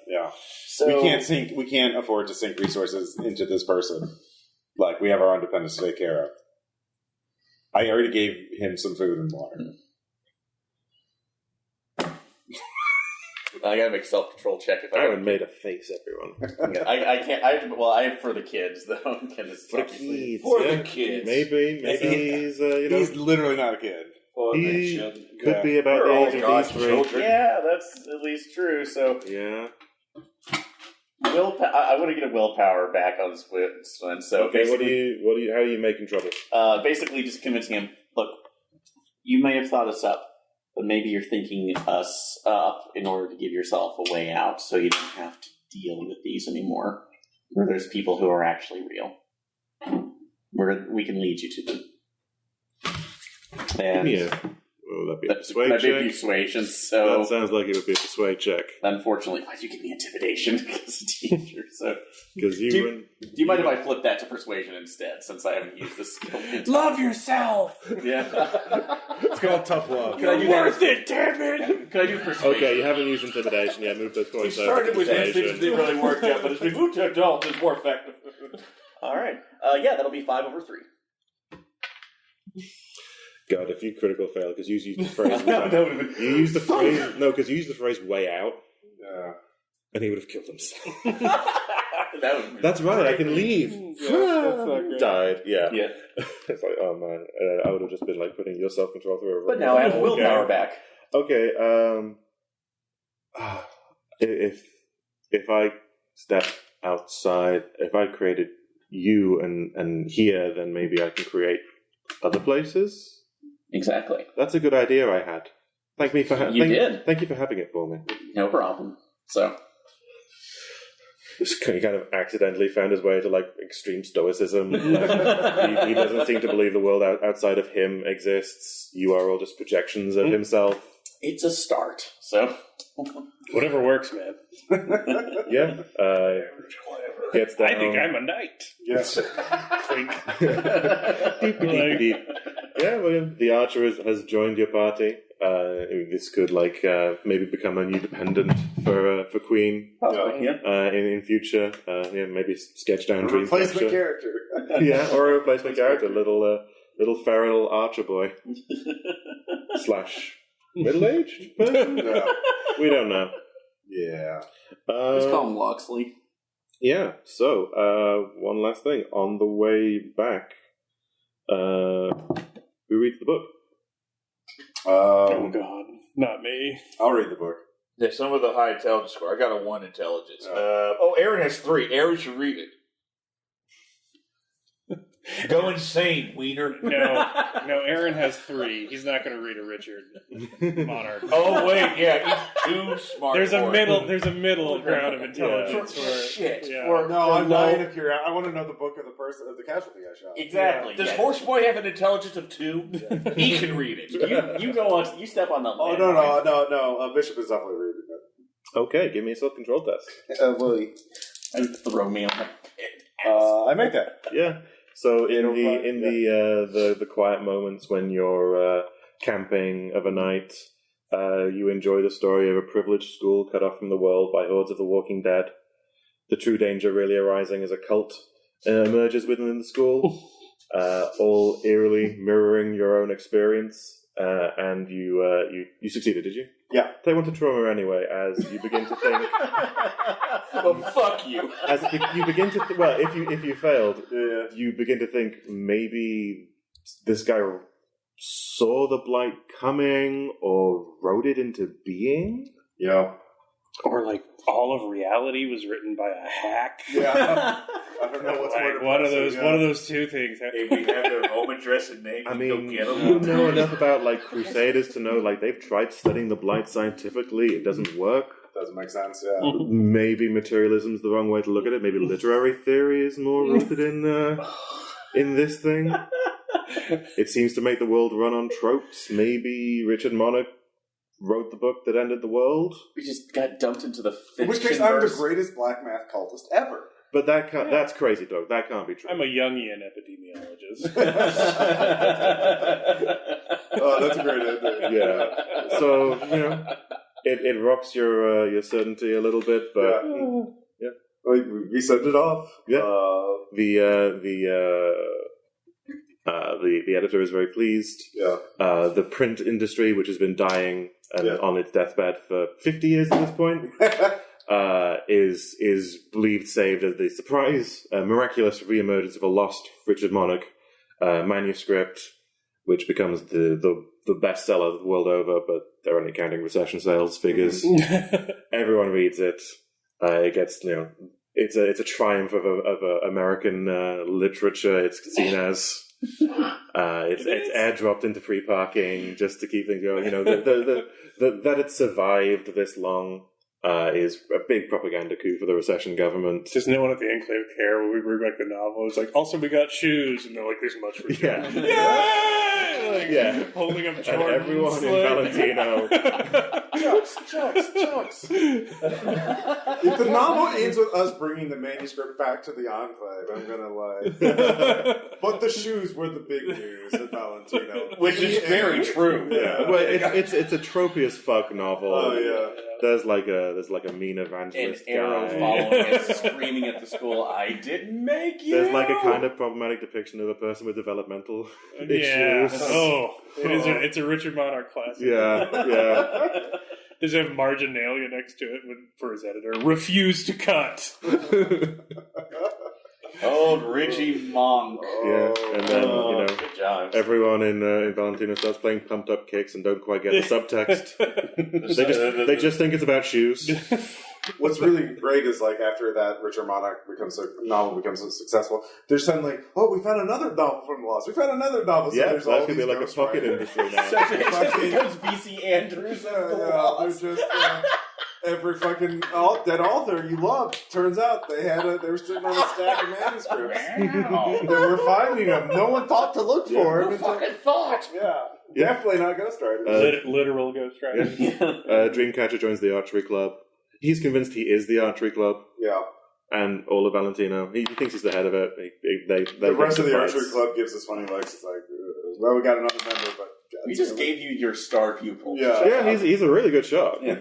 Yeah. so. We can't afford to sink resources into this person. Like we have our own dependents to take care of. I already gave him some food and water. I gotta make a self-control check if I Aaron made a face, everyone. I can't. I for the kids though. For the kids. For the kids. Maybe he's He's literally not a kid. he Formation. could be about We're the all age of God's these 3. children. Yeah, that's at least true. So Yeah. I want to get a willpower back on this one. So Okay. What do you? How are you making trouble? basically just convincing him. Look, you may have thought us up, but maybe you're thinking us up in order to give yourself a way out, so you don't have to deal with these anymore. Where there's people who are actually real, where we can lead you to them. And Yeah. Will that be a persuade That'd check? be persuasion, so... That sounds like it would be a persuade check. Unfortunately, why'd you give me intimidation as a teacher? So, Because do you mind if I flip that to persuasion instead, since I haven't used this skill? Love yourself! Yeah. It's called tough love. Can I do Worth it, damn it! Can I do persuasion? Okay, you haven't used intimidation yet. Move those We points over started to with infants, persuasion. it didn't really work out, but as we moved to adults, it's more effective. All right. Yeah, that'll be 5 over 3. God, if you critical fail, because you used the phrase... That would've been- You used the phrase... No, because you used the phrase way out, Yeah. and he would have killed himself. That would've been That's right, I can leave. Yeah, that's not great. Died, yeah. Yeah. It's like, oh man, I would have just been like putting your self-control through a... But now I have willpower back. Okay, if I step outside, if I created you and here, then maybe I can create other places. Exactly. That's a good idea I had. Thank you for having it for me. No problem. So, He kind of accidentally found his way to like extreme stoicism. He doesn't seem to believe the world outside of him exists. You are all just projections of himself. it's a start. So, Whatever works, man. Yeah. Gets down. I think I'm a knight. Yes. Clink. Deep, deep, deep. Yeah, well, the archer has joined your party. This could maybe become a new dependent for Queen in future. Maybe sketch down dream Replacement structure. character. Yeah, or a replacement character, little feral archer boy / middle-aged person. No. We don't know. Yeah. let's call him Loxley. Yeah. So one last thing on the way back, who reads the book? Oh, God. Not me. I'll read the book. Yeah, some of the high intelligence score. I got a 1 intelligence. Aaron has 3. Aaron should read it. Go insane, wiener. No, Aaron has 3. He's not going to read a Richard Monarch. Oh wait, yeah, he's too smart. There's a for middle ground of intelligence. Shit. Yeah. No, I'm dying of curiosity. I want to know the book of the casualty I shot. Exactly. Does yeah. Horseboy have an intelligence of 2? He can read it. You go on. You step on the. Oh no! Bishop is definitely reading it. Okay, give me a self-control test. Willie. And throw me on the pit. I make that. Yeah. So in the quiet moments when you're camping of a night, you enjoy the story of a privileged school cut off from the world by hordes of the walking dead. The true danger really arising as a cult emerges within the school, all eerily mirroring your own experience. And you succeeded, did you? Yeah. Take one to trauma anyway, as you begin to think. Well, fuck you. As you begin to if you failed, you begin to think maybe this guy saw the blight coming or wrote it into being. Yeah. Or all of reality was written by a hack. Yeah. I don't know what's one of those two things. Hey, we have their home address and name. I Go mean, get you them. know enough about Crusaders to know they've tried studying the blight scientifically. It doesn't work. Doesn't make sense. Yeah. Maybe materialism's the wrong way to look at it. Maybe literary theory is more rooted in this thing. It seems to make the world run on tropes. Maybe Richard Monarch wrote the book that ended the world. We just got dumped into the fiction. In which case, I'm the greatest black math cultist ever. But that's crazy, Doug. That can't be true. I'm a Jungian epidemiologist. Oh, that's a great idea. Yeah. So it rocks your certainty a little bit, but yeah. We sent it off. Yeah. The editor is very pleased. Yeah. The print industry, which has been dying on its deathbed for 50 years at this point, is believed saved as the surprise, miraculous reemergence of a lost Richard Monarch manuscript, which becomes the bestseller the world over, but they're only counting recession sales figures. Everyone reads it. It gets it's a triumph of American literature. It's seen as it's airdropped into free parking just to keep things going. That it survived this long is a big propaganda coup for the recession government. Just no one at the Enclave care when we bring back the novel. It's also we got shoes, and they're like, "There's much for shoes." Yeah. holding up And Jordan. everyone in Valentino. Chucks. If the novel ends with us bringing the manuscript back to the enclave, I'm gonna like. But the shoes were the big news at Valentino, Which is very true. Yeah. Well, it's a tropey as fuck novel. Oh yeah. There's like a mean evangelist And Arrow guy. following it, screaming at the school, "I didn't make you!" There's like a kind of problematic depiction of a person with developmental issues. It's a Richard Monarch classic. Yeah. Does it have marginalia next to it for his editor? Refuse to cut. Old Richie Monk. Yeah, and then Good job. everyone in Valentino starts playing pumped up kicks and don't quite get the subtext. they just think it's about shoes. What's really great is like after that Richard Monarch novel becomes successful, there's suddenly we found another novel from Lost. We found another novel. So Yeah, there's that all could these be like a pocket industry now. It just becomes VC Andrews. There's just every fucking dead author you loved. Turns out they were sitting on a stack of manuscripts. And we're finding them. No one thought to look for them. thought. Yeah. Definitely not ghostwriters. Literal ghostwriter. Dreamcatcher joins the archery club. He's convinced he is the archery club. Yeah. And all of Valentino. He thinks he's the head of it. The rest of the archery club gives us funny looks. It's like, we got another member, but... We just gave you your star pupil. Yeah. He's a really good shot. Yeah,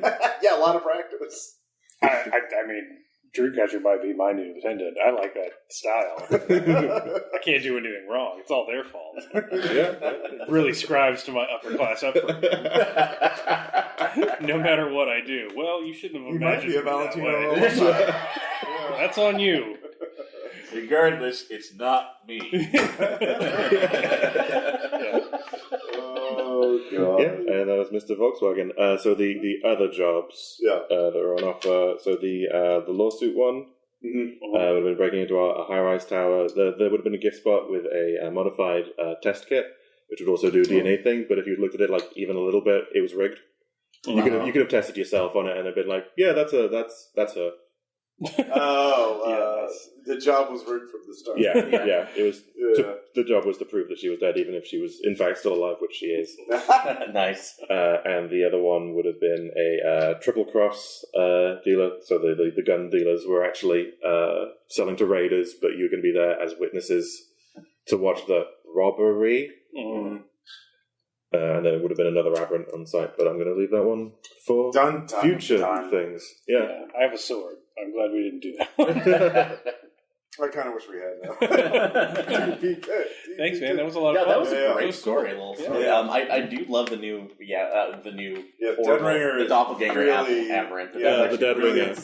a lot of practice. I mean, Dreamcatcher might be my new attendant. I like that style. I can't do anything wrong. It's all their fault. It really scribes to my upper class upbringing. No matter what I do. Well, you shouldn't have imagined You might be a Valentino alumni. That's on you. Regardless, it's not me. Oh, God. Yeah, and that was Mr. Volkswagen. So the other jobs that are on offer. So the lawsuit one would have been breaking into a high-rise tower. There would have been a gift spot with a modified test kit, which would also do a DNA thing. But if you looked at it like even a little bit, it was rigged. You could have tested yourself on it and have been like, yeah, that's her. The job was rigged from the start. Yeah. It was. The job was to prove that she was dead, even if she was in fact still alive, which she is. Nice. And the other one would have been a triple cross dealer. So the gun dealers were actually selling to raiders, but you're going to be there as witnesses to watch the robbery. And there would have been another aberrant on site, but I'm going to leave that one for future things. Yeah. I have a sword. I'm glad we didn't do that. I kind of wish we had now. Thanks, man. That was a lot of fun. That was a great Cool. story. Little story. I do love the new, Dead Ringer, the doppelganger really, aberrant. The Dead Ringer.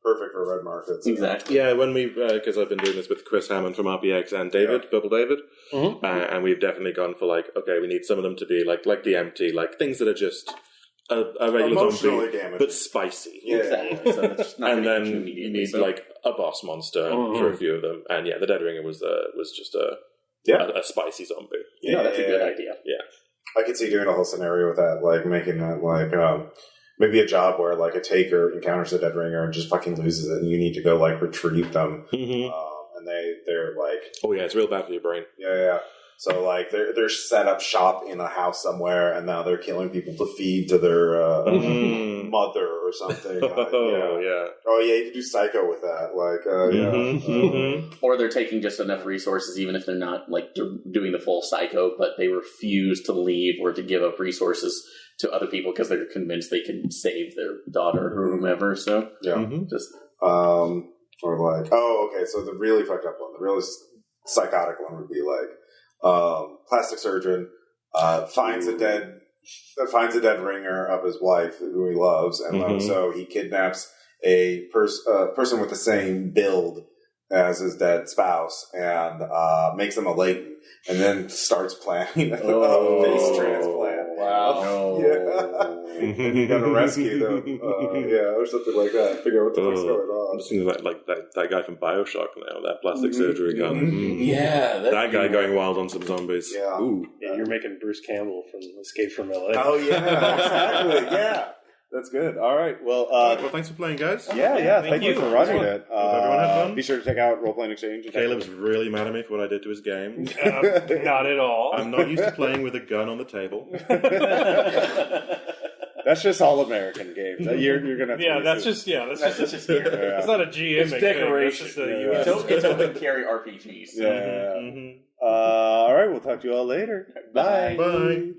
Perfect for red markets. Exactly. Yeah, when we because I've been doing this with Chris Hammond from RPX and David, Double David, and we've definitely gone for like, okay, we need some of them to be like DMT, like things that are just a regular zombie, but spicy. Yeah. Exactly. So it's just not and then you need like a boss monster for a few of them, and the Dead Ringer was just a spicy zombie. Yeah, that's a good idea. Yeah, I could see doing a whole scenario with that, like making that like maybe a job where like a taker encounters a Dead Ringer and just fucking loses it, and you need to go like retrieve them, and they're like, oh yeah, it's real bad for your brain. Yeah. So like they're set up shop in a house somewhere, and now they're killing people to feed to their mother or something. Oh yeah, you can do Psycho with that. Like or they're taking just enough resources, even if they're not like doing the full Psycho, but they refuse to leave or to give up resources to other people because they're convinced they can save their daughter or whomever. So just or like so the really fucked up one, the really psychotic one would be like. Plastic surgeon finds a dead ringer of his wife who he loves, and so he kidnaps a person with the same build as his dead spouse and makes them a latent, and then starts planning a face transplant. Wow! And you gotta rescue them, or something like that. Figure out what the fuck's going on. I'm just thinking like that guy from BioShock now, that plastic surgery gun. Yeah, that guy going wild on some zombies. Yeah. You're making Bruce Campbell from Escape from LA. Oh yeah, exactly. Yeah. That's good. All right. Well, well, thanks for playing, guys. Yeah. Thank you for running it. everyone had fun. Be sure to check out Role Playing Exchange. Caleb's really mad at me for what I did to his game. Not at all. I'm not used to playing with a gun on the table. That's just all American games. You're gonna. That's just here. It's not a GM. It's decoration. It's open carry RPGs. Yeah. All right. We'll talk to you all later. Bye. Bye.